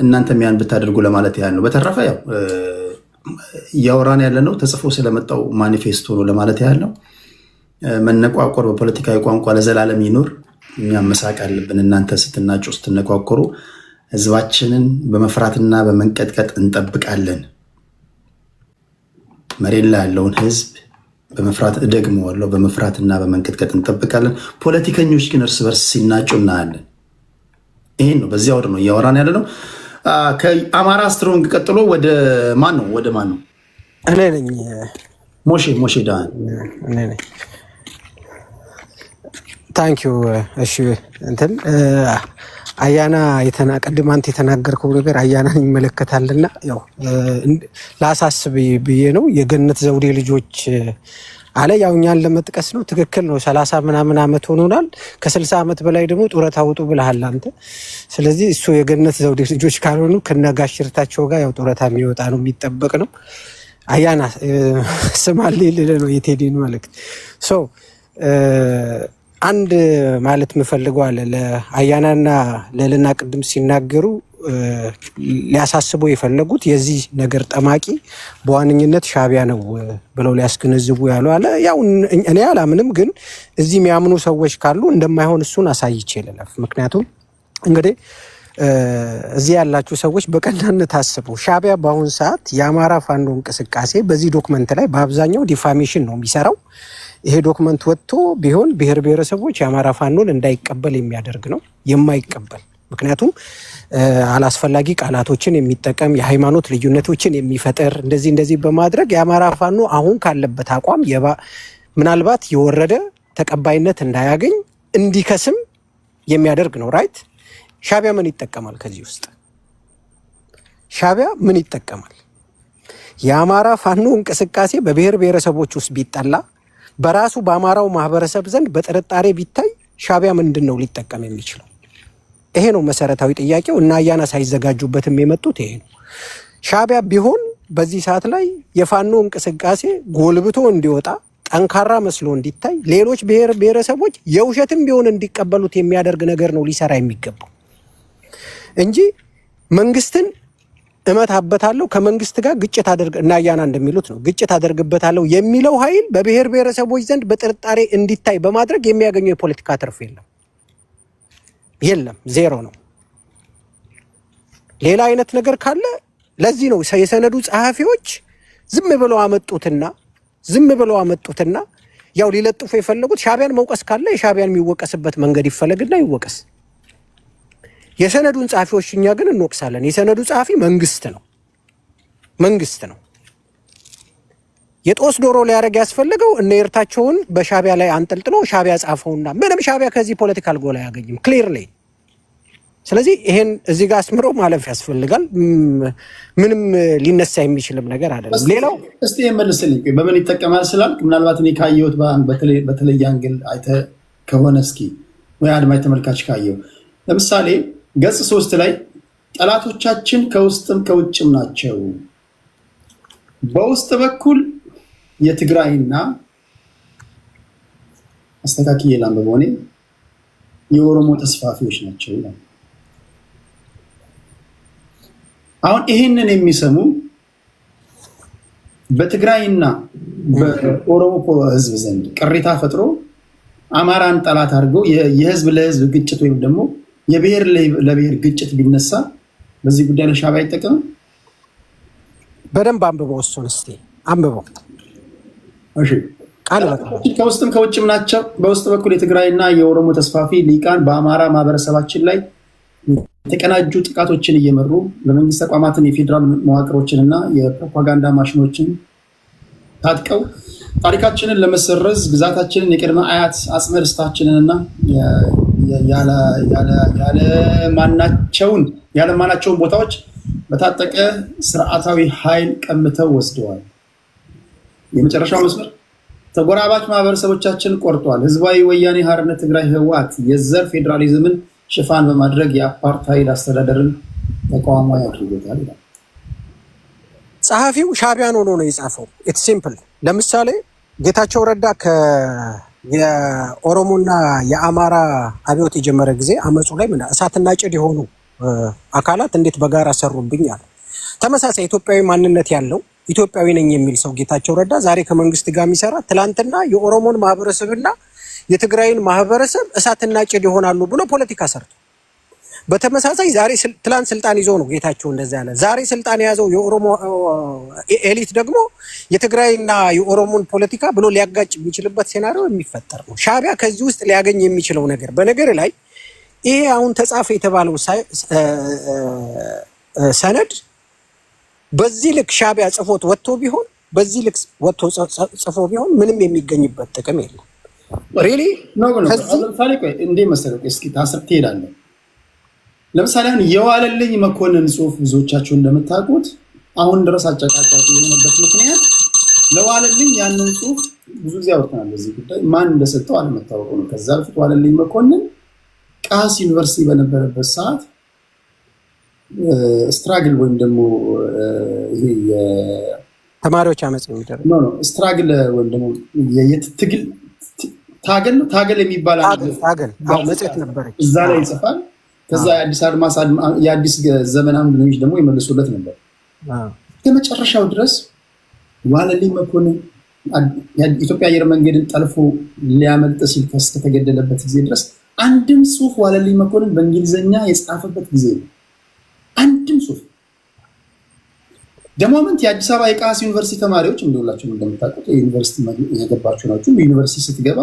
እናንተ ሚያን ብታደርጉ ለማለት ያህል ነው። በተረፈ ያው እያወራን ያለ ነው ተጽፎ ስለመጣው ማኒፌስቶ ነው ለማለት ያህል ነው። መነቋቆር በፖለቲካዊ ቋንቋ ለዘላለም ይኖር። እኛም መሳቅ አለብን። እናንተ ስትናጩ ስትነቋቆሩ ህዝባችንን በመፍራትና በመንቀጥቀጥ እንጠብቃለን። መሬት ላይ ያለውን ህዝብ በመፍራት እደግመዋለሁ፣ በመፍራትና በመንቀጥቀጥ እንጠብቃለን። ፖለቲከኞች ግን እርስ በርስ ሲናጩ እናያለን። ይሄን ነው በዚያ ወደ ነው እያወራን ያለ ነው። ከአማራ ስትሮንግ ቀጥሎ ወደ ማን ነው? እኔ ነኝ ሞሼ ዳን ታንክ ዩ። እሺ እንትን አያና ቅድም አንተ የተናገርከው ነገር አያናን ይመለከታልና ያው ላሳስብ ብዬ ነው። የገነት ዘውዴ ልጆች አለ ያው እኛን ለመጥቀስ ነው። ትክክል ነው። 30 ምናምን ዓመት ሆኖናል። ከ60 ዓመት በላይ ደግሞ ጡረታ ውጡ ብለሃል አንተ። ስለዚህ እሱ የገነት ዘውዴ ልጆች ካልሆኑ ከነጋሽርታቸው ጋር ያው ጡረታ የሚወጣ ነው የሚጠበቅ ነው። አያና ስማልኝ ነው የቴዲን መልእክት አንድ ማለት ምፈልገው አለ ለአያናና ለልና ቅድም ሲናገሩ ሊያሳስቡ የፈለጉት የዚህ ነገር ጠማቂ በዋነኝነት ሻቢያ ነው ብለው ሊያስገነዝቡ ያለው አለ። ያው እኔ አላምንም፣ ግን እዚህ የሚያምኑ ሰዎች ካሉ እንደማይሆን እሱን አሳይቼ ልለፍ። ምክንያቱም እንግዲህ እዚህ ያላችሁ ሰዎች በቀናነት አስቡ። ሻቢያ በአሁን ሰዓት የአማራ ፋኖ እንቅስቃሴ በዚህ ዶክመንት ላይ በአብዛኛው ዲፋሜሽን ነው የሚሰራው። ይሄ ዶክመንት ወጥቶ ቢሆን ብሔር ብሔረሰቦች የአማራ ፋኖን እንዳይቀበል የሚያደርግ ነው የማይቀበል። ምክንያቱም አላስፈላጊ ቃላቶችን የሚጠቀም የሃይማኖት ልዩነቶችን የሚፈጠር እንደዚህ በማድረግ የአማራ ፋኖ አሁን ካለበት አቋም ምናልባት የወረደ ተቀባይነት እንዳያገኝ እንዲከስም የሚያደርግ ነው። ራይት ሻቢያ ምን ይጠቀማል? ከዚህ ውስጥ ሻቢያ ምን ይጠቀማል? የአማራ ፋኖ እንቅስቃሴ በብሔር ብሔረሰቦች ውስጥ ቢጠላ በራሱ በአማራው ማህበረሰብ ዘንድ በጥርጣሬ ቢታይ ሻቢያ ምንድን ነው ሊጠቀም የሚችለው? ይሄ ነው መሰረታዊ ጥያቄው። እና አያና ሳይዘጋጁበትም የመጡት ይሄ ነው። ሻቢያ ቢሆን በዚህ ሰዓት ላይ የፋኖ እንቅስቃሴ ጎልብቶ እንዲወጣ ጠንካራ መስሎ እንዲታይ ሌሎች ብሔር ብሔረሰቦች የውሸትም ቢሆን እንዲቀበሉት የሚያደርግ ነገር ነው ሊሰራ የሚገባው እንጂ መንግስትን እመታበታለሁ ከመንግስት ጋር ግጭት እና አያና እንደሚሉት ነው ግጭት አደርግበታለሁ የሚለው ኃይል በብሔር ብሔረሰቦች ዘንድ በጥርጣሬ እንዲታይ በማድረግ የሚያገኘው የፖለቲካ ትርፍ የለም፣ ዜሮ ነው። ሌላ አይነት ነገር ካለ ለዚህ ነው የሰነዱ ጸሐፊዎች ዝም ብለው አመጡትና ያው ሊለጥፉ የፈለጉት ሻቢያን መውቀስ ካለ የሻቢያን የሚወቀስበት መንገድ ይፈለግና ይወቀስ። የሰነዱን ጸሐፊዎች እኛ ግን እንወቅሳለን። የሰነዱ ጸሐፊ መንግስት ነው። የጦስ ዶሮ ሊያደርግ ያስፈልገው እነ ኤርታቸውን በሻቢያ ላይ አንጠልጥሎ ሻቢያ ጻፈውና ምንም ሻቢያ ከዚህ ፖለቲካል ጎል አያገኝም ክሊርሊ። ስለዚህ ይሄን እዚህ ጋር አስምሮ ማለፍ ያስፈልጋል። ምንም ሊነሳ የሚችልም ነገር አይደለም። ሌላው እስቲ የመልስልኝ በምን ይጠቀማል ስላልክ ምናልባት እኔ ካየሁት በተለየ አንግል አይተህ ከሆነ እስኪ ወይ አድማጭ ተመልካች ካየው ለምሳሌ ገጽ 3 ላይ ጠላቶቻችን ከውስጥም ከውጭም ናቸው። በውስጥ በኩል የትግራይና አስተካክዬ ላንብበው የኦሮሞ ተስፋፊዎች ናቸው ይላል። አሁን ይሄንን የሚሰሙ በትግራይና በኦሮሞ ህዝብ ዘንድ ቅሬታ ፈጥሮ አማራን ጠላት አድርገው የህዝብ ለህዝብ ግጭት ወይም ደግሞ የብሔር ለብሔር ግጭት ቢነሳ በዚህ ጉዳይ ላይ ሻቢያ አይጠቀምም? በደንብ አንብበው፣ እሱን እስቲ አንብበው። እሺ ከውስጥም ከውጭም ናቸው። በውስጥ በኩል የትግራይና የኦሮሞ ተስፋፊ ሊቃን በአማራ ማህበረሰባችን ላይ የተቀናጁ ጥቃቶችን እየመሩ በመንግስት ተቋማትን የፌዴራል መዋቅሮችንና የፕሮፓጋንዳ ማሽኖችን ታጥቀው ታሪካችንን ለመሰረዝ ግዛታችንን የቅድመ አያት አጽመ ርስታችንንና ያለማናቸውን ቦታዎች በታጠቀ ስርዓታዊ ኃይል ቀምተው ወስደዋል። የመጨረሻው መስመር ተጎራባች ማህበረሰቦቻችን ቆርጧል። ህዝባዊ ወያኔ ሓርነት ትግራይ ህወሓት የዘር ፌዴራሊዝምን ሽፋን በማድረግ የአፓርታይድ አስተዳደርን ተቋማዊ አድርጎታል ይላል። ጸሐፊው ሻቢያን ሆኖ ነው የጻፈው። ኢትስ ሲምፕል። ለምሳሌ ጌታቸው ረዳ የኦሮሞና የአማራ አብዮት የጀመረ ጊዜ አመፁ ላይ እሳትና ጭድ የሆኑ አካላት እንዴት በጋራ ሰሩብኝ አለ። ተመሳሳይ ኢትዮጵያዊ ማንነት ያለው ኢትዮጵያዊ ነኝ የሚል ሰው ጌታቸው ረዳ ዛሬ ከመንግስት ጋር የሚሰራ ትላንትና የኦሮሞን ማህበረሰብና የትግራይን ማህበረሰብ እሳትና ጭድ ይሆናሉ ብሎ ፖለቲካ ሰርቶ በተመሳሳይ ዛሬ ትላንት ስልጣን ይዞ ነው ጌታቸው እንደዛ ያለ። ዛሬ ስልጣን የያዘው የኦሮሞ ኤሊት ደግሞ የትግራይና የኦሮሞን ፖለቲካ ብሎ ሊያጋጭ የሚችልበት ሴናሪዮ የሚፈጠር ነው። ሻቢያ ከዚህ ውስጥ ሊያገኝ የሚችለው ነገር በነገር ላይ ይሄ አሁን ተጻፈ የተባለው ሰነድ በዚህ ልክ ሻቢያ ጽፎት ወጥቶ ቢሆን በዚህ ልክ ወጥቶ ጽፎ ቢሆን ምንም የሚገኝበት ጥቅም የለም። ሪሊ ነው ነው ለምሳሌ ቆይ እንዴ መሰለህ እስኪ ታስር ትሄዳለህ። ለምሳሌ አሁን የዋለልኝ መኮንን ጽሁፍ ብዙዎቻችሁ እንደምታውቁት አሁን ድረስ አጨቃጫቂ የሆነበት ምክንያት ለዋለልኝ ያንን ጽሁፍ ብዙ ጊዜ አውርተናል። በዚህ ጉዳይ ማን እንደሰጠው አለመታወቁ ነው። ከዛ በፊት ዋለልኝ መኮንን ቃስ ዩኒቨርሲቲ በነበረበት ሰዓት ስትራግል ወይም ደግሞ ይሄ ተማሪዎች አመጽ የሚደረግ ነው ስትራግል ወይም ደግሞ የትግል ታገል የሚባል ታገል መጽሔት ነበረች። እዛ ላይ ይጽፋል። ከዛ የአዲስ አድማስ የአዲስ ዘመን አንድ ልጅ ደግሞ ይመልሱለት ነበር። ከመጨረሻው ድረስ ዋለልኝ መኮንን የኢትዮጵያ አየር መንገድን ጠልፎ ሊያመልጥ ሲል ከተገደለበት ጊዜ ድረስ አንድም ጽሁፍ ዋለልኝ መኮንን በእንግሊዝኛ የጻፈበት ጊዜ ነው። አንድም ጽሁፍ ደሞመንት የአዲስ አበባ የቃስ ዩኒቨርሲቲ ተማሪዎች እንደሁላችሁም እንደምታውቁት ዩኒቨርሲቲ የገባችሁ ናችሁ። ዩኒቨርሲቲ ስትገባ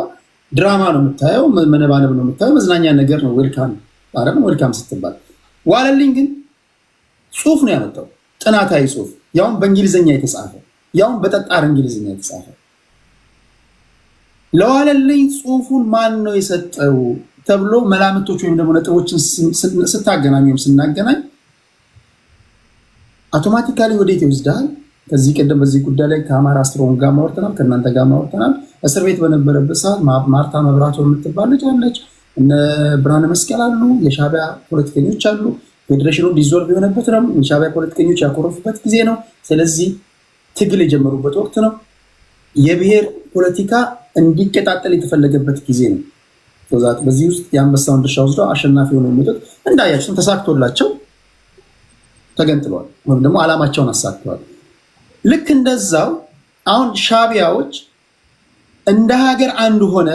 ድራማ ነው የምታየው፣ መነባነብ ነው የምታየው፣ መዝናኛ ነገር ነው። ዌልካም አረም ዌልካም ስትባል ዋለልኝ ግን ጽሁፍ ነው ያመጣው፣ ጥናታዊ ጽሁፍ፣ ያውም በእንግሊዝኛ የተጻፈ ያውም በጠጣር እንግሊዝኛ የተጻፈ። ለዋለልኝ ጽሁፉን ማን ነው የሰጠው ተብሎ መላምቶች ወይም ደግሞ ነጥቦችን ስታገናኝ ወይም ስናገናኝ አውቶማቲካሊ ወዴት ይወስዳል? ከዚህ ቀደም በዚህ ጉዳይ ላይ ከአማራ ስትሮንግ ጋር ማወርተናል፣ ከእናንተ ጋር ማወርተናል። እስር ቤት በነበረበት ሰዓት ማርታ መብራቶ የምትባል ልጅ አለች፣ እነ ብርሃነ መስቀል አሉ፣ የሻዕቢያ ፖለቲከኞች አሉ። ፌዴሬሽኑ ዲዞልቭ የሆነበት ነው፣ የሻዕቢያ ፖለቲከኞች ያኮረፉበት ጊዜ ነው። ስለዚህ ትግል የጀመሩበት ወቅት ነው። የብሔር ፖለቲካ እንዲቀጣጠል የተፈለገበት ጊዜ ነው። በዚህ ውስጥ የአንበሳውን ድርሻ ወስደው አሸናፊ ሆነው የሚመጡት እንዳያችሁም ተሳክቶላቸው ተገንጥለዋል፣ ወይም ደግሞ ዓላማቸውን አሳክተዋል። ልክ እንደዛው አሁን ሻዕቢያዎች እንደ ሀገር አንድ ሆነ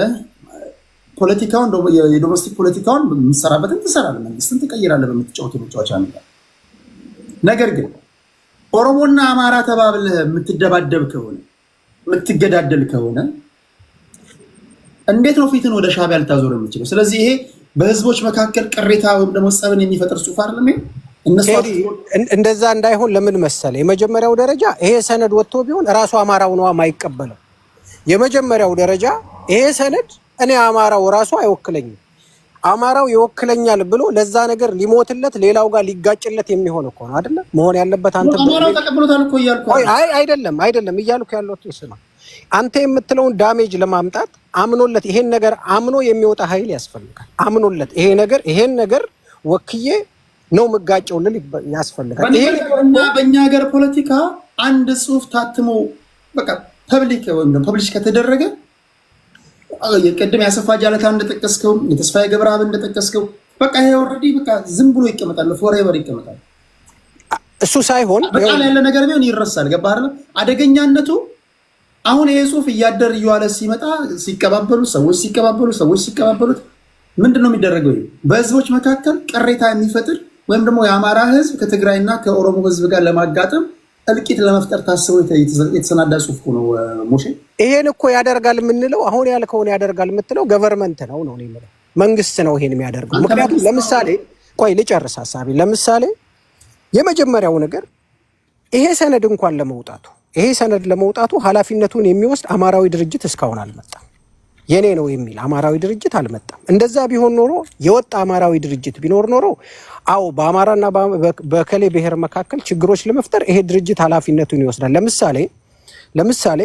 ፖለቲካውን የዶሜስቲክ ፖለቲካውን የምትሰራበትን ትሰራለህ፣ መንግስትን ትቀይራለህ በምትጫወት የመጫወቻ ነገር። ነገር ግን ኦሮሞና አማራ ተባብለህ የምትደባደብ ከሆነ የምትገዳደል ከሆነ እንዴት ነው ፊትን ወደ ሻዕቢያ ልታዞር የምችለው? ስለዚህ ይሄ በህዝቦች መካከል ቅሬታ ወይም ደግሞ ጸብን የሚፈጥር ጽሑፍ አይደለም። እንደዛ እንዳይሆን ለምን መሰለ፣ የመጀመሪያው ደረጃ ይሄ ሰነድ ወጥቶ ቢሆን እራሱ አማራው ነው የማይቀበለው። የመጀመሪያው ደረጃ ይሄ ሰነድ እኔ አማራው ራሱ አይወክለኝም፣ አማራው ይወክለኛል ብሎ ለዛ ነገር ሊሞትለት ሌላው ጋር ሊጋጭለት የሚሆን እኮ ነው አይደለ መሆን ያለበት። አንተ አማራው ተቀብሎታል እኮ እያልኩ አይደለም እያልኩ ያለሁት ስማ፣ አንተ የምትለውን ዳሜጅ ለማምጣት አምኖለት ይሄን ነገር አምኖ የሚወጣ ኃይል ያስፈልጋል። አምኖለት ይሄን ነገር ወክዬ ነው መጋጨው ልል ያስፈልጋል። በእኛ ሀገር ፖለቲካ አንድ ጽሁፍ ታትሞ በቃ ፐብሊክ ወይም ደግሞ ፐብሊሽ ከተደረገ የቀደም ያሰፋ ጃለታ እንደጠቀስከው የተስፋዬ ገብረአብ እንደጠቀስከው በቃ ይሄ ኦልሬዲ በቃ ዝም ብሎ ይቀመጣል፣ ፎሬቨር ይቀመጣል። እሱ ሳይሆን በቃል ያለ ነገር ቢሆን ይረሳል። ገባህ አይደል? አደገኛነቱ አሁን ይሄ ጽሁፍ እያደር እየዋለ ሲመጣ ሰዎች ሲቀባበሉት ምንድነው የሚደረገው? በህዝቦች መካከል ቅሬታ የሚፈጥር ወይም ደግሞ የአማራ ህዝብ ከትግራይና ከኦሮሞ ህዝብ ጋር ለማጋጠም እልቂት ለመፍጠር ታስቦ የተሰናዳ ጽሁፍ ነው። ሞሼ ይሄን እኮ ያደርጋል የምንለው አሁን ያልከውን ያደርጋል የምትለው ገቨርንመንት ነው የምለው፣ መንግስት ነው ይሄን የሚያደርገው። ምክንያቱም ለምሳሌ ቆይ ልጨርስ ሀሳቤ። ለምሳሌ የመጀመሪያው ነገር ይሄ ሰነድ እንኳን ለመውጣቱ ኃላፊነቱን የሚወስድ አማራዊ ድርጅት እስካሁን አልመጣም። የኔ ነው የሚል አማራዊ ድርጅት አልመጣም። እንደዛ ቢሆን ኖሮ የወጣ አማራዊ ድርጅት ቢኖር ኖሮ አው በአማራና በከሌ ብሔር መካከል ችግሮች ለመፍጠር ይሄ ድርጅት ኃላፊነቱን ይወስዳል። ለምሳሌ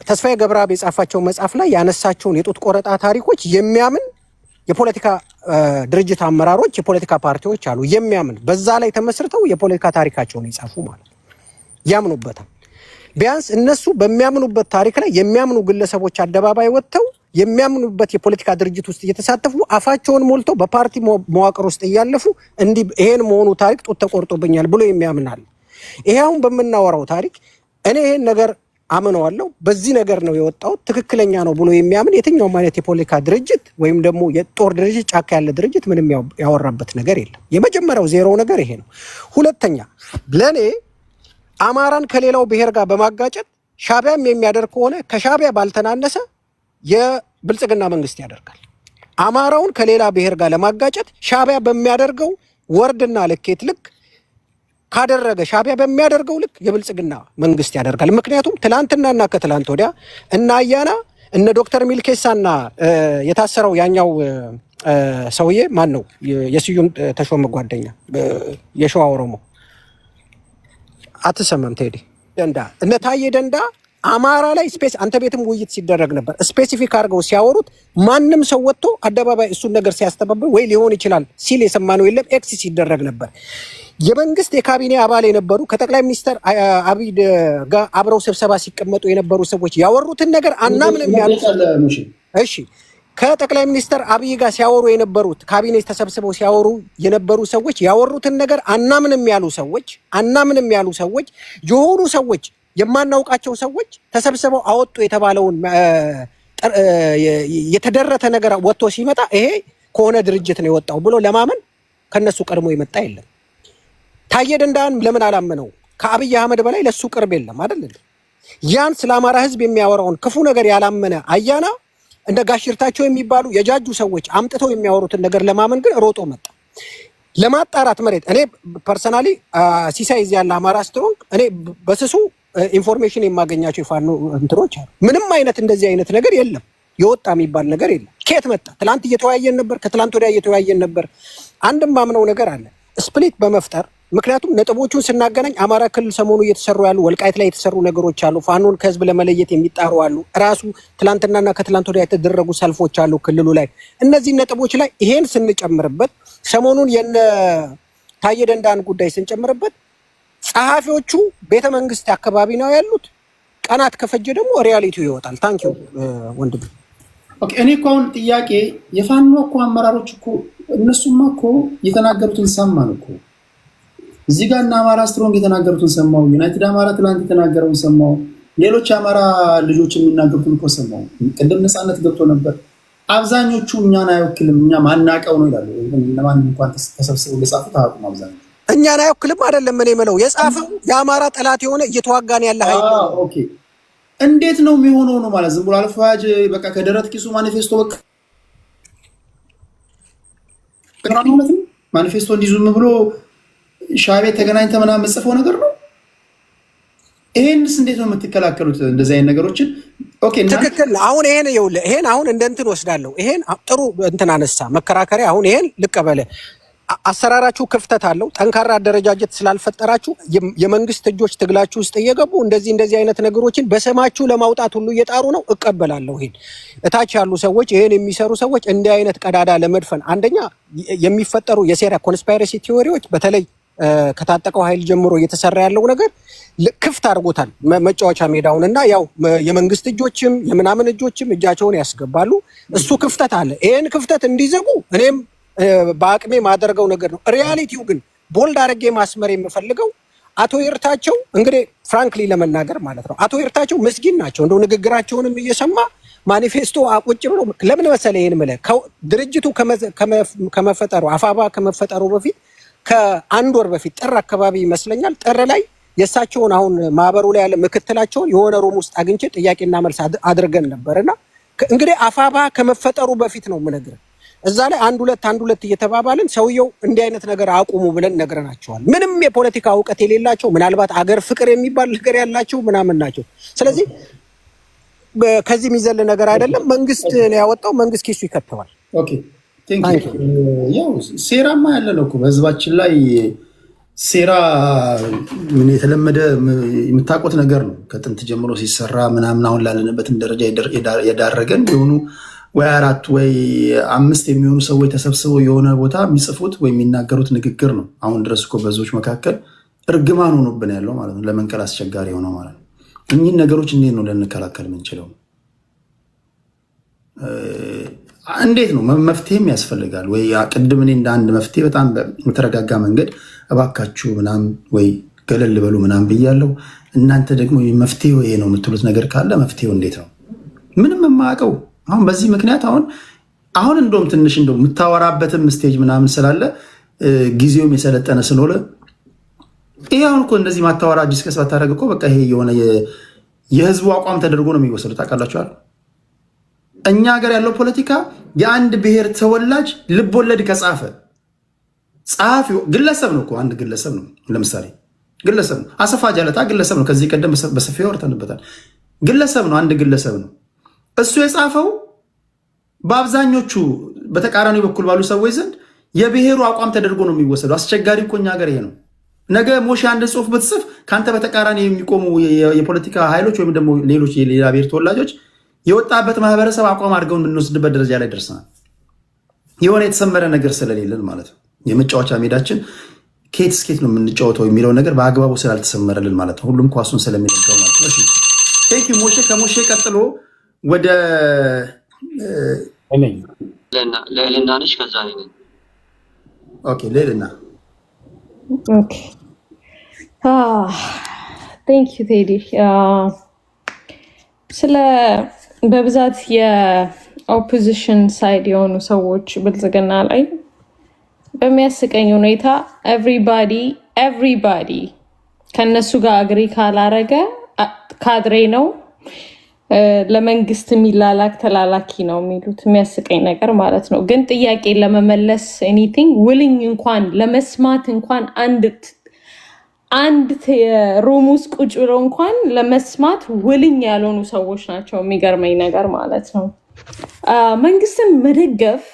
ተስፋዬ ገብረአብ የጻፋቸው መጽሐፍ ላይ ያነሳቸውን የጡት ቆረጣ ታሪኮች የሚያምን የፖለቲካ ድርጅት አመራሮች፣ የፖለቲካ ፓርቲዎች አሉ የሚያምን በዛ ላይ ተመስርተው የፖለቲካ ታሪካቸውን ይጻፉ ማለት ያምኑበታል። ቢያንስ እነሱ በሚያምኑበት ታሪክ ላይ የሚያምኑ ግለሰቦች አደባባይ ወጥተው የሚያምኑበት የፖለቲካ ድርጅት ውስጥ እየተሳተፉ አፋቸውን ሞልተው በፓርቲ መዋቅር ውስጥ እያለፉ እንዲህ ይሄን መሆኑ ታሪክ ጡት ተቆርጦብኛል ብሎ የሚያምናል። ይሄ አሁን በምናወራው ታሪክ እኔ ይሄን ነገር አምነዋለሁ፣ በዚህ ነገር ነው የወጣው ትክክለኛ ነው ብሎ የሚያምን የትኛውም አይነት የፖለቲካ ድርጅት ወይም ደግሞ የጦር ድርጅት ጫካ ያለ ድርጅት ምንም ያወራበት ነገር የለም። የመጀመሪያው ዜሮ ነገር ይሄ ነው። ሁለተኛ ለኔ አማራን ከሌላው ብሔር ጋር በማጋጨት ሻዕቢያም የሚያደርግ ከሆነ ከሻዕቢያ ባልተናነሰ የብልጽግና መንግስት ያደርጋል። አማራውን ከሌላ ብሔር ጋር ለማጋጨት ሻዕቢያ በሚያደርገው ወርድና ልኬት ልክ ካደረገ ሻቢያ በሚያደርገው ልክ የብልጽግና መንግስት ያደርጋል። ምክንያቱም ትላንትናና ከትላንት ወዲያ እና አያና እነ ዶክተር ሚልኬሳና የታሰረው ያኛው ሰውዬ ማን ነው? የስዩም ተሾመ ጓደኛ የሸዋ ኦሮሞ አትሰማም? ቴዲ ደንዳ እነ ታዬ ደንዳ አማራ ላይ ስፔስ አንተ ቤትም ውይይት ሲደረግ ነበር። ስፔሲፊክ አድርገው ሲያወሩት ማንም ሰው ወጥቶ አደባባይ እሱን ነገር ሲያስተባብል ወይ ሊሆን ይችላል ሲል የሰማነው የለም። ኤክስ ሲደረግ ነበር። የመንግስት የካቢኔ አባል የነበሩ ከጠቅላይ ሚኒስትር አብይ ጋር አብረው ስብሰባ ሲቀመጡ የነበሩ ሰዎች ያወሩትን ነገር አናምንም ያሉ እሺ ከጠቅላይ ሚኒስትር አብይ ጋር ሲያወሩ የነበሩት ካቢኔ ተሰብስበው ሲያወሩ የነበሩ ሰዎች ያወሩትን ነገር አናምንም ያሉ ሰዎች የሆኑ ሰዎች የማናውቃቸው ሰዎች ተሰብስበው አወጡ የተባለውን የተደረተ ነገር ወጥቶ ሲመጣ ይሄ ከሆነ ድርጅት ነው የወጣው ብሎ ለማመን ከነሱ ቀድሞ የመጣ የለም። ታዬ ደንዳን ለምን አላመነው? ከአብይ አህመድ በላይ ለሱ ቅርብ የለም አይደል? ያን ስለ አማራ ህዝብ የሚያወራውን ክፉ ነገር ያላመነ አያና እንደ ጋሽርታቸው የሚባሉ የጃጁ ሰዎች አምጥተው የሚያወሩትን ነገር ለማመን ግን ሮጦ መጣ። ለማጣራት መሬት እኔ ፐርሰናሊ ሲሳይ እዚህ ያለ አማራ ስትሮንግ እኔ በስሱ ኢንፎርሜሽን የማገኛቸው የፋኖ እንትሮች አሉ። ምንም አይነት እንደዚህ አይነት ነገር የለም፣ የወጣ የሚባል ነገር የለም። ከየት መጣ? ትላንት እየተወያየን ነበር፣ ከትላንት ወዲያ እየተወያየን ነበር። አንድም ማምነው ነገር አለ ስፕሊት በመፍጠር ምክንያቱም ነጥቦቹን ስናገናኝ አማራ ክልል ሰሞኑ እየተሰሩ ያሉ ወልቃይት ላይ የተሰሩ ነገሮች አሉ። ፋኖን ከህዝብ ለመለየት የሚጣሩ አሉ። ራሱ ትላንትናና ከትላንት ወዲያ የተደረጉ ሰልፎች አሉ ክልሉ ላይ። እነዚህ ነጥቦች ላይ ይሄን ስንጨምርበት ሰሞኑን የነ ታዬ ደንዳን ጉዳይ ስንጨምርበት ጸሐፊዎቹ ቤተ መንግስት አካባቢ ነው ያሉት። ቀናት ከፈጀ ደግሞ ሪያሊቲው ይወጣል። ታንኪዩ ወንድም። ኦኬ እኔ እኮ አሁን ጥያቄ የፋኖ እኮ አመራሮች እኮ እነሱማ እኮ የተናገሩትን ሰማን እኮ እዚህ ጋር እና አማራ ስትሮንግ የተናገሩትን ሰማው። ዩናይትድ አማራ ትላንት የተናገረውን ሰማው። ሌሎች አማራ ልጆች የሚናገሩትን እኮ ሰማው። ቅድም ነፃነት ገብቶ ነበር። አብዛኞቹ እኛን አይወክልም እኛ ማናቀው ነው ይላሉ። እነማን እንኳን ተሰብስበው ለጻፉት አቁም አብዛኞቹ እኛን አይወክልም አይደለም እኔ የምለው የጻፈው የአማራ ጠላት የሆነ እየተዋጋን ያለ ኃይል ነው። ኦኬ እንዴት ነው የሚሆነው ነው ማለት ዝም ብሎ አልፋጅ በቃ ከደረት ኪሱ ማኒፌስቶ በቃ ማለት ነው። ማኒፌስቶ እንዲዙም ብሎ ሻዕቢያ ተገናኝተ ምናምን መጽፈው ነገር ነው። ይሄንስ እንዴት ነው የምትከላከሉት እንደዚህ አይነት ነገሮችን? ኦኬ ትክክል። አሁን ይሄን ይኸውልህ ይሄን አሁን እንደ እንትን ወስዳለሁ። ይሄን ጥሩ እንትን አነሳ መከራከሪያ። አሁን ይሄን ልቀበለ አሰራራችሁ ክፍተት አለው። ጠንካራ አደረጃጀት ስላልፈጠራችሁ የመንግስት እጆች ትግላችሁ ውስጥ እየገቡ እንደዚህ አይነት ነገሮችን በስማችሁ ለማውጣት ሁሉ እየጣሩ ነው። እቀበላለሁ። ይሄን እታች ያሉ ሰዎች ይሄን የሚሰሩ ሰዎች እንዲህ አይነት ቀዳዳ ለመድፈን አንደኛ የሚፈጠሩ የሴራ ኮንስፓይረሲ ቲዎሪዎች በተለይ ከታጠቀው ኃይል ጀምሮ እየተሰራ ያለው ነገር ክፍት አድርጎታል መጫወቻ ሜዳውን እና ያው የመንግስት እጆችም የምናምን እጆችም እጃቸውን ያስገባሉ። እሱ ክፍተት አለ። ይሄን ክፍተት እንዲዘጉ እኔም በአቅሜ ማደርገው ነገር ነው። ሪያሊቲው ግን ቦልድ አድርጌ ማስመር የምፈልገው አቶ ይርታቸው እንግዲህ ፍራንክሊ ለመናገር ማለት ነው አቶ ይርታቸው ምስኪን ናቸው። እንደው ንግግራቸውንም እየሰማ ማኒፌስቶ አቁጭ ብሎ ለምን መሰለ ይሄን ማለት ድርጅቱ ከመፈጠሩ አፋባ ከመፈጠሩ በፊት ከአንድ ወር በፊት ጥር አካባቢ ይመስለኛል ጥር ላይ የእሳቸውን አሁን ማህበሩ ላይ ያለ ምክትላቸውን የሆነ ሩም ውስጥ አግኝቼ ጥያቄና መልስ አድርገን ነበርና እንግዲህ አፋባ ከመፈጠሩ በፊት ነው የምነግርህ። እዛ ላይ አንድ ሁለት እየተባባልን ሰውየው እንዲህ አይነት ነገር አቁሙ ብለን ነግረናቸዋል። ምንም የፖለቲካ እውቀት የሌላቸው ምናልባት አገር ፍቅር የሚባል ነገር ያላቸው ምናምን ናቸው። ስለዚህ ከዚህ የሚዘል ነገር አይደለም። መንግስት ነው ያወጣው፣ መንግስት ኪሱ ይከተዋል። ኦኬ ቴንክ ዩ። ያው ሴራማ ያለ ነው እኮ በህዝባችን ላይ ሴራ ምን የተለመደ የምታውቁት ነገር ነው። ከጥንት ጀምሮ ሲሰራ ምናምን አሁን ላለንበትም ደረጃ የዳረገን የሆኑ ወይ 4 ወይ 5 የሚሆኑ ሰዎች ተሰብስበው የሆነ ቦታ የሚጽፉት ወይ የሚናገሩት ንግግር ነው። አሁን ድረስ እኮ በህዝቦች መካከል እርግማን ሆኖብን ያለው ማለት ነው። ለመንቀል አስቸጋሪ ሆነው ማለት ነው። እኚህን ነገሮች እንዴት ነው ልንከላከል የምንችለው? እንዴት ነው መፍትሄም ያስፈልጋል ወይ? ቅድም እኔ እንደ አንድ መፍትሄ በጣም በተረጋጋ መንገድ እባካችሁ ምናምን ወይ ገለል በሉ ምናምን ብያለሁ። እናንተ ደግሞ መፍትሄው ይሄ ነው የምትሉት ነገር ካለ መፍትሄው እንዴት ነው? ምንም የማያውቀው አሁን በዚህ ምክንያት አሁን እንደውም ትንሽ እንደው የምታወራበትም ስቴጅ ምናምን ስላለ ጊዜውም የሰለጠነ ስለሆነ ይሄ አሁን እኮ እንደዚህ ማታወራ ዲስከስ ባታደርግ እኮ በቃ ይሄ የሆነ የህዝቡ አቋም ተደርጎ ነው የሚወሰዱት። ታውቃላችኋል። እኛ ሀገር ያለው ፖለቲካ የአንድ ብሔር ተወላጅ ልብ ወለድ ከጻፈ ጸሐፊው ግለሰብ ነው እኮ አንድ ግለሰብ ነው። ለምሳሌ ግለሰብ ነው። አሰፋ ጃለታ ግለሰብ ነው። ከዚህ ቀደም በሰፊው ወርተንበታል። ግለሰብ ነው፣ አንድ ግለሰብ ነው። እሱ የጻፈው በአብዛኞቹ በተቃራኒ በኩል ባሉ ሰዎች ዘንድ የብሔሩ አቋም ተደርጎ ነው የሚወሰደው። አስቸጋሪ እኮ እኛ ሀገር ይሄ ነው። ነገ ሞሼ አንድ ጽሁፍ ብትጽፍ ከአንተ በተቃራኒ የሚቆሙ የፖለቲካ ኃይሎች ወይም ደግሞ ሌሎች የሌላ ብሔር ተወላጆች የወጣበት ማህበረሰብ አቋም አድርገው የምንወስድበት ደረጃ ላይ ደርሰናል። የሆነ የተሰመረ ነገር ስለሌለን ማለት ነው። የመጫወቻ ሜዳችን ኬት ስኬት ነው የምንጫወተው የሚለው ነገር በአግባቡ ስላልተሰመረልን ማለት ነው። ሁሉም ኳሱን ስለሚለቀው ማለት ነው። እሺ ቴንክ ዩ ሞሼ። ከሞሼ ቀጥሎ ወደ ልዕልና ነሽ። ከዛ ኦኬ ልዕልና ኦኬ ቴንክ ዩ ቴዲ። ስለ በብዛት የኦፖዚሽን ሳይድ የሆኑ ሰዎች ብልጽግና ላይ በሚያስቀኝ ሁኔታ ኤቭሪባዲ ከነሱ ጋር አግሪ ካላረገ ካድሬ ነው፣ ለመንግስት የሚላላክ ተላላኪ ነው የሚሉት የሚያስቀኝ ነገር ማለት ነው። ግን ጥያቄ ለመመለስ ኤኒቲንግ ውልኝ እንኳን ለመስማት እንኳን አንድ ሩም ውስጥ ቁጭ ብለው እንኳን ለመስማት ውልኝ ያልሆኑ ሰዎች ናቸው። የሚገርመኝ ነገር ማለት ነው መንግስትን መደገፍ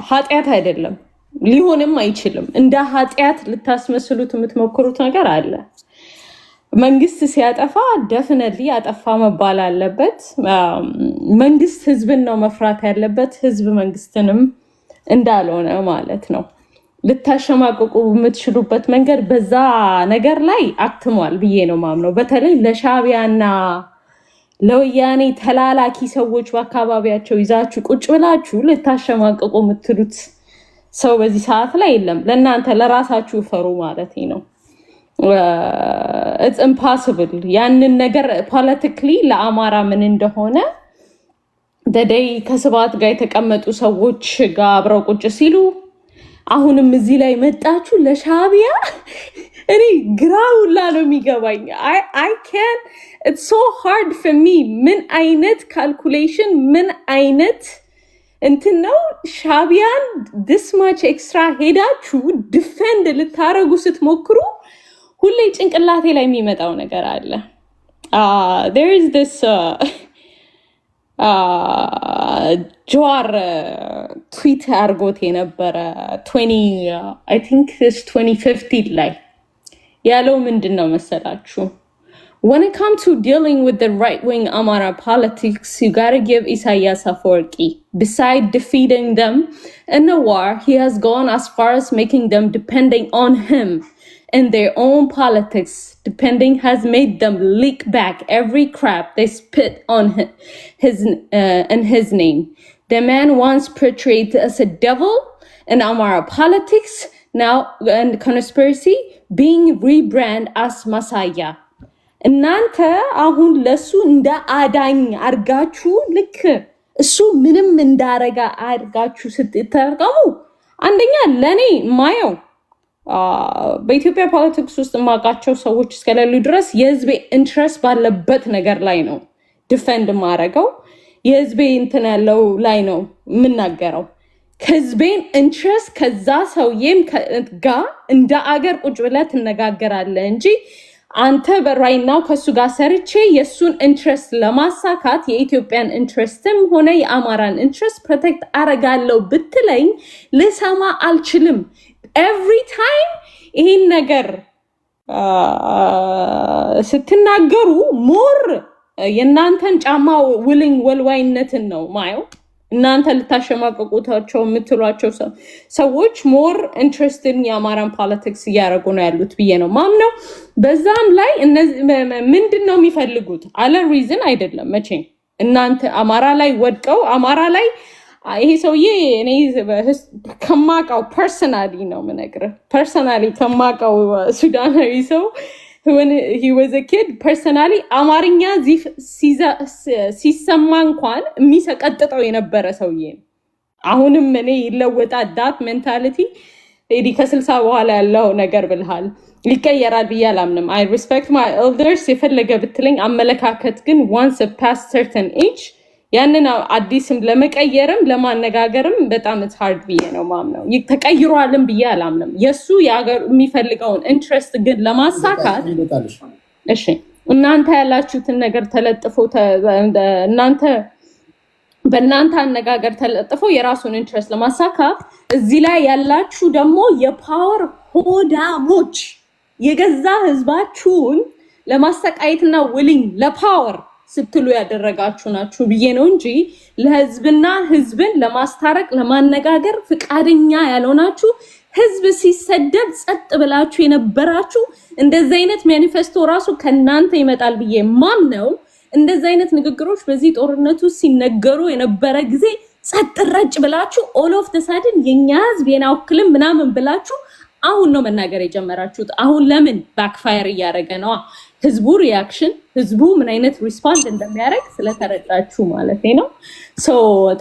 ኃጢአት አይደለም፣ ሊሆንም አይችልም። እንደ ኃጢአት ልታስመስሉት የምትሞክሩት ነገር አለ። መንግስት ሲያጠፋ ደፍነትሊ ያጠፋ መባል አለበት። መንግስት ህዝብን ነው መፍራት ያለበት፣ ህዝብ መንግስትንም እንዳልሆነ ማለት ነው። ልታሸማቀቁ የምትችሉበት መንገድ በዛ ነገር ላይ አክትሟል ብዬ ነው ማምነው። በተለይ ለሻዕቢያና ለወያኔ ተላላኪ ሰዎች በአካባቢያቸው ይዛችሁ ቁጭ ብላችሁ ልታሸማቀቁ የምትሉት ሰው በዚህ ሰዓት ላይ የለም። ለእናንተ ለራሳችሁ ፈሩ ማለት ነው። ኢትስ ኢምፖሲብል ያንን ነገር ፖለቲካሊ ለአማራ ምን እንደሆነ ደደይ ከስብሐት ጋር የተቀመጡ ሰዎች ጋር አብረው ቁጭ ሲሉ አሁንም እዚህ ላይ መጣችሁ ለሻዕቢያ። እኔ ግራውላ ነው የሚገባኝ። አይ ካን ኢትስ ሶ ሃርድ ፎር ሚ። ምን አይነት ካልኩሌሽን ምን አይነት እንትን ነው? ሻዕቢያን this much ኤክስትራ ሄዳችሁ ዲፌንድ ልታረጉ ስትሞክሩ ሁሌ ጭንቅላቴ ላይ የሚመጣው ነገር አለ። there is this ጀዋር ትዊት አድርጎት የነበረ 2015 ላይ ያለው ምንድን ነው መሰላችሁ? When it comes to dealing with the right-wing Amara politics, you gotta give Isaias Afwerki. Besides defeating them in the war, he has gone as far as making them depending on him in their own politics. Depending has made them leak back every crap they spit on in his name. The man once portrayed as a devil in Amara politics, now in conspiracy, being rebranded as Messiah. እናንተ አሁን ለሱ እንደ አዳኝ አርጋችሁ ልክ እሱ ምንም እንዳረጋ አርጋችሁ ስትተረቀሙ አንደኛ ለኔ ማየው በኢትዮጵያ ፖለቲክስ ውስጥ ማቃቸው ሰዎች እስከሌሉ ድረስ የህዝቤ ኢንትረስት ባለበት ነገር ላይ ነው ዲፌንድ ማረገው። የህዝቤ እንትን ያለው ላይ ነው የምናገረው። ከህዝቤን ኢንትረስት ከዛ ሰውዬም ጋር እንደ አገር ቁጭ ብለህ ትነጋገራለህ እንጂ አንተ በራይ ናው ከሱ ጋር ሰርቼ የሱን ኢንትረስት ለማሳካት የኢትዮጵያን ኢንትረስትም ሆነ የአማራን ኢንትረስት ፕሮቴክት አረጋለሁ ብትለኝ ልሰማ አልችልም። ኤቭሪ ታይም ይሄን ነገር ስትናገሩ ሞር የእናንተን ጫማ ውልኝ ወልዋይነትን ነው ማየው። እናንተ ልታሸማቀቁታቸው የምትሏቸው ሰዎች ሞር ኢንትረስትድ የአማራን ፖለቲክስ እያደረጉ ነው ያሉት ብዬ ነው ማምነው። በዛም ላይ ምንድነው የሚፈልጉት? አለ ሪዝን አይደለም መቼም። እናንተ አማራ ላይ ወድቀው አማራ ላይ ይሄ ሰውዬ እኔ ከማውቀው ፐርሰናሊ ነው የምነግርህ፣ ፐርሰናሊ ከማውቀው ሱዳናዊ ሰው when he was a kid personally አማርኛ ሲሰማ እንኳን የሚሰቀጥጠው የነበረ ሰውዬ ነው። አሁንም እኔ ይለወጣል ዳት ሜንታሊቲ ኤዲ ከ60 በኋላ ያለው ነገር ብልሃል ሊቀየራል ብዬ አላምንም። I respect my elders የፈለገ ብትለኝ አመለካከት ግን once past certain age ያንን አዲስም ለመቀየርም ለማነጋገርም በጣም ሃርድ ብዬ ነው ማምነው። ተቀይሯልም ብዬ አላምንም። የሱ ያገር የሚፈልገውን ኢንትረስት ግን ለማሳካት እሺ እናንተ ያላችሁትን ነገር ተለጥፎ እናንተ በእናንተ አነጋገር ተለጥፎ የራሱን ኢንትረስት ለማሳካት እዚህ ላይ ያላችሁ ደግሞ የፓወር ሆዳሞች የገዛ ህዝባችሁን ለማሰቃየትና ዊሊንግ ለፓወር ስትሉ ያደረጋችሁ ናችሁ ብዬ ነው እንጂ ለህዝብና ህዝብን ለማስታረቅ ለማነጋገር ፍቃደኛ ያልሆናችሁ ህዝብ ሲሰደብ ጸጥ ብላችሁ የነበራችሁ እንደዚህ አይነት ማኒፌስቶ ራሱ ከናንተ ይመጣል ብዬ ማምነው። እንደዚህ አይነት ንግግሮች በዚህ ጦርነቱ ሲነገሩ የነበረ ጊዜ ጸጥ ረጭ ብላችሁ ኦል ኦፍ ዘ ሰደን የኛ ህዝብ የናውክልም ምናምን ብላችሁ አሁን ነው መናገር የጀመራችሁት። አሁን ለምን ባክፋየር እያደረገ ነው? ህዝቡ ሪአክሽን ህዝቡ ምን አይነት ሪስፖንስ እንደሚያደርግ ስለተረዳችሁ ማለት ነው። ሶ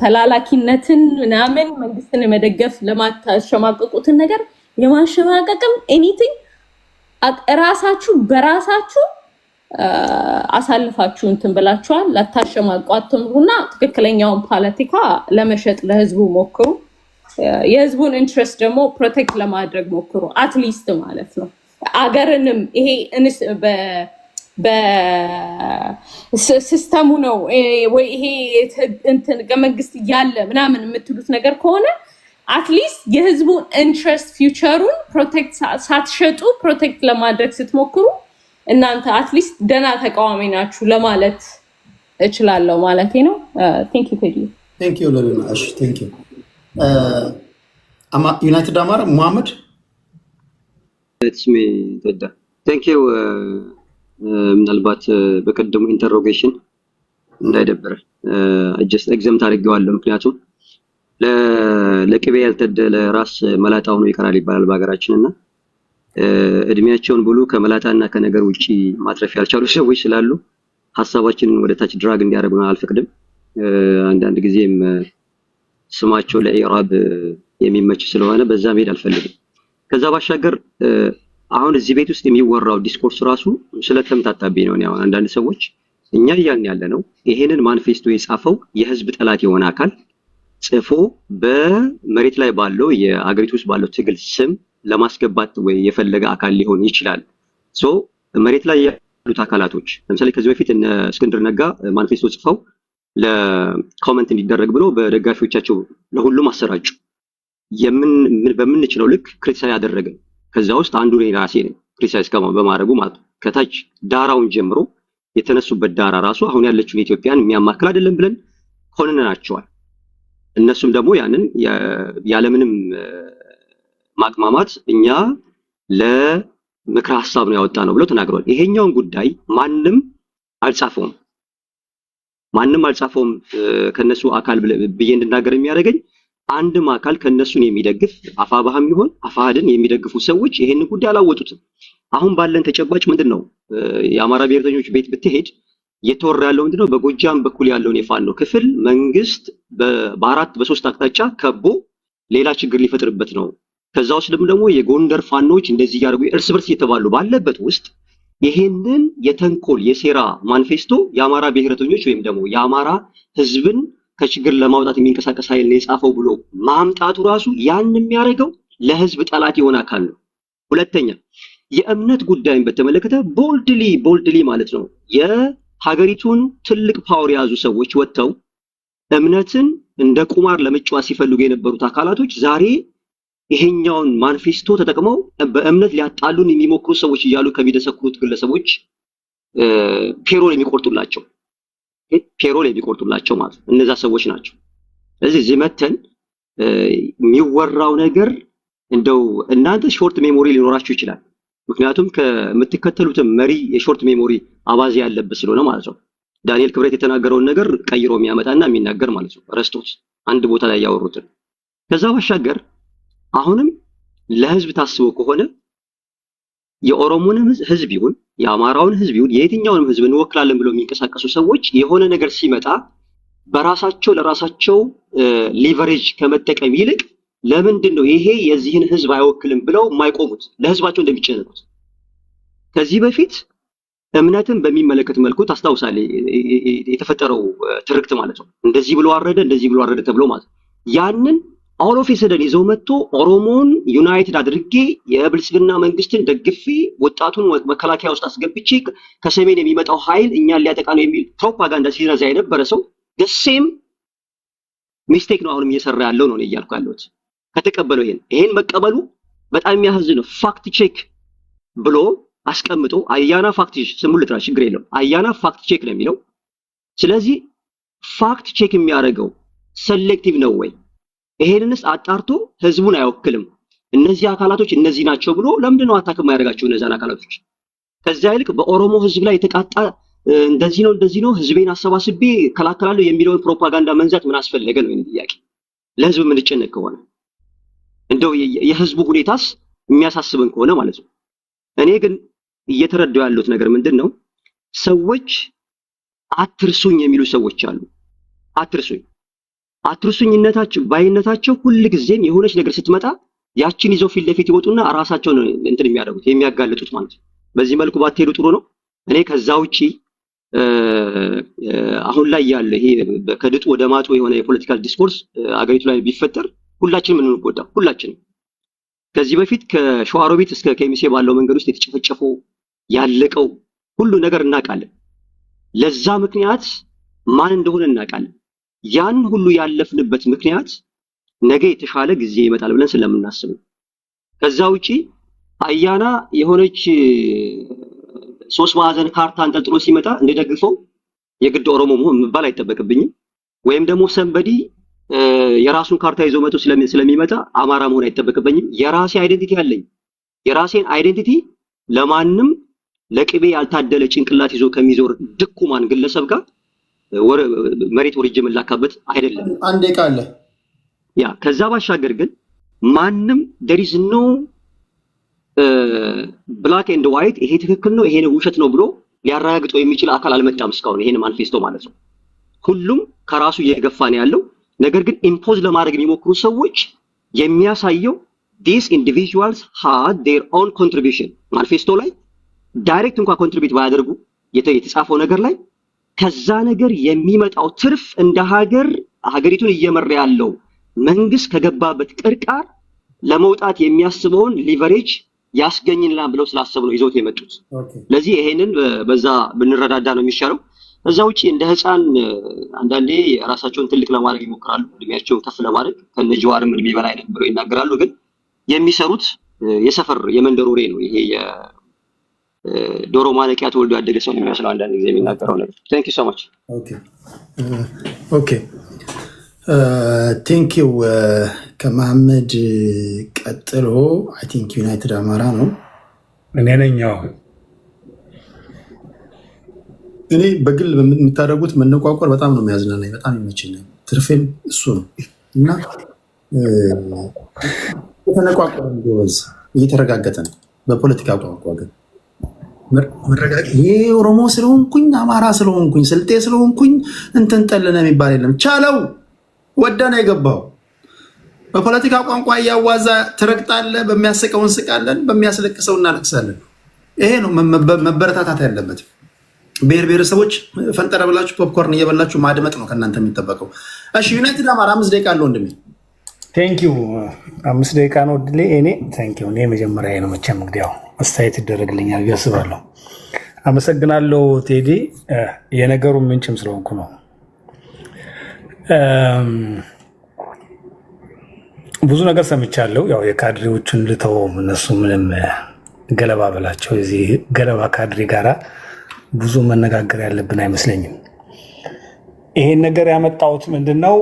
ተላላኪነትን ምናምን መንግስትን መደገፍ ለማታሸማቀቁትን ነገር የማሸማቀቅም ኤኒቲንግ ራሳችሁ በራሳችሁ አሳልፋችሁ እንትን ብላችኋል። ላታሸማቋትምሩና ትክክለኛውን ፖለቲካ ለመሸጥ ለህዝቡ ሞክሩ። የህዝቡን ኢንትረስት ደግሞ ፕሮቴክት ለማድረግ ሞክሩ አትሊስት ማለት ነው። አገርንም ይሄ በሲስተሙ ነው ወይ ይሄ እንትን መንግስት ያለ ምናምን የምትሉት ነገር ከሆነ አትሊስት የህዝቡን ኢንትረስት ፊውቸሩን ፕሮቴክት ሳትሸጡ ፕሮቴክት ለማድረግ ስትሞክሩ እናንተ አትሊስት ደና ተቃዋሚ ናችሁ ለማለት እችላለሁ ማለት ነው። ቴንክ ዩ ቴዲ ቴንክ ዩ ለሉና እሺ ቴንክ ዩ ዩናይትድ አማራ ሙሐመድ ስሜ ተዳ ቴንክ ዩ ምናልባት በቀደሙ ኢንተሮጌሽን እንዳይደብር ጀስት ኤግዛምት አድርጌዋለሁ። ምክንያቱም ለቅቤ ያልተደለ ራስ መላጣው ነው ይቀራል ይባላል በሀገራችንና እድሜያቸውን ብሉ ከመላጣና ከነገር ውጪ ማትረፍ ያልቻሉ ሰዎች ስላሉ ሐሳባችንን ወደ ታች ድራግ እንዲያደርጉን አልፈቅድም። አንዳንድ ጊዜም ስማቸው ለኢራብ የሚመች ስለሆነ በዛ መሄድ አልፈልግም። ከዛ ባሻገር አሁን እዚህ ቤት ውስጥ የሚወራው ዲስኮርስ ራሱ ስለተምታታብኝ ነው። አሁን አንዳንድ ሰዎች እኛ እያልን ያለ ነው ይሄንን ማኒፌስቶ የጻፈው የህዝብ ጠላት የሆነ አካል ጽፎ በመሬት ላይ ባለው የአገሪቱ ውስጥ ባለው ትግል ስም ለማስገባት ወይ የፈለገ አካል ሊሆን ይችላል። ሶ መሬት ላይ ያሉት አካላቶች ለምሳሌ ከዚህ በፊት እነ እስክንድር ነጋ ማኒፌስቶ ጽፈው ለኮሜንት እንዲደረግ ብሎ በደጋፊዎቻቸው ለሁሉም አሰራጩ። በምንችለው ልክ ክሪቲሳይዝ ያደረገን ከዛ ውስጥ አንዱ ነው ራሴ ነኝ ክሪቲሳይዝ በማድረጉ ማለት ከታች ዳራውን ጀምሮ የተነሱበት ዳራ ራሱ አሁን ያለችውን ኢትዮጵያን የሚያማክል አይደለም ብለን ኮንነናቸዋል። እነሱም ደግሞ ያንን ያለምንም ማቅማማት እኛ ለምክር ሐሳብ ነው ያወጣ ነው ብለው ተናግረዋል። ይሄኛውን ጉዳይ ማንም አልጻፈውም ከነሱ አካል ብዬ እንድናገር የሚያደርገኝ አንድም አካል ከነሱን የሚደግፍ አፋባህም ይሁን አፋሃድን የሚደግፉ ሰዎች ይሄንን ጉዳይ አላወጡትም። አሁን ባለን ተጨባጭ ምንድነው የአማራ ብሔርተኞች ቤት ብትሄድ እየተወራ ያለው ምንድነው በጎጃም በኩል ያለውን የፋኖ ክፍል መንግስት በአራት በሶስት አቅጣጫ ከቦ ሌላ ችግር ሊፈጥርበት ነው። ከዛ ውስጥ ደግሞ የጎንደር ፋኖች እንደዚህ ያደርጉ እርስ በርስ እየተባሉ ባለበት ውስጥ ይሄንን የተንኮል የሴራ ማኒፌስቶ የአማራ ብሔርተኞች ወይም ደግሞ የአማራ ህዝብን ከችግር ለማውጣት የሚንቀሳቀስ ኃይል ነው የጻፈው ብሎ ማምጣቱ ራሱ ያን የሚያደርገው ለህዝብ ጠላት የሆነ አካል ነው። ሁለተኛ የእምነት ጉዳይን በተመለከተ ቦልድሊ ማለት ነው የሀገሪቱን ትልቅ ፓወር የያዙ ሰዎች ወጥተው እምነትን እንደ ቁማር ለመጫወት ሲፈልጉ የነበሩት አካላቶች ዛሬ ይሄኛውን ማኒፌስቶ ተጠቅመው በእምነት ሊያጣሉን የሚሞክሩ ሰዎች እያሉ ከሚደሰኩሩት ግለሰቦች ፔሮል የሚቆርጡላቸው ማለት ነው እነዛ ሰዎች ናቸው። ስለዚህ ዝመተን የሚወራው ነገር እንደው እናንተ ሾርት ሜሞሪ ሊኖራችሁ ይችላል። ምክንያቱም ከምትከተሉት መሪ የሾርት ሜሞሪ አባዜ ያለበት ስለሆነ ማለት ነው። ዳንኤል ክብረት የተናገረውን ነገር ቀይሮ የሚያመጣና የሚናገር ማለት ነው ረስቶት አንድ ቦታ ላይ ያወሩትን። ከዛ ባሻገር አሁንም ለህዝብ ታስቦ ከሆነ የኦሮሞንም ህዝብ ይሁን የአማራውን ህዝብ ይሁን የየትኛውንም ህዝብ እንወክላለን ብለው የሚንቀሳቀሱ ሰዎች የሆነ ነገር ሲመጣ ለራሳቸው ሊቨሬጅ ከመጠቀም ይልቅ ለምንድነው ይሄ የዚህን ህዝብ አይወክልም ብለው የማይቆሙት ለህዝባቸው እንደሚጨነቁት። ከዚህ በፊት እምነትን በሚመለከት መልኩ ታስታውሳለህ የተፈጠረው ትርክት ማለት ነው። እንደዚህ ብሎ አረደ ተብሎ ማለት ያንን ኦል ኦፍ ሰደን ይዘው መጥቶ ኦሮሞን ዩናይትድ አድርጌ የብልጽግና መንግስትን ደግፌ ወጣቱን መከላከያ ውስጥ አስገብቼ ከሰሜን የሚመጣው ኃይል እኛን ሊያጠቃ ነው የሚል ፕሮፓጋንዳ ሲነዛ የነበረ ሰው ደሴም ሚስቴክ ነው አሁንም እየሰራ ያለው ነው እያልኩ ያለሁት። ከተቀበለው ይሄን መቀበሉ በጣም የሚያሳዝን ነው። ፋክት ቼክ ብሎ አስቀምጦ አያና ፋክት ስሙ ልጥራ ችግር የለውም አያና ፋክት ቼክ ነው የሚለው። ስለዚህ ፋክት ቼክ የሚያደርገው ሴሌክቲቭ ነው ወይ? ይሄንንስ አጣርቶ ህዝቡን አይወክልም። እነዚህ አካላቶች እነዚህ ናቸው ብሎ ለምንድን ነው አታክ የማያደርጋቸው እነዛን አካላቶች? ከዚያ ይልቅ በኦሮሞ ህዝብ ላይ የተቃጣ እንደዚህ ነው ህዝቤን አሰባስቤ ከላከላለሁ የሚለውን ፕሮፓጋንዳ መንዛት ምን አስፈለገ ነው ጥያቄ። ለህዝብ የምንጨነቅ ከሆነ እንደው የህዝቡ ሁኔታስ የሚያሳስበን ከሆነ ማለት ነው። እኔ ግን እየተረዳው ያሉት ነገር ምንድነው? ሰዎች አትርሱኝ የሚሉ ሰዎች አሉ። አትርሱኝነታቸው ባይነታቸው ሁሉ ጊዜም የሆነች ነገር ስትመጣ ያችን ይዘው ፊት ለፊት ይወጡና ራሳቸውን እንትን የሚያደርጉት የሚያጋልጡት ማለት ነው። በዚህ መልኩ ባትሄዱ ጥሩ ነው። እኔ ከዛ ውጪ አሁን ላይ ያለ ይሄ ከድጡ ወደ ማጡ የሆነ የፖለቲካል ዲስኮርስ አገሪቱ ላይ ቢፈጠር ሁላችንም እንጎዳው። ሁላችንም ከዚህ በፊት ከሸዋሮቢት እስከ ከሚሴ ባለው መንገድ ውስጥ የተጨፈጨፈው ያለቀው ሁሉ ነገር እናውቃለን። ለዛ ምክንያት ማን እንደሆነ እናውቃለን። ያን ሁሉ ያለፍንበት ምክንያት ነገ የተሻለ ጊዜ ይመጣል ብለን ስለምናስብ ነው። ከዛ ውጪ አያና የሆነች ሶስት ማዕዘን ካርታ አንጠልጥሎ ሲመጣ እንደደግፈው የግድ ኦሮሞ መሆን መባል አይጠበቅብኝም። ወይም ደግሞ ሰንበዲ የራሱን ካርታ ይዞ መጥቶ ስለሚመጣ አማራ መሆን አይጠበቅብኝም። የራሴ አይደንቲቲ አለኝ። የራሴን አይደንቲቲ ለማንም ለቅቤ ያልታደለ ጭንቅላት ይዞ ከሚዞር ድኩማን ግለሰብ ጋር መሬት ወርጄ መላካበት አይደለም። አንዴ ቃለ ያ ከዛ ባሻገር ግን ማንም there is no black and white ይሄ ትክክል ነው ይሄ ውሸት ነው ብሎ ሊያረጋግጠው የሚችል አካል አልመጣም እስካሁን ይሄን ማኒፌስቶ ማለት ነው። ሁሉም ከራሱ እየገፋ ነው ያለው። ነገር ግን ኢምፖዝ ለማድረግ የሚሞክሩ ሰዎች የሚያሳየው these individuals had their own contribution ማኒፌስቶ ላይ ዳይሬክት እንኳን ኮንትሪቢዩት ባያደርጉ የተጻፈው ነገር ላይ ከዛ ነገር የሚመጣው ትርፍ እንደ ሀገሪቱን እየመራ ያለው መንግስት ከገባበት ቅርቃር ለመውጣት የሚያስበውን ሊቨሬጅ ያስገኝልናል ብለው ስላሰቡ ነው ይዘውት የመጡት። ለዚህ ይሄንን በዛ ብንረዳዳ ነው የሚሻለው። ከዛ ውጪ እንደ ህፃን አንዳንዴ ራሳቸውን ትልቅ ለማድረግ ይሞክራሉ። እድሜያቸውን ከፍ ለማድረግ ከነጅዋርም እድሜ በላይ ነው ብለው ይናገራሉ። ግን የሚሰሩት የሰፈር የመንደር ወሬ ነው። ይሄ ዶሮ ማለቂያ ተወልዶ ያደገ ሰው የሚመስለው አንዳንድ ጊዜ የሚናገረው ነገር። ቴንክ ዩ ሶ ማች። ኦኬ ቴንክ ዩ። ከመሐመድ ቀጥሎ አይ ቲንክ ዩናይትድ አማራ ነው። እኔ ነኝ። እኔ በግል የምታደርጉት መነቋቋር በጣም ነው የሚያዝናናኝ፣ በጣም ይመቸኛል። ትርፌም እሱ ነው እና የተነቋቋር ጎበዝ እየተረጋገጠ ነው በፖለቲካ ቋንቋ ግን ይሄ ኦሮሞ ስለሆንኩኝ አማራ ስለሆንኩኝ ስልጤ ስለሆንኩኝ እንትን ጠልነ የሚባል የለም። ቻለው ወደ ነው የገባው። በፖለቲካ ቋንቋ እያዋዛ ትረግጣለህ። በሚያስቀው እንስቃለን፣ በሚያስለቅሰው እናለቅሳለን። ይሄ ነው መበረታታት ያለበት። ብሔር ብሔረሰቦች ፈንጠረ ብላችሁ ፖፕኮርን እየበላችሁ ማድመጥ ነው ከእናንተ የሚጠበቀው። እሺ ዩናይትድ አማራ 5 ደቂቃ አለው ወንድሜ። ቴንኪዩ 5 ደቂቃ ነው ድሌ። እኔ ቴንኪዩ። እኔ መጀመሪያ ነው መቼም እንግዲህ ያው አስተያየት ይደረግልኛል ብዬ አስባለሁ። አመሰግናለሁ ቴዲ። የነገሩ ምንጭም ስለሆንኩ ነው። ብዙ ነገር ሰምቻለሁ። ያው የካድሬዎችን ልተው፣ እነሱ ምንም ገለባ በላቸው። የዚህ ገለባ ካድሬ ጋራ ብዙ መነጋገር ያለብን አይመስለኝም። ይሄን ነገር ያመጣሁት ምንድነው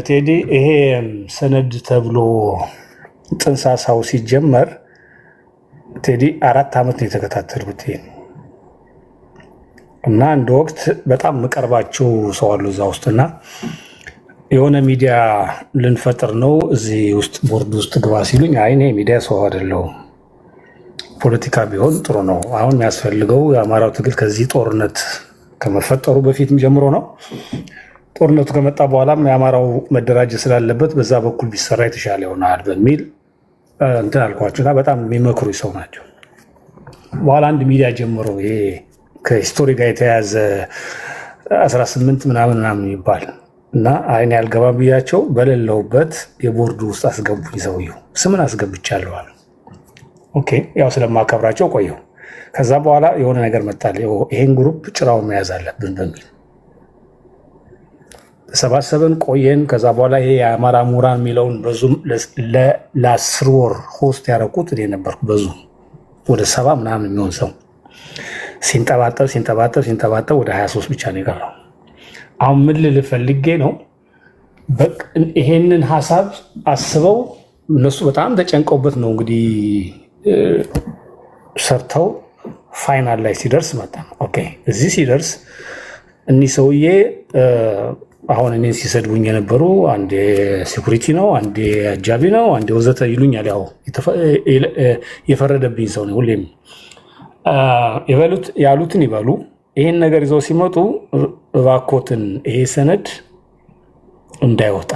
ቴዲ፣ ይሄ ሰነድ ተብሎ ጥንሳሳው ሲጀመር ቴዲ 4 ዓመት ነው የተከታተልኩት እና አንድ ወቅት በጣም የምቀርባቸው ሰው አሉ እዛ ውስጥና የሆነ ሚዲያ ልንፈጥር ነው እዚህ ውስጥ ቦርድ ውስጥ ግባ ሲሉኝ አይ እኔ ሚዲያ ሰው አይደለሁም፣ ፖለቲካ ቢሆን ጥሩ ነው። አሁን የሚያስፈልገው የአማራው ትግል ከዚህ ጦርነት ከመፈጠሩ በፊትም ጀምሮ ነው። ጦርነቱ ከመጣ በኋላም የአማራው መደራጀት ስላለበት በዛ በኩል ቢሰራ የተሻለ ይሆናል በሚል እንትን አልኳቸውና በጣም የሚመክሩ ሰው ናቸው። በኋላ አንድ ሚዲያ ጀምሮ ይሄ ከሂስቶሪ ጋር የተያያዘ 18 ምናምን ይባል እና አይኔ ያልገባም ብያቸው በሌለውበት የቦርዱ ውስጥ አስገቡኝ። ሰውየው ስምን አስገብቻለሁ አሉ። ኦኬ ያው ስለማከብራቸው ቆየው። ከዛ በኋላ የሆነ ነገር መጣል፣ ይሄን ግሩፕ ጭራውን መያዝ አለብን በሚል ተሰባሰብን ቆየን። ከዛ በኋላ ይሄ የአማራ ምሁራን የሚለውን በዙም ለ10 ወር ሆስት ያደረኩት እኔ ነበርኩ። በዙም ወደ 70 ምናምን የሚሆን ሰው ሲንጠባጠብ ወደ 23 ብቻ ነው የቀረው። አሁን ምን ልል ፈልጌ ነው፣ ይሄንን ሀሳብ አስበው እነሱ በጣም ተጨንቀውበት ነው እንግዲህ ሰርተው ፋይናል ላይ ሲደርስ መጣ። ኦኬ እዚህ ሲደርስ እኒህ ሰውዬ አሁን እኔን ሲሰድቡኝ የነበሩ አንዴ ሴኩሪቲ ነው፣ አንዴ አጃቢ ነው፣ አንዴ ወዘተ ይሉኛል። ያው የፈረደብኝ ሰው ነው። ሁሌም ያሉትን ይበሉ። ይህን ነገር ይዘው ሲመጡ እባኮትን ይሄ ሰነድ እንዳይወጣ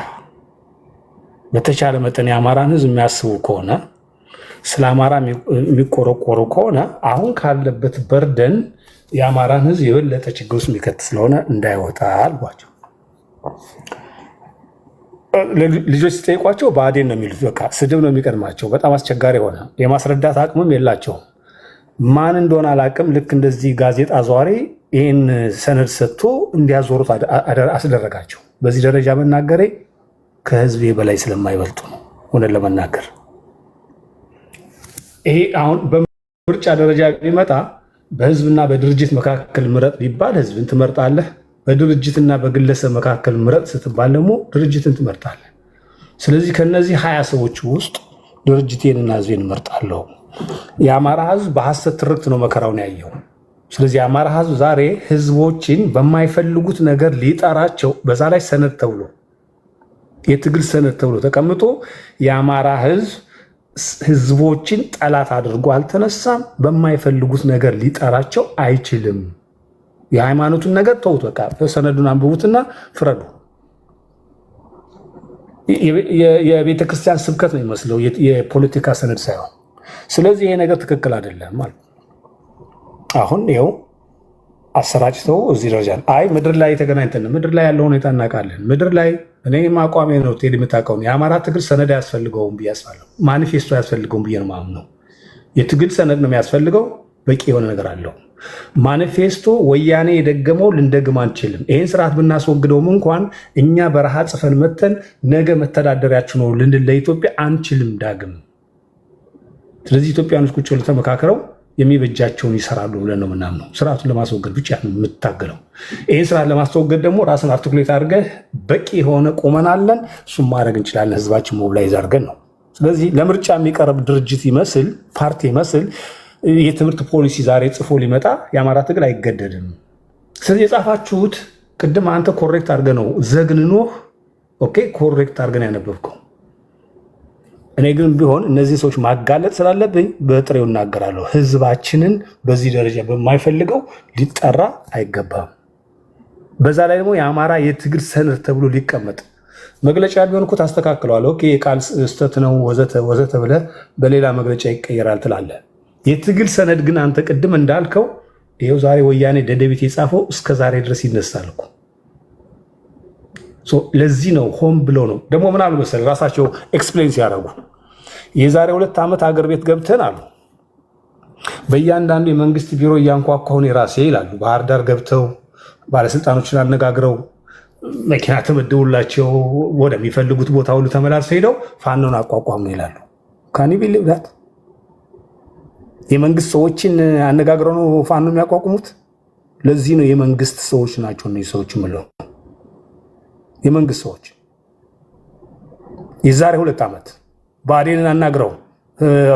በተቻለ መጠን የአማራን ሕዝብ የሚያስቡ ከሆነ ስለ አማራ የሚቆረቆሩ ከሆነ አሁን ካለበት በርደን የአማራን ሕዝብ የበለጠ ችግር ውስጥ የሚከት ስለሆነ እንዳይወጣ አልኳቸው። ልጆች ሲጠይቋቸው ብአዴን ነው የሚሉት። በቃ ስድብ ነው የሚቀድማቸው። በጣም አስቸጋሪ ሆነ። የማስረዳት አቅምም የላቸውም። ማን እንደሆነ አላቅም። ልክ እንደዚህ ጋዜጣ አዘዋሪ ይህን ሰነድ ሰጥቶ እንዲያዞሩት አስደረጋቸው። በዚህ ደረጃ መናገሬ ከህዝቤ በላይ ስለማይበልጡ ነው። ሆነን ለመናገር ይሄ አሁን በምርጫ ደረጃ ቢመጣ በህዝብና በድርጅት መካከል ምረጥ ቢባል ህዝብን ትመርጣለህ። በድርጅትና በግለሰብ መካከል ምረጥ ስትባል ደግሞ ድርጅትን ትመርጣለህ። ስለዚህ ከነዚህ 20 ሰዎች ውስጥ ድርጅቴንና ህዝቤን እመርጣለሁ። የአማራ ህዝብ በሐሰት ትርክት ነው መከራውን ያየው። ስለዚህ የአማራ ህዝብ ዛሬ ህዝቦችን በማይፈልጉት ነገር ሊጠራቸው፣ በዛ ላይ ሰነድ ተብሎ የትግል ሰነድ ተብሎ ተቀምጦ የአማራ ህዝብ ህዝቦችን ጠላት አድርጎ አልተነሳም። በማይፈልጉት ነገር ሊጠራቸው አይችልም። የሃይማኖቱን ነገር ተውት፣ በቃ ሰነዱን አንብቡትና ፍረዱ። የቤተክርስቲያን ስብከት ነው የሚመስለው፣ የፖለቲካ ሰነድ ሳይሆን። ስለዚህ ይሄ ነገር ትክክል አይደለም ማለት አሁን ይኸው አሰራጭተው እዚህ ደረጃ አይ ምድር ላይ ተገናኝተን ምድር ላይ ያለው ሁኔታ እናውቃለን። ምድር ላይ እኔ ማቋሜ ነው ቴዲ የምታውቀው የአማራ ትግል ሰነድ አያስፈልገውም ብዬ አስባለሁ። ማኒፌስቶ አያስፈልገውም ብዬ ነው የማምነው። የትግል ሰነድ ነው የሚያስፈልገው። በቂ የሆነ ነገር አለው። ማኒፌስቶ ወያኔ የደገመው ልንደግም አንችልም። ይህን ስርዓት ብናስወግደውም እንኳን እኛ በረሃ ጽፈን መተን ነገ መተዳደሪያችሁ ነው ልንል ለኢትዮጵያ አንችልም ዳግም። ስለዚህ ኢትዮጵያኖች ቁጭ ብለው ተመካክረው የሚበጃቸውን ይሰራሉ ብለን ነው ምናምነው። ስርዓቱን ለማስወገድ ብቻ ነው የምታገለው። ይህን ስርዓት ለማስወገድ ደግሞ ራስን አርቲኩሌት አድርገህ በቂ የሆነ ቁመና አለን፣ እሱም ማድረግ እንችላለን። ህዝባችን ሞብላይዝ አድርገን ነው። ስለዚህ ለምርጫ የሚቀርብ ድርጅት ይመስል ፓርቲ ይመስል የትምህርት ፖሊሲ ዛሬ ጽፎ ሊመጣ የአማራ ትግል አይገደድም። ስለዚህ የጻፋችሁት ቅድም አንተ ኮሬክት አድርገህ ነው ዘግንኖህ፣ ኦኬ ኮሬክት አድርገን ያነበብከው። እኔ ግን ቢሆን እነዚህ ሰዎች ማጋለጥ ስላለብኝ በጥሬው እናገራለሁ። ህዝባችንን በዚህ ደረጃ በማይፈልገው ሊጠራ አይገባም። በዛ ላይ ደግሞ የአማራ የትግል ሰነድ ተብሎ ሊቀመጥ መግለጫ ቢሆን እኮ ታስተካክለዋለህ። ኦኬ የቃል ስህተት ነው ወዘተ ብለህ በሌላ መግለጫ ይቀየራል ትላለህ። የትግል ሰነድ ግን አንተ ቅድም እንዳልከው ይኸው ዛሬ ወያኔ ደደቢት የጻፈው እስከ ዛሬ ድረስ ይነሳል እኮ። ለዚህ ነው ሆን ብለው ነው ደግሞ ምን አሉ መሰለህ ራሳቸው ኤክስፕሌን ሲያደርጉ የዛሬ 2 ዓመት ሀገር ቤት ገብተን አሉ በእያንዳንዱ የመንግስት ቢሮ እያንኳኳሁን የራሴ ይላሉ። ባህር ዳር ገብተው ባለስልጣኖችን አነጋግረው መኪና ተመድቡላቸው ወደሚፈልጉት ቦታ ሁሉ ተመላልሰው ሄደው ፋኖን አቋቋም ነው ይላሉ። ካኒ ቢሊቭ ዳት የመንግስት ሰዎችን አነጋግረው ነው ፋኖ የሚያቋቁሙት። ለዚህ ነው የመንግስት ሰዎች ናቸው እነዚህ ሰዎች ምለው የመንግስት ሰዎች የዛሬ 2 ዓመት ብአዴንን አናግረው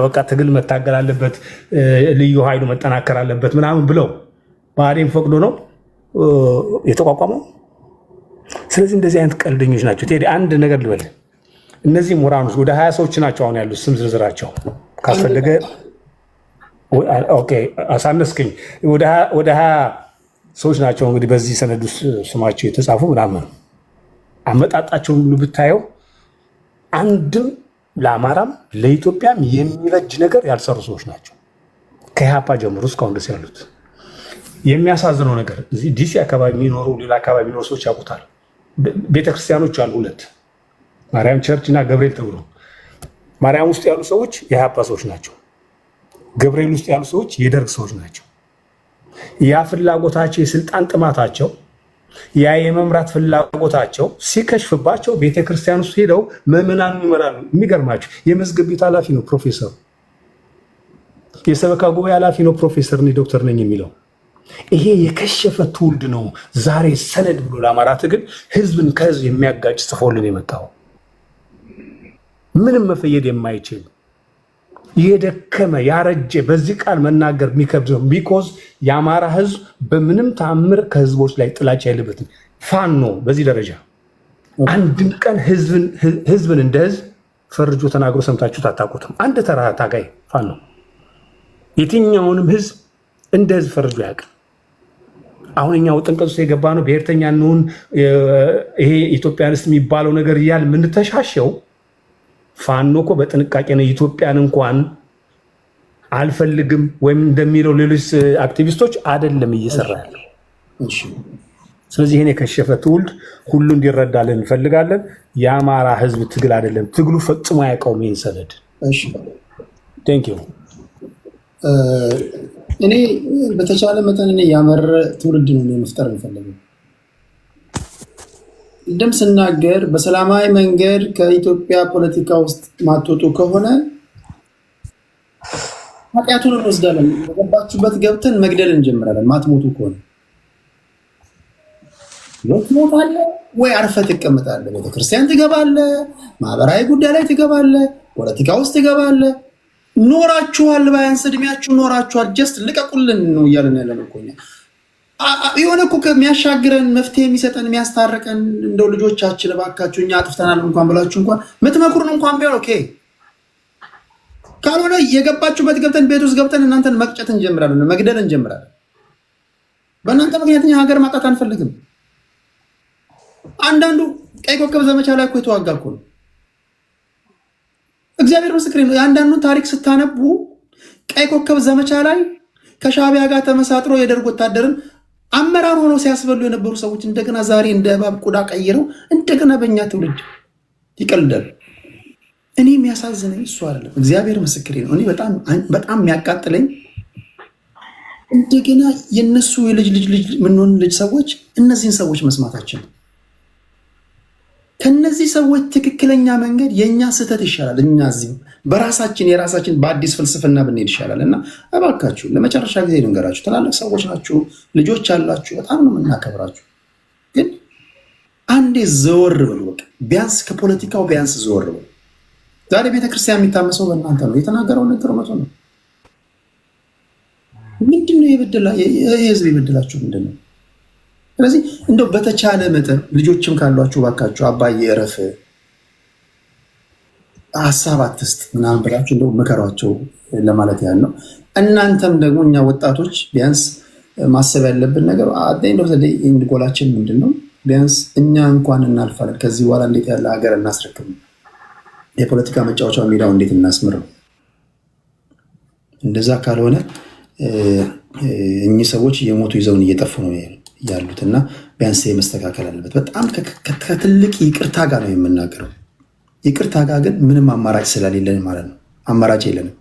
በቃ ትግል መታገል አለበት፣ ልዩ ኃይሉ መጠናከር አለበት ምናምን ብለው ብአዴን ፈቅዶ ነው የተቋቋመው። ስለዚህ እንደዚህ አይነት ቀልደኞች ናቸው። ቴዲ አንድ ነገር ልበል፣ እነዚህ ምሁራኖች ወደ 20 ሰዎች ናቸው አሁን ያሉት። ስም ዝርዝራቸው ካስፈለገ ኦኬ አሳነስክኝ። ወደ 20 ሰዎች ናቸው እንግዲህ በዚህ ሰነድ ውስጥ ስማቸው የተጻፉ ምናምን። አመጣጣቸውን ሁሉ ብታየው አንድም ለአማራም ለኢትዮጵያም የሚበጅ ነገር ያልሰሩ ሰዎች ናቸው። ከኢህአፓ ጀምሮ እስካሁን ድረስ ያሉት የሚያሳዝነው ነገር እዚህ ዲሲ አካባቢ የሚኖሩ ሌላ አካባቢ የሚኖሩ ሰዎች ያውቁታል። ቤተክርስቲያኖች አሉ 2 ማርያም ቸርች እና ገብርኤል ተብሎ። ማርያም ውስጥ ያሉ ሰዎች የኢህአፓ ሰዎች ናቸው። ገብርኤል ውስጥ ያሉ ሰዎች የደርግ ሰዎች ናቸው። ያ ፍላጎታቸው የስልጣን ጥማታቸው ያ የመምራት ፍላጎታቸው ሲከሽፍባቸው ቤተክርስቲያን ውስጥ ሄደው ምዕመናን ይመራሉ። የሚገርማቸው የመዝገብ ቤት ኃላፊ ነው ፕሮፌሰሩ፣ የሰበካ ጉባኤ ኃላፊ ነው ፕሮፌሰር እኔ ዶክተር ነኝ የሚለው። ይሄ የከሸፈ ትውልድ ነው ዛሬ ሰነድ ብሎ ለአማራ ትግል ህዝብን ከህዝብ የሚያጋጭ ጽፎልን የመጣው ምንም መፈየድ የማይችል የደከመ ያረጀ በዚህ ቃል መናገር የሚከብድ ነው። ቢኮዝ የአማራ ህዝብ በምንም ተአምር ከህዝቦች ላይ ጥላቻ የለበትም። ፋኖ በዚህ ደረጃ አንድም ቀን ህዝብን እንደ ህዝብ ፈርጆ ተናግሮ ሰምታችሁ አታውቁትም። አንድ ተራ ታጋይ ፋኖ የትኛውንም ህዝብ እንደ ህዝብ ፈርጆ ያውቃል። አሁን እኛ ውጥንቀት ውስጥ የገባ ነው ብሔርተኛ እንሁን ይሄ ኢትዮጵያንስት የሚባለው ነገር እያል የምንተሻሸው ፋኖ እኮ በጥንቃቄ ነው። ኢትዮጵያን እንኳን አልፈልግም ወይም እንደሚለው ሌሎች አክቲቪስቶች አይደለም እየሰራ ያለው። ስለዚህ ይሄን የከሸፈ ትውልድ ሁሉ እንዲረዳልን እንፈልጋለን። የአማራ ህዝብ ትግል አይደለም፣ ትግሉ ፈጽሞ አያውቀውም ይህን ሰነድ። ቴንክ ዩ። እኔ በተቻለ መጠን እኔ ያመረ ትውልድ ነው መፍጠር እንፈልገው። እንደም ስናገር በሰላማዊ መንገድ ከኢትዮጵያ ፖለቲካ ውስጥ ማትወጡ ከሆነ ኃጢአቱን እንወስዳለን። በገባችሁበት ገብተን መግደል እንጀምራለን። ማትሞቱ ከሆነ ትሞታለህ ወይ አርፈህ ትቀመጣለህ። ቤተክርስቲያን ትገባለህ፣ ማህበራዊ ጉዳይ ላይ ትገባለህ፣ ፖለቲካ ውስጥ ትገባለህ። ኖራችኋል፣ ባያንስ እድሜያችሁ ኖራችኋል። ጀስት ልቀቁልን ነው እያለን ያለን እኮ እኛ። የሆነ እኮ የሚያሻግረን መፍትሄ የሚሰጠን የሚያስታርቀን እንደው ልጆቻችን እባካችሁ እኛ አጥፍተናል እንኳን ብላችሁ እንኳን ምትመክሩን እንኳን ቢሆን ኦኬ። ካልሆነ የገባችሁበት ገብተን ቤት ውስጥ ገብተን እናንተን መቅጨት እንጀምራለን፣ መግደል እንጀምራለን። በእናንተ ምክንያት እኛ ሀገር ማጣት አንፈልግም። አንዳንዱ ቀይ ኮከብ ዘመቻ ላይ እኮ የተዋጋ እኮ ነው። እግዚአብሔር ምስክሬ ነው። የአንዳንዱን ታሪክ ስታነቡ ቀይ ኮከብ ዘመቻ ላይ ከሻዕቢያ ጋር ተመሳጥሮ የደርግ ወታደርን አመራር ሆነው ሲያስበሉ የነበሩ ሰዎች እንደገና ዛሬ እንደ እባብ ቆዳ ቀይረው እንደገና በእኛ ትውልድ ይቀልዳሉ። እኔ የሚያሳዝነኝ እሱ አይደለም፣ እግዚአብሔር ምስክሬ ነው። እኔ በጣም የሚያቃጥለኝ እንደገና የነሱ የልጅ ምንሆን ልጅ ሰዎች እነዚህን ሰዎች መስማታችን ነው። ከነዚህ ሰዎች ትክክለኛ መንገድ የእኛ ስህተት ይሻላል። እኛ እዚህ የራሳችን በአዲስ ፍልስፍና ብንሄድ ይሻላል። እና እባካችሁ ለመጨረሻ ጊዜ ልንገራችሁ፣ ትላልቅ ሰዎች ናችሁ፣ ልጆች አላችሁ፣ በጣም ነው የምናከብራችሁ። ግን አንዴ ዘወር በሉ፣ በቃ ቢያንስ ከፖለቲካው ቢያንስ ዘወር በሉ። ዛሬ ቤተክርስቲያን የሚታመሰው በእናንተ ነው። የተናገረው ነገር መቶ ነው። ምንድነው የህዝብ የበደላችሁ ምንድን ነው? ስለዚህ እንደው በተቻለ መጠን ልጆችም ካሏችሁ ባካችሁ አባዬ እረፍ፣ ሀሳብ አትስጥ ምናምን ብላችሁ እንደው መከሯቸው ለማለት ያህል ነው። እናንተም ደግሞ እኛ ወጣቶች ቢያንስ ማሰብ ያለብን ነገር እንደው ጎላችን ምንድን ነው? ቢያንስ እኛ እንኳን እናልፋለን። ከዚህ በኋላ እንዴት ያለ ሀገር እናስረክብ? የፖለቲካ መጫወቻ ሜዳው እንዴት እናስምር ነው? እንደዛ ካልሆነ እኚህ ሰዎች እየሞቱ ይዘውን እየጠፉ ነው ያሉት እና ቢያንስ መስተካከል አለበት። በጣም ከትልቅ ይቅርታ ጋር ነው የምናገረው። ይቅርታ ጋር ግን ምንም አማራጭ ስለሌለን ማለት ነው። አማራጭ የለንም።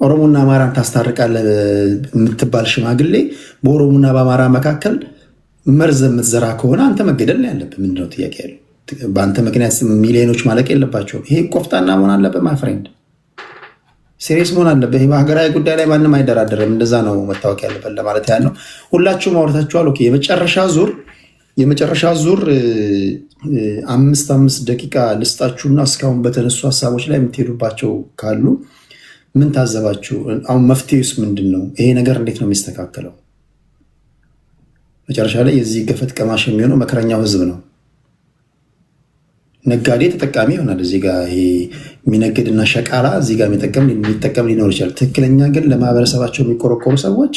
ኦሮሞና አማራን ታስታርቃለህ የምትባል ሽማግሌ በኦሮሞና በአማራ መካከል መርዝ የምትዘራ ከሆነ አንተ መገደል ነው ያለብህ። ምንድነው ጥያቄ ያለው? በአንተ ምክንያት ሚሊዮኖች ማለቅ የለባቸውም። ይሄ ቆፍጣና መሆን አለብህ ማይ ፍሬንድ፣ ሴሪየስ መሆን አለበት። በሀገራዊ ጉዳይ ላይ ማንም አይደራደርም። እንደዛ ነው መታወቅ ያለበት ለማለት ያህል ነው። ሁላችሁም አውርታችኋል። ኦኬ፣ የመጨረሻ ዙር 5 ደቂቃ ልስጣችሁና እስካሁን በተነሱ ሀሳቦች ላይ የምትሄዱባቸው ካሉ ምን ታዘባችሁ? አሁን መፍትሄውስ ምንድን ነው? ይሄ ነገር እንዴት ነው የሚስተካከለው? መጨረሻ ላይ የዚህ ገፈት ቀማሽ የሚሆነው መከረኛው ህዝብ ነው። ነጋዴ ተጠቃሚ ይሆናል። እዚህ ጋር ይሄ የሚነግድና ሸቃላ እዚህ ጋር የሚጠቀም ሊኖር ይችላል። ትክክለኛ ግን ለማህበረሰባቸው የሚቆረቆሩ ሰዎች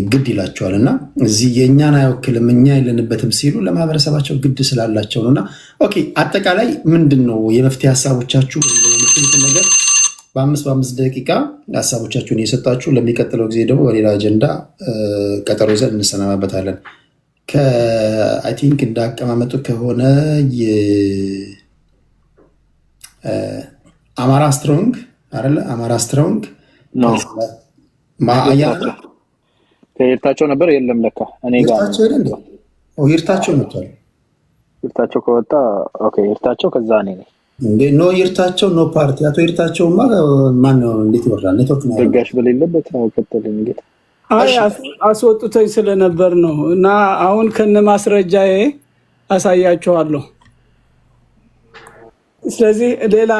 ግድ ይላቸዋል እና እዚህ የእኛን አይወክልም እኛ የለንበትም ሲሉ ለማህበረሰባቸው ግድ ስላላቸው ነው። እና ኦኬ፣ አጠቃላይ ምንድን ነው የመፍትሄ ሀሳቦቻችሁ? ነገር በ5 ደቂቃ ሀሳቦቻችሁን እየሰጣችሁ ለሚቀጥለው ጊዜ ደግሞ በሌላ አጀንዳ ቀጠሮ ይዘን እንሰናማበታለን። አይ ቲንክ እንዳቀማመጡ ከሆነ አማራ ስትሮንግ አይደለ? አማራ ስትሮንግ ከኤርታቸው ነበር የለም ለካ እኔ ጋር ይርታቸው መጥቷል። ይርታቸው ከወጣ ኦኬ፣ ይርታቸው ከዛ እኔ ነኝ እንዴ? ኖ ይርታቸው ኖ ፓርቲ። አቶ ይርታቸውማ ማን ነው? እንዴት ይወራል? ኔትወርክ ነው ደጋሽ በሌለበት ነው ከተለኝ እንግዲህ አስወጥቶኝ ስለነበር ነው። እና አሁን ከነ ማስረጃዬ አሳያቸዋለሁ። ስለዚህ ሌላ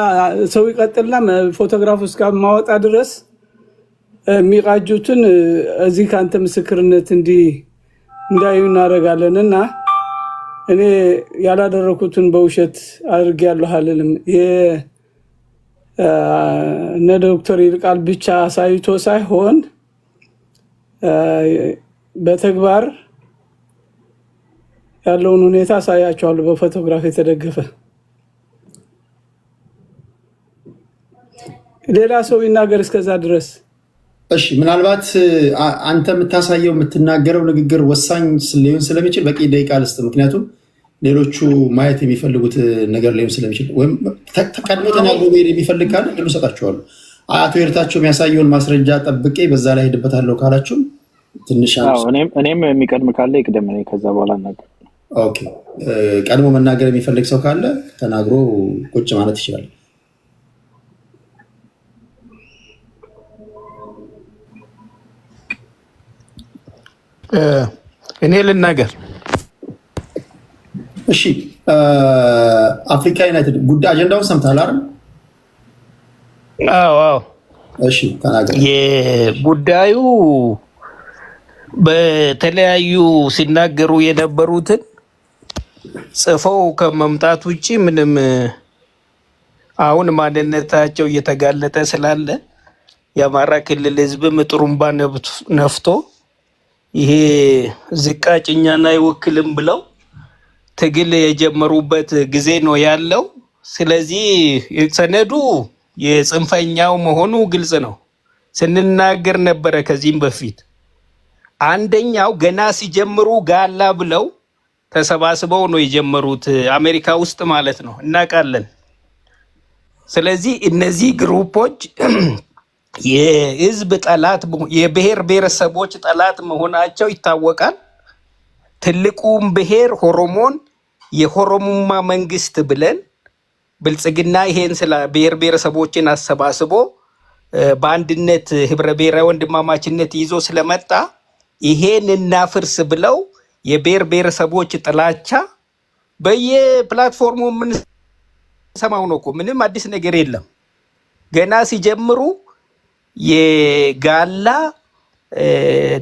ሰው ይቀጥልና ፎቶግራፍ እስከማወጣ ድረስ የሚቃጁትን እዚህ ከአንተ ምስክርነት እንዳዩ እናደርጋለን። እና እኔ ያላደረኩትን በውሸት አድርጌያለሁ አልልም። እነ ዶክተር ይልቃል ብቻ አሳይቶ ሳይሆን በተግባር ያለውን ሁኔታ አሳያቸዋለሁ በፎቶግራፍ የተደገፈ። ሌላ ሰው ይናገር እስከዛ ድረስ። እሺ፣ ምናልባት አንተ የምታሳየው የምትናገረው ንግግር ወሳኝ ሊሆን ስለሚችል በቂ ደቂቃ ልስጥ። ምክንያቱም ሌሎቹ ማየት የሚፈልጉት ነገር ሊሆን ስለሚችል ወይም ቀድሞ ተናግሮ መሄድ የሚፈልግ ካለ እድሉ እሰጣችኋለሁ። አቶ ይርታቸው የሚያሳየውን ማስረጃ ጠብቄ በዛ ላይ ሄድበታለሁ ካላችሁም ትንሽ እኔም የሚቀድም ካለ ይቅደም፣ ከዛ በኋላ እናገር። ኦኬ፣ ቀድሞ መናገር የሚፈልግ ሰው ካለ ተናግሮ ቁጭ ማለት ይችላል። እኔ ልናገር። እሺ፣ አፍሪካ ዩናይትድ ጉዳይ አጀንዳውን ሰምተሃል አይደል? አዎ። እሺ፣ ተናገር። የጉዳዩ በተለያዩ ሲናገሩ የነበሩትን ጽፈው ከመምጣት ውጭ ምንም አሁን ማንነታቸው እየተጋለጠ ስላለ የአማራ ክልል ህዝብም ጥሩምባ ነፍቶ ይሄ ዝቃጭ እኛን አይወክልም ብለው ትግል የጀመሩበት ጊዜ ነው ያለው። ስለዚህ ሰነዱ የጽንፈኛው መሆኑ ግልጽ ነው። ስንናገር ነበረ ከዚህም በፊት። አንደኛው ገና ሲጀምሩ ጋላ ብለው ተሰባስበው ነው የጀመሩት፣ አሜሪካ ውስጥ ማለት ነው፣ እናውቃለን። ስለዚህ እነዚህ ግሩፖች የህዝብ ጠላት፣ የብሔር ብሔረሰቦች ጠላት መሆናቸው ይታወቃል። ትልቁም ብሔር ኦሮሞን የኦሮሞማ መንግስት ብለን ብልጽግና ይሄን ስለ ብሔር ብሔረሰቦችን አሰባስቦ በአንድነት ህብረ ብሔራዊ ወንድማማችነት ይዞ ስለመጣ ይሄን እናፍርስ ብለው የብሔር ብሔረሰቦች ጥላቻ በየፕላትፎርሙ የምንሰማው ነው እኮ። ምንም አዲስ ነገር የለም። ገና ሲጀምሩ የጋላ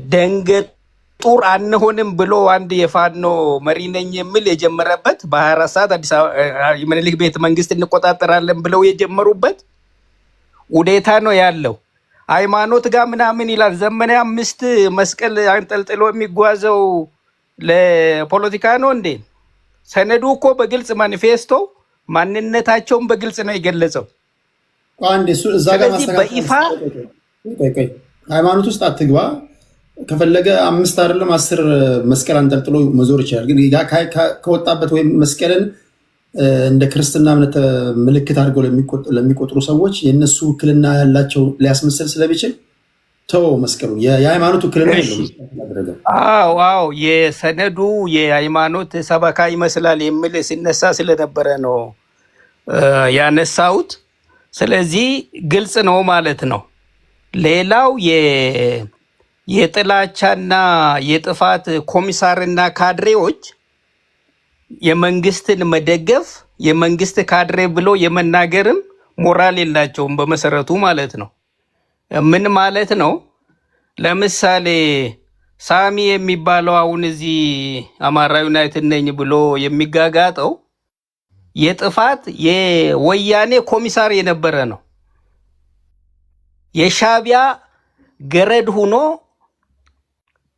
ደንገጡር አንሆንም ብሎ አንድ የፋኖ መሪ ነኝ የሚል የጀመረበት በ24 ሰዓት አዲስ አበባ ምኒልክ ቤተ መንግስት እንቆጣጠራለን ብለው የጀመሩበት ውዴታ ነው ያለው። ሃይማኖት ጋር ምናምን ይላል። ዘመነ 5 መስቀል አንጠልጥሎ የሚጓዘው ለፖለቲካ ነው እንዴ? ሰነዱ እኮ በግልጽ ማኒፌስቶ ማንነታቸውን በግልጽ ነው የገለጸው። ስለዚህ በይፋ ሃይማኖት ውስጥ አትግባ፣ ከፈለገ 5 አይደለም 10 መስቀል አንጠልጥሎ መዞር ይችላል። ግን ከወጣበት ወይም መስቀልን እንደ ክርስትና እምነት ምልክት አድርገው ለሚቆጥሩ ሰዎች የእነሱ ውክልና ያላቸው ሊያስመስል ስለሚችል ተወው መስቀሉ። የሃይማኖት ውክልና የለውም። አዎ የሰነዱ የሃይማኖት ሰበካ ይመስላል የሚል ሲነሳ ስለነበረ ነው ያነሳሁት። ስለዚህ ግልጽ ነው ማለት ነው። ሌላው የጥላቻና የጥፋት ኮሚሳርና ካድሬዎች የመንግስትን መደገፍ የመንግስት ካድሬ ብሎ የመናገርም ሞራል የላቸውም በመሰረቱ ማለት ነው። ምን ማለት ነው? ለምሳሌ ሳሚ የሚባለው አሁን እዚህ አማራ ዩናይትድ ነኝ ብሎ የሚጋጋጠው የጥፋት የወያኔ ኮሚሳር የነበረ ነው። የሻቢያ ገረድ ሆኖ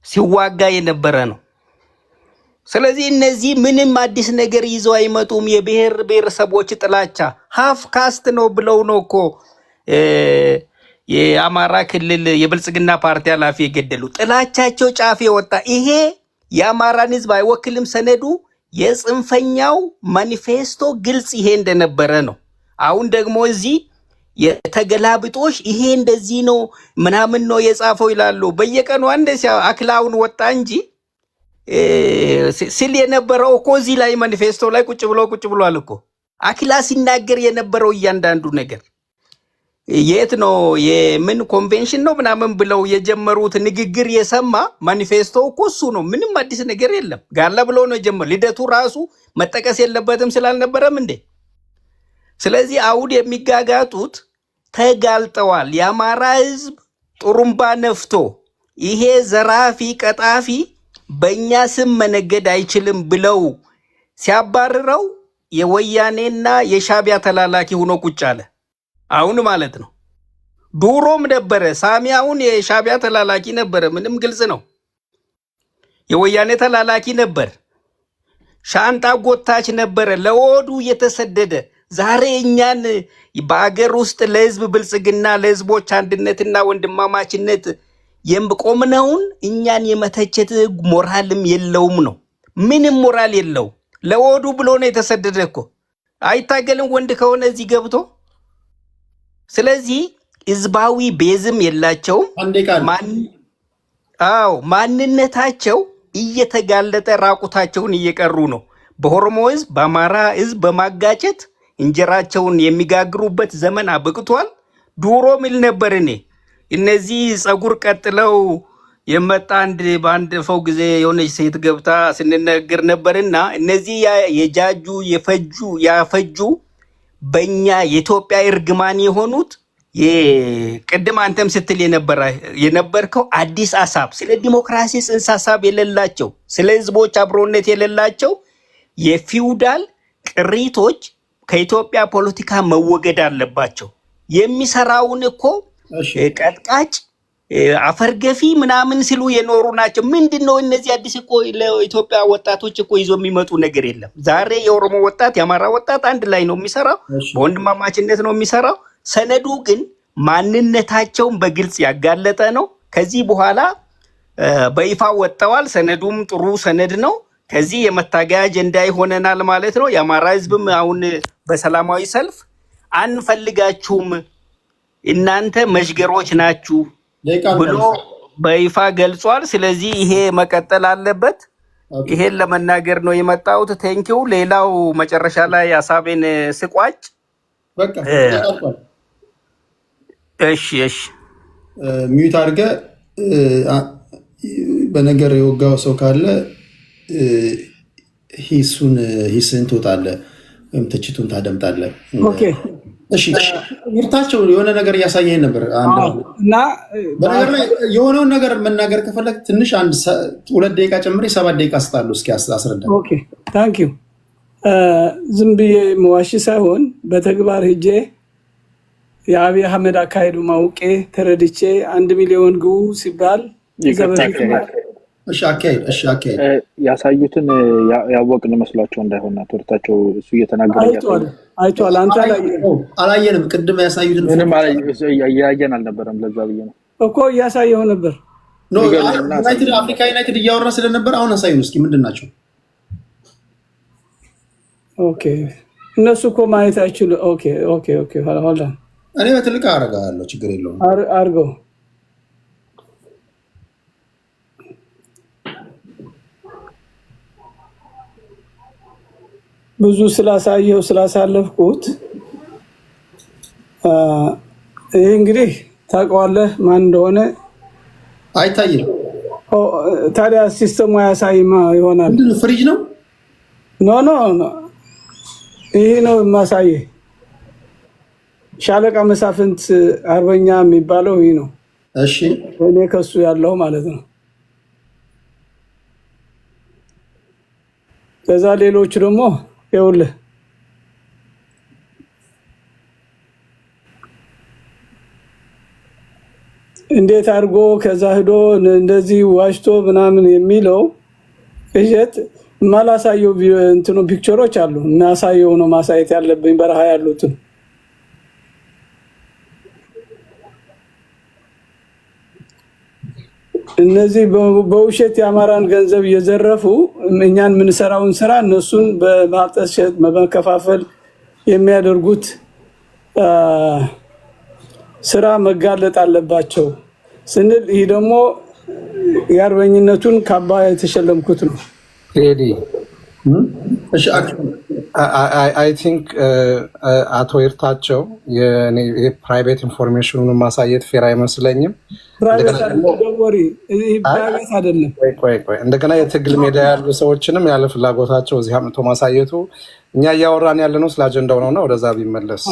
ሲዋጋ የነበረ ነው። ስለዚህ እነዚህ ምንም አዲስ ነገር ይዘው አይመጡም። የብሔር ብሔረሰቦች ጥላቻ ሀፍ ካስት ነው ብለው ነው እኮ የአማራ ክልል የብልጽግና ፓርቲ ኃላፊ የገደሉ ጥላቻቸው ጫፍ የወጣ ይሄ የአማራን ህዝብ አይወክልም ሰነዱ የጽንፈኛው ማኒፌስቶ ግልጽ ይሄ እንደነበረ ነው። አሁን ደግሞ እዚህ የተገላብጦሽ ይሄ እንደዚህ ነው ምናምን ነው የጻፈው ይላሉ። በየቀኑ አንደ አክላውን ወጣ እንጂ ሲል የነበረው እኮ እዚህ ላይ ማኒፌስቶ ላይ ቁጭ ብሏል እኮ አክላ ሲናገር የነበረው እያንዳንዱ ነገር የት ነው የምን ኮንቬንሽን ነው ምናምን ብለው የጀመሩት ንግግር የሰማ ማኒፌስቶ እኮ እሱ ነው። ምንም አዲስ ነገር የለም። ጋላ ብለው ነው የጀመሩ። ልደቱ ራሱ መጠቀስ የለበትም ስላልነበረም እንዴ። ስለዚህ አውድ የሚጋጋጡት ተጋልጠዋል። የአማራ ህዝብ ጥሩምባ ነፍቶ ይሄ ዘራፊ ቀጣፊ በእኛ ስም መነገድ አይችልም ብለው ሲያባርረው የወያኔና የሻቢያ ተላላኪ ሆኖ ቁጭ አለ። አሁን ማለት ነው። ዱሮም ነበረ ሳሚያውን የሻቢያ ተላላኪ ነበረ። ምንም ግልጽ ነው። የወያኔ ተላላኪ ነበር። ሻንጣ ጎታች ነበረ። ለወዱ የተሰደደ ዛሬ እኛን በአገር ውስጥ ለህዝብ ብልጽግና ለህዝቦች አንድነትና ወንድማማችነት የምቆምነውን እኛን የመተቸት ሞራልም የለውም ነው። ምንም ሞራል የለው። ለወዱ ብሎ ነው የተሰደደ እኮ። አይታገልም ወንድ ከሆነ እዚህ ገብቶ። ስለዚህ ህዝባዊ ቤዝም የላቸውም። ማንነታቸው እየተጋለጠ ራቁታቸውን እየቀሩ ነው። በኦሮሞ ህዝብ በአማራ ህዝብ በማጋጨት እንጀራቸውን የሚጋግሩበት ዘመን አብቅቷል። ድሮ ሚል ነበር እኔ እነዚህ ጸጉር ቀጥለው የመጣ በአንድ ፈው ጊዜ የሆነች ሴት ገብታ ስንነገር ነበርና እነዚህ የጃጁ ያፈጁ በእኛ የኢትዮጵያ እርግማን የሆኑት ቅድም አንተም ስትል የነበርከው አዲስ ሀሳብ ስለ ዲሞክራሲ ጽንሰ ሀሳብ የሌላቸው ስለ ህዝቦች አብሮነት የሌላቸው የፊውዳል ቅሪቶች ከኢትዮጵያ ፖለቲካ መወገድ አለባቸው። የሚሰራውን እኮ ቀጥቃጭ አፈርገፊ ምናምን ሲሉ የኖሩ ናቸው። ምንድነው እነዚህ አዲስ እኮ ለኢትዮጵያ ወጣቶች እኮ ይዞ የሚመጡ ነገር የለም። ዛሬ የኦሮሞ ወጣት የአማራ ወጣት አንድ ላይ ነው የሚሰራው፣ በወንድማማችነት ነው የሚሰራው። ሰነዱ ግን ማንነታቸውን በግልጽ ያጋለጠ ነው። ከዚህ በኋላ በይፋ ወጥተዋል። ሰነዱም ጥሩ ሰነድ ነው። ከዚህ የመታገያ አጀንዳ ይሆነናል ማለት ነው። የአማራ ህዝብም አሁን በሰላማዊ ሰልፍ አንፈልጋችሁም እናንተ መሽገሮች ናችሁ ብሎ በይፋ ገልጿል። ስለዚህ ይሄ መቀጠል አለበት። ይሄን ለመናገር ነው የመጣሁት። ቴንኪው። ሌላው መጨረሻ ላይ ሀሳቤን ስቋጭ እሺ ሚዩት አድርገህ በነገር የወጋው ሰው ካለ ሂስን ትወጣለህ ወይም ትችቱን ታደምጣለህ። እሺ ምርታቸው የሆነ ነገር እያሳየኝ ነበር እና በነገር ላይ የሆነውን ነገር መናገር ከፈለግ ትንሽ 2 ደቂቃ ጨምሬ 7 ደቂቃ ስጣለሁ። እስኪ አስረዳ። ኦኬ ታንክ ዩ። ዝም ብዬ መዋሽ ሳይሆን በተግባር ሄጄ የአብይ አህመድ አካሄዱ ማውቄ ተረድቼ 1 ሚሊዮን ግቡ ሲባል አካሄድ ያሳዩትን ያወቅን መስሏቸው እንዳይሆንና ትርታቸው እሱ እየተናገረ አይቷል። አንተ አላየንም። ቅድም ያሳዩትን ምንም እያየን አልነበረም። ለዛ ብዬ ነው እኮ እያሳየው ነበር። ዩናይትድ አፍሪካ ዩናይትድ እያወራ ስለነበር አሁን አሳዩን እስኪ ምንድን ናቸው? ኦኬ እነሱ እኮ ማየት አይችሉ። ኦኬ ሆልድ ኦን እኔ በትልቅ አደርጋለሁ። ችግር የለውም አድርገው። ብዙ ስላሳየው ስላሳለፍኩት ይህ እንግዲህ ታውቀዋለህ ማን እንደሆነ አይታይም። ታዲያ ሲስተሙ አያሳይማ ይሆናል። ፍሪጅ ነው? ኖ ይሄ ነው የማሳየህ። ሻለቃ መሳፍንት አርበኛ የሚባለው ይህ ነው። እሺ እኔ ከሱ ያለው ማለት ነው። ከዛ ሌሎቹ ደግሞ ይኸውልህ እንዴት አድርጎ ከዛ ሄዶ እንደዚህ ዋሽቶ ምናምን የሚለው እጀት ማላሳየው እንትኑ ፒክቸሮች አሉ። እናሳየው ነው ማሳየት ያለብኝ በረሃ ያሉትን እነዚህ በውሸት የአማራን ገንዘብ እየዘረፉ እኛን የምንሰራውን ስራ እነሱን በማጠሸት በመከፋፈል የሚያደርጉት ስራ መጋለጥ አለባቸው ስንል ይህ ደግሞ የአርበኝነቱን ካባ የተሸለምኩት ነው። ቴዲ አይ ቲንክ አቶ ይርታቸው የፕራይቬት ኢንፎርሜሽኑን ማሳየት ፌር አይመስለኝም። ፕራይቬት አይደለም። እንደገና የትግል ሜዳ ያሉ ሰዎችንም ያለ ፍላጎታቸው እዚህ አምጥቶ ማሳየቱ እኛ እያወራን ያለ ነው ስለ አጀንዳው ነውና ወደዛ ቢመለስ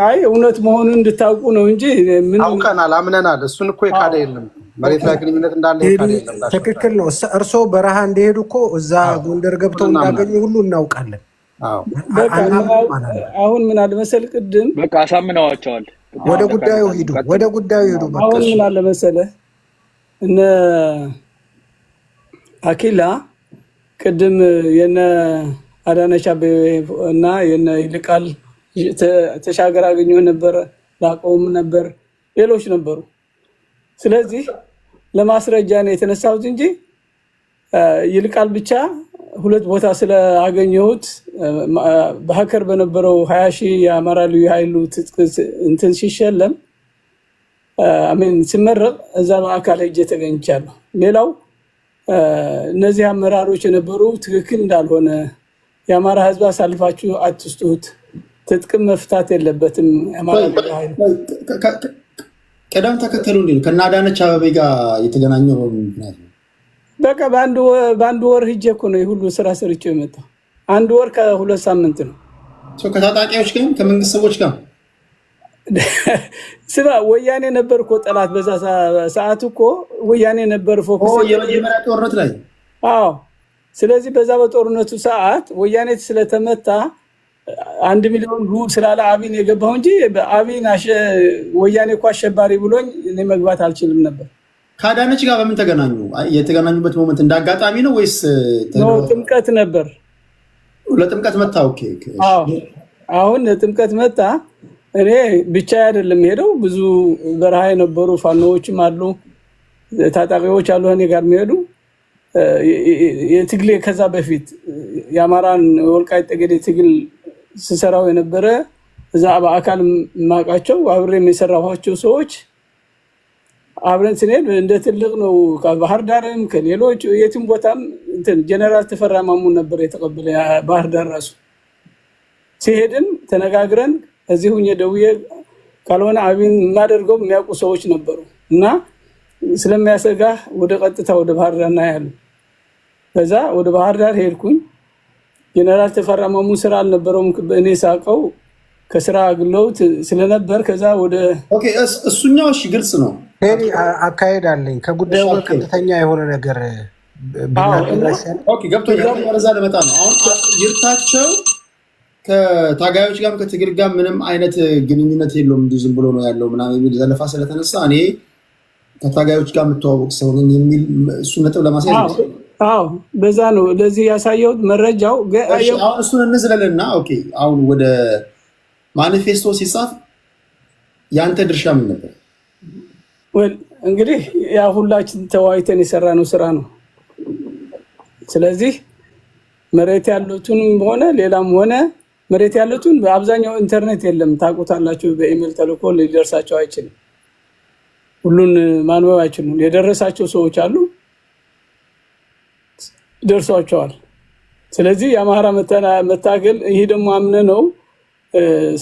አይ እውነት መሆኑን እንድታውቁ ነው እንጂ ምን አውቀናል፣ አምነናል። እሱን እኮ የካደ የለም። መሬት ላይ ግንኙነት እንዳለ የካደ የለም። ትክክል ነው። እርስዎ በረሃ እንደሄዱ እኮ እዛ ጎንደር ገብተው እንዳገኙ ሁሉ እናውቃለን። አሁን ምን አለ መሰል ቅድም በቃ አሳምነዋቸዋል። ወደ ጉዳዩ ሂዱ፣ ወደ ጉዳዩ ሂዱ። አሁን ምን አለ መሰለ እነ አኪላ ቅድም የነ አዳነች አቤቤ እና የነ ይልቃል ተሻገር አገኘሁ ነበር፣ ላቀውም ነበር፣ ሌሎች ነበሩ። ስለዚህ ለማስረጃ ነው የተነሳሁት እንጂ ይልቃል ብቻ ሁለት ቦታ ስለአገኘሁት በሀከር በነበረው 20,000 የአማራ ልዩ ኃይሉ እንትን ሲሸለም አሜን ሲመረቅ እዛ በአካል ሄጄ ተገኝቻለሁ። ሌላው እነዚህ አመራሮች የነበሩ ትክክል እንዳልሆነ የአማራ ህዝብ አሳልፋችሁ አትስጡት፣ ትጥቅም መፍታት የለበትም አማራ ልዩ ኃይል ቀደም ተከተሉ እንዴ ከና አዳነች አቤቤ ጋር የተገናኘው ምክንያት ነው። በቃ በአንድ ወር ሂጄ እኮ ነው የሁሉ ስራ ሰርቼው የመጣው። አንድ ወር ከ2 ሳምንት ነው። ከታጣቂዎች ጋር ከመንግስት ሰዎች ጋር ስራ ወያኔ ነበር እኮ ጠላት። በዛ ሰዓት እኮ ወያኔ ነበር ፎከስ የመጀመሪያ ጦርነት ላይ። አዎ። ስለዚህ በዛ በጦርነቱ ሰዓት ወያኔ ስለተመታ 1 ሚሊዮን ስላለ አቢን የገባው እንጂ አቢን ወያኔ እኮ አሸባሪ ብሎኝ እኔ መግባት አልችልም ነበር። ከአዳነች ጋር በምን ተገናኙ? የተገናኙበት ሞመንት እንዳጋጣሚ ነው ወይስ ጥምቀት ነበር? ለጥምቀት መጣ። ኦኬ። አሁን ለጥምቀት መጣ። እኔ ብቻ አይደለም ሄደው ብዙ በረሃ የነበሩ ፋኖዎችም አሉ፣ ታጣቂዎች አሉ እኔ ጋር የሚሄዱ የትግሌ ከዛ በፊት የአማራን ወልቃይት ጠገዴ ትግል ስሰራው የነበረ እዛ በአካል ማቃቸው አብሬ የሰራኋቸው ሰዎች አብረን ስንሄድ እንደ ትልቅ ነው። ከባህር ዳርም ከሌሎች የትም ቦታም እንትን ጀነራል ተፈራ ማሙን ነበር የተቀበለ ባህር ዳር ራሱ ሲሄድም ተነጋግረን እዚሁ ደውዬ ካልሆነ አቢን እናደርገው የሚያውቁ ሰዎች ነበሩ እና ስለሚያሰጋ ወደ ቀጥታ ወደ ባህር ዳር ነው ያሉ። ከዛ ወደ ባህር ዳር ሄድኩኝ። ጀነራል ተፈራ ማሙ ስራ አልነበረውም እኔ ሳቀው ከስራ አግለውት ስለነበር ከዛ ወደ ኦኬ እሱኛው እሺ ግልጽ ነው። ሄዲ አካሄድ አለኝ ከጉዳዩ ጋር ቀጥተኛ የሆነ ነገር ቢናገራሻል። ኦኬ ገብቶኛል። ወደዛ ለመጣ ነው። አሁን ይርታቸው ከታጋዮች ጋር ከትግል ጋር ምንም አይነት ግንኙነት የለውም እንዲህ ዝም ብሎ ነው ያለው ምናምን የሚል ዘለፋ ስለተነሳ እኔ ከታጋዮች ጋር የምተዋወቅ ሰው ነኝ የሚል እሱ ነጥብ ለማሳየት ነው። አዎ በዛ ነው ለዚህ ያሳየው መረጃው። አሁን እሱን እንዝለልና ኦኬ አሁን ወደ ማኒፌስቶ ሲጻፍ ያንተ ድርሻ ምን ነበር? እንግዲህ ያ ሁላችን ተዋይተን የሰራነው ስራ ነው። ስለዚህ መሬት ያሉትንም ሆነ ሌላም ሆነ መሬት ያሉትን በአብዛኛው ኢንተርኔት የለም ታውቁታላችሁ። በኢሜል ተልኮ ሊደርሳቸው አይችልም። ሁሉን ማንበብ አይችሉም። የደረሳቸው ሰዎች አሉ ደርሷቸዋል። ስለዚህ የአማራ መታገል ይሄ ደግሞ አምነ ነው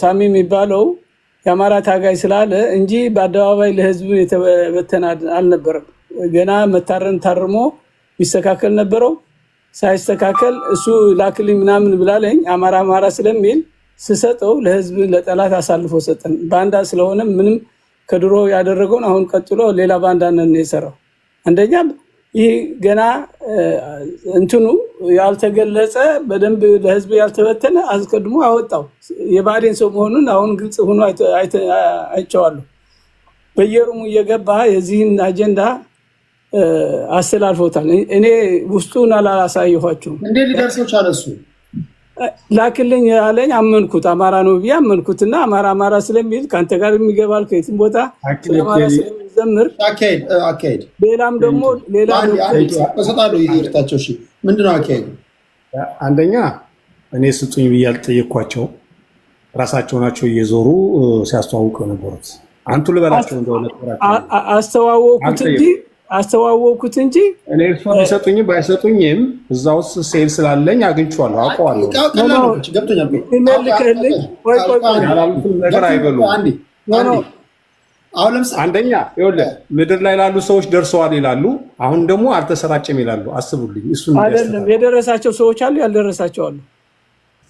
ሳሚ የሚባለው የአማራ ታጋይ ስላለ እንጂ በአደባባይ ለህዝብ የተበተነ አልነበረም። ገና መታረም ታርሞ ይስተካከል ነበረው። ሳይስተካከል እሱ ላክልኝ ምናምን ብላለኝ አማራ ስለሚል ስሰጠው ለህዝብ ለጠላት አሳልፎ ሰጠን። ባንዳ ስለሆነ ምንም ከድሮ ያደረገውን አሁን ቀጥሎ ሌላ ባንዳ ነው የሰራው። አንደኛ ይህ ገና እንትኑ ያልተገለጸ በደንብ ለህዝብ ያልተበተነ አስቀድሞ አወጣው። የባዴን ሰው መሆኑን አሁን ግልጽ ሆኖ አይቼዋለሁ። በየሩሙ እየገባ የዚህን አጀንዳ አስተላልፎታል። እኔ ውስጡን አላሳየኋቸውም። እንዴት ሊደርሰው ቻለ? እሱ ላክልኝ ያለኝ አመንኩት። አማራ ነው ብዬ አመንኩትና አማራ ስለሚል ከአንተ ጋር የሚገባል ከየትም ቦታ ዘምር አካሄድ ሌላም ደግሞ ሌላ ተሰጣሉ ይርታቸው። እሺ ምንድነው አካሄዱ? አንደኛ እኔ ስጡኝ ብዬ አልጠየኳቸው፣ ራሳቸው ናቸው እየዞሩ ሲያስተዋውቁ የነበሩት። አንቱ ልበላቸው እንደሆነ አስተዋወቁት እንጂ እኔ እርሶ ቢሰጡኝም ባይሰጡኝም እዛ ውስጥ ሴል ስላለኝ አግኝቼዋለሁ፣ አውቀዋለሁ። ነገር አይበሉም። አንደኛ ይኸውልህ ምድር ላይ ላሉ ሰዎች ደርሰዋል ይላሉ፣ አሁን ደግሞ አልተሰራጨም ይላሉ። አስቡልኝ። እሱን አይደለም የደረሳቸው ሰዎች አሉ፣ ያልደረሳቸው አሉ።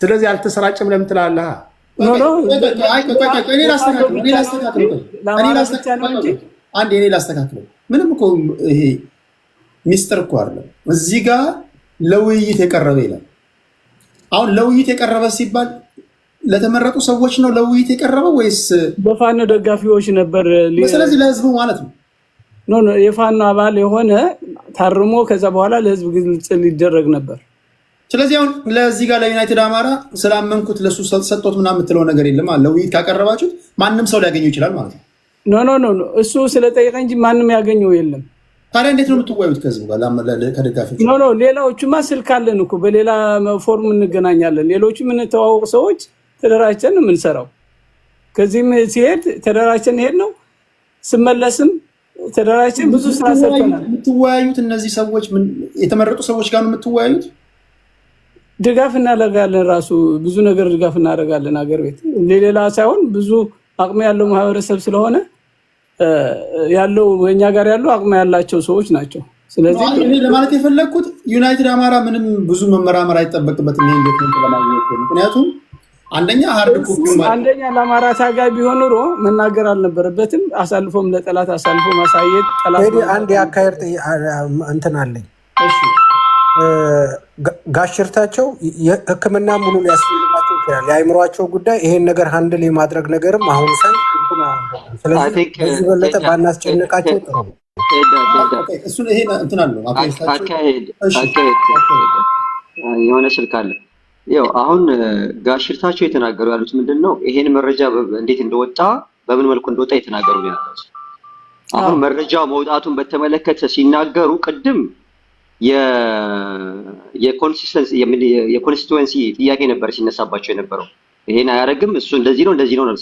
ስለዚህ አልተሰራጨም ለምን ትላለህ? እኔ ላስተካክለው። ምንም እኮ ይሄ ሚስጥር እኮ አይደለም። እዚህ ጋር ለውይይት የቀረበ ይላል። አሁን ለውይይት የቀረበ ሲባል ለተመረጡ ሰዎች ነው ለውይይት የቀረበው ወይስ በፋኖ ደጋፊዎች ነበር? ስለዚህ ለህዝቡ ማለት ነው። የፋኖ አባል የሆነ ታርሞ ከዛ በኋላ ለህዝብ ግልጽ ሊደረግ ነበር። ስለዚህ አሁን ለዚህ ጋር ለዩናይትድ አማራ ስላመንኩት ለሱ ሰጥቶት ምናምን የምትለው ነገር የለም። ለውይይት ካቀረባችሁት ማንም ሰው ሊያገኘው ይችላል ማለት ነው። ኖ እሱ ስለጠየቀ እንጂ ማንም ያገኘው የለም። ታዲያ እንዴት ነው የምትወያዩት ከህዝቡ ጋር ከደጋፊዎች? ሌላዎቹማ ስልክ አለን እኮ በሌላ ፎርም እንገናኛለን። ሌሎቹ የምንተዋወቅ ሰዎች ተደራጅተን የምንሰራው ከዚህም ሲሄድ ተደራጅተን ሄድ ነው፣ ስመለስም ተደራጅተን ብዙ ስራ ሰርተናል። የምትወያዩት እነዚህ ሰዎች የተመረጡ ሰዎች ጋር ነው የምትወያዩት? ድጋፍ እናደርጋለን። ራሱ ብዙ ነገር ድጋፍ እናደርጋለን። ሀገር ቤት ሌላ ሳይሆን ብዙ አቅም ያለው ማህበረሰብ ስለሆነ ያለው እኛ ጋር ያለው አቅም ያላቸው ሰዎች ናቸው። ስለዚህ እኔ ለማለት የፈለግኩት ዩናይትድ አማራ ምንም ብዙ መመራመር አይጠበቅበትም ይሄን ዶክመንት ለማግኘት። ምክንያቱም አንደኛ ለአማራ ታጋይ ቢሆን ኑሮ መናገር አልነበረበትም። አሳልፎም ለጠላት አሳልፎ ማሳየት ጠላት አንድ የአካሄድ እንትን አለኝ። ጋሽርታቸው የሕክምና ሙሉ ሊያስፈልጋቸው ይችላል። የአእምሯቸው ጉዳይ ይሄን ነገር ሃንድል የማድረግ ነገርም አሁን ሳይ ስለዚህ ከዚህ በለጠ ባናስጨንቃቸው ጥሩ ነው። የሆነ ስልክ አለ። ያው አሁን ጋሽርታቸው የተናገሩ ያሉት ምንድን ነው? ይሄን መረጃ እንዴት እንደወጣ በምን መልኩ እንደወጣ የተናገሩ ነው ያሉት። አሁን መረጃው መውጣቱን በተመለከተ ሲናገሩ ቅድም የኮንስቲትዌንሲ ጥያቄ ነበር ሲነሳባቸው የነበረው። ይሄን አያደርግም እሱ እንደዚህ ነው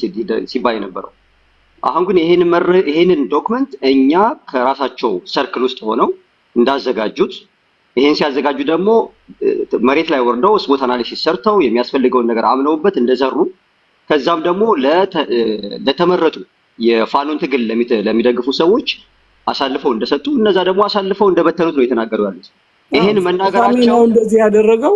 ሲባል የነበረው። አሁን ግን ይሄንን ዶክመንት እኛ ከራሳቸው ሰርክል ውስጥ ሆነው እንዳዘጋጁት፣ ይሄን ሲያዘጋጁ ደግሞ መሬት ላይ ወርደው ስፖት አናሊሲስ ሰርተው የሚያስፈልገውን ነገር አምነውበት እንደዘሩ፣ ከዛም ደግሞ ለተመረጡ የፋኖን ትግል ለሚደግፉ ሰዎች አሳልፈው እንደሰጡ፣ እነዛ ደግሞ አሳልፈው እንደበተኑት ነው የተናገሩ ያሉት። ይሄን መናገራቸው እንደዚህ ያደረገው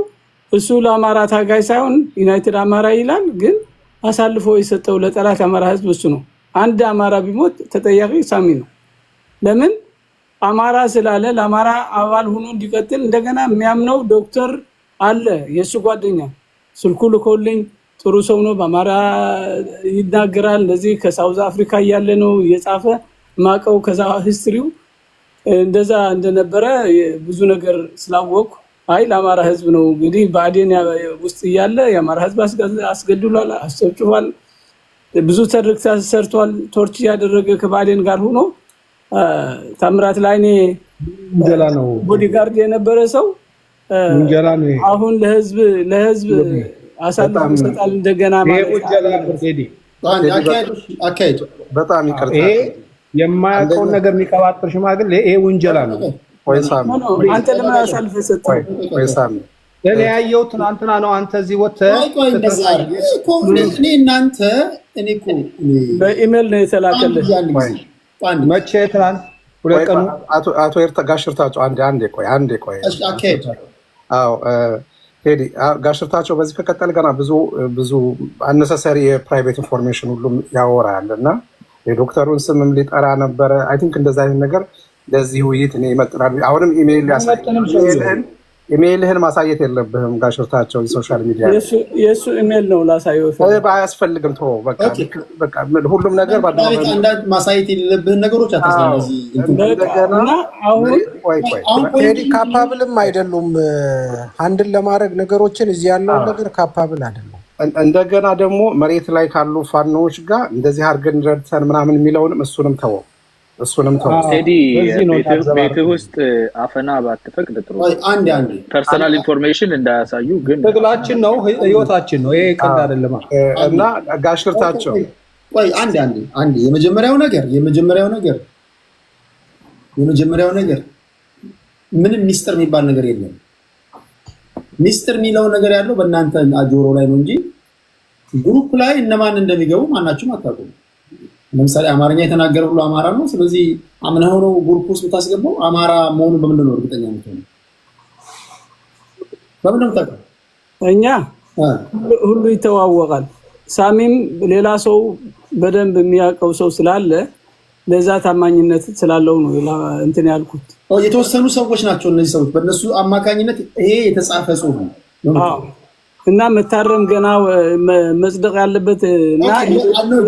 እሱ ለአማራ ታጋይ ሳይሆን ዩናይትድ አማራ ይላል፣ ግን አሳልፎ የሰጠው ለጠላት አማራ ህዝብ እሱ ነው። አንድ አማራ ቢሞት ተጠያቂ ሳሚ ነው። ለምን አማራ ስላለ ለአማራ አባል ሆኖ እንዲቀጥል እንደገና የሚያምነው ዶክተር አለ የእሱ ጓደኛ ስልኩ ልኮልኝ ጥሩ ሰው ነው፣ በአማራ ይናገራል። እንደዚህ ከሳውዝ አፍሪካ እያለ ነው እየጻፈ ማቀው ከዛ ሂስትሪው እንደዛ እንደነበረ ብዙ ነገር ስላወቅኩ አይ ለአማራ ህዝብ ነው እንግዲህ ብአዴን ውስጥ እያለ የአማራ ህዝብ አስገድሏል፣ አስጨፍጭፏል፣ ብዙ ተርክ ሰርቷል። ቶርች ያደረገ ከብአዴን ጋር ሆኖ ታምራት ላይኔ ወንጀላ ነው ቦዲጋርድ የነበረ ሰው ወንጀላ ነው። አሁን ለህዝብ አሳልፎ ይሰጣል እንደገና ማለት ወንጀላ ነው። አካሄድ በጣም ይቅርታ የማያውቀውን ነገር የሚቀባጥር ሽማግሌ ይሄ ወንጀላ ነው። አንተ ለምን አሳልፈህ ሰጠው? እኔ ያየሁት ትናንትና ነው። አንተ እዚህ ወጥተህ እኔ እኮ በኢሜል ነው የተላከልህ። መቼ? ትናንት ሁለት ቀኑ። አቶ ጋሽርታቸው አንዴ ቆይ። አዎ ቴዲ ጋሽርታቸው በዚህ ከቀጠል ገና ብዙ አነሳሳሪ የፕራይቬት ኢንፎርሜሽን ሁሉም ያወራል እና የዶክተሩን ስምም ሊጠራ ነበረ። አይ ቲንክ እንደዛ አይነት ነገር ለዚህ ውይይት እኔ ይመጥናል። አሁንም ኢሜይልህን ማሳየት የለብህም ጋሽርታቸው። ሶሻል ሚዲያ የእሱ ኢሜይል ነው ላሳየው። አያስፈልግም። በቃ ሁሉም ነገር አንዳንድ ማሳየት የሌለብህን ነገሮች ቴዲ ካፓብልም አይደሉም አንድን ለማድረግ ነገሮችን እዚህ ያለውን ነገር ካፓብል አይደሉም። እንደገና ደግሞ መሬት ላይ ካሉ ፋኖዎች ጋር እንደዚህ አድርገን ረድተን ምናምን የሚለውንም እሱንም ተወው። እሱንም ቴዲ ቤትህ ውስጥ አፈና ባትፈቅድ ጥሩ። አንዴ ፐርሰናል ኢንፎርሜሽን እንዳያሳዩ ግን ትግላችን ነው ህይወታችን ነው። ይሄ ቀልድ አይደለም። እና ጋሽርታቸው ቆይ አንዴ የመጀመሪያው ነገር ምንም ሚስጥር የሚባል ነገር የለም። ሚስጥር የሚለው ነገር ያለው በእናንተ ጆሮ ላይ ነው እንጂ ግሩፕ ላይ እነማን እንደሚገቡ ማናችሁም አታውቁም። ለምሳሌ አማርኛ የተናገረ ሁሉ አማራ ነው። ስለዚህ አምነህ ነው ግሩፕ ውስጥ ብታስገባው አማራ መሆኑን በምንድን ነው እርግጠኛ የምትሆነው? በምንድን ነው የምታውቀው? እኛ ሁሉ ይተዋወቃል። ሳሚም ሌላ ሰው በደንብ የሚያውቀው ሰው ስላለ ለዛ ታማኝነት ስላለው ነው እንትን ያልኩት። የተወሰኑ ሰዎች ናቸው እነዚህ ሰዎች፣ በእነሱ አማካኝነት ይሄ የተጻፈ ጽሁፍ ነው እና መታረም ገና መጽደቅ ያለበት እና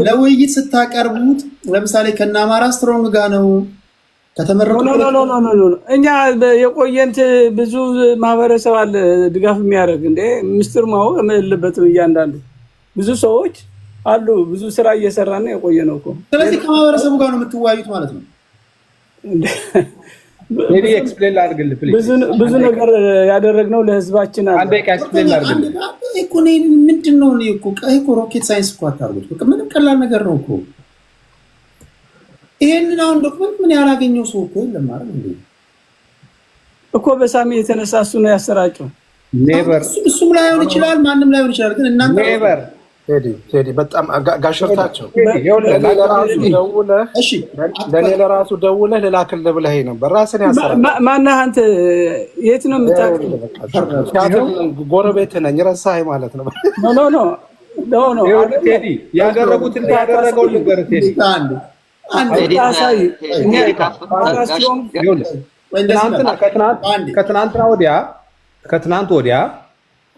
ለውይይት ስታቀርቡት ለምሳሌ ከነ አማራ ስትሮንግ ጋር ነው ከተመረጡ እኛ የቆየን ብዙ ማህበረሰብ አለ ድጋፍ የሚያደርግ እንደ ምስጢር ማወቅ የለበትም። እያንዳንዱ ብዙ ሰዎች አሉ ብዙ ስራ እየሰራ ነው የቆየ ነው እኮ። ስለዚህ ከማህበረሰቡ ጋር ነው የምትወያዩት ማለት ነው። ቴዲ ኤክስፕሌን ላድርግልህ ፕሊዝ። ብዙ ነገር ያደረግነው ለህዝባችን አለ። አንዴ ኤክስፕሌን ላድርግልህ እኮ ምንድነው እኮ ሮኬት ሳይንስ እኮ አታርጉት። በቃ ምንም ቀላል ነገር ነው እኮ። ይሄንን አሁን ዶክመንት ምን ያላገኘው ሰው እኮ የለም ማለት ነው እኮ። በሳሚ የተነሳ እሱ ነው ያሰራጨው። ኔቨር እሱም ላይሆን ይችላል ማንም ላይሆን ይችላል። ግን እናንተ ኔቨር ቴዲ በጣም ጋሽርታቸው ለኔ ለራሱ ደውለህ ልላክልህ ብለኸኝ ነበር። ራስን ያሰራል። ማነህ አንተ? የት ነው የምታውቀው? ጎረቤትህ ነኝ። ረሳኸኝ ማለት ነው። ኖ ቴዲ ያደረጉት እንዳደረገው ልንገርህ ቴዲ ከትናንት ወዲያ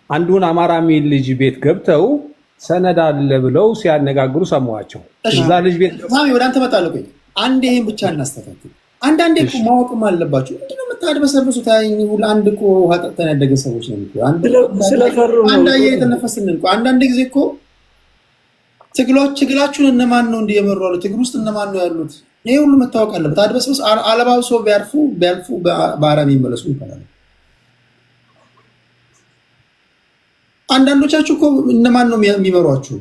አንዱን አማራ ሚል ልጅ ቤት ገብተው ሰነድ አለ ብለው ሲያነጋግሩ ሰማዋቸው። እዛ ልጅ ቤት ወደ አንተ እመጣለሁ። አንዴ ይሄን ብቻ እናስተካክል። አንዳንዴ እኮ ማወቅም አለባችሁ። ምንድነው የምታድበሰብሱት? አንድ እኮ ውሃ ጠጥተን ያደገ ሰዎች ነው እኮ አንድ አየር የተነፈስን እኮ። አንዳንድ ጊዜ እኮ ትግላችሁን እነማን ነው እንዲየመሩ ያሉት? ትግል ውስጥ እነማን ነው ያሉት? ይሄ ሁሉ መታወቅ አለበት። አድበስበስ አለባብሶ ቢያልፉ በአረም ይመለሱ ይባላል። አንዳንዶቻችሁ እኮ እነማን ነው የሚመሯችሁ?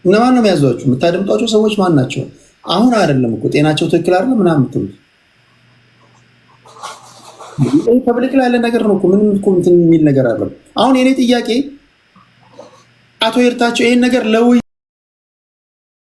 እነማን ነው የሚያዟችሁ? የምታደምጧቸው ሰዎች ማን ናቸው? አሁን አይደለም እኮ ጤናቸው ትክክል አይደለም ምናምን የምትሉት ይሄ ፐብሊክ ላይ ያለ ነገር ነው እኮ። ምንም እኮ እንትን የሚል ነገር አለ። አሁን የኔ ጥያቄ አቶ ይርታቸው ይሄን ነገር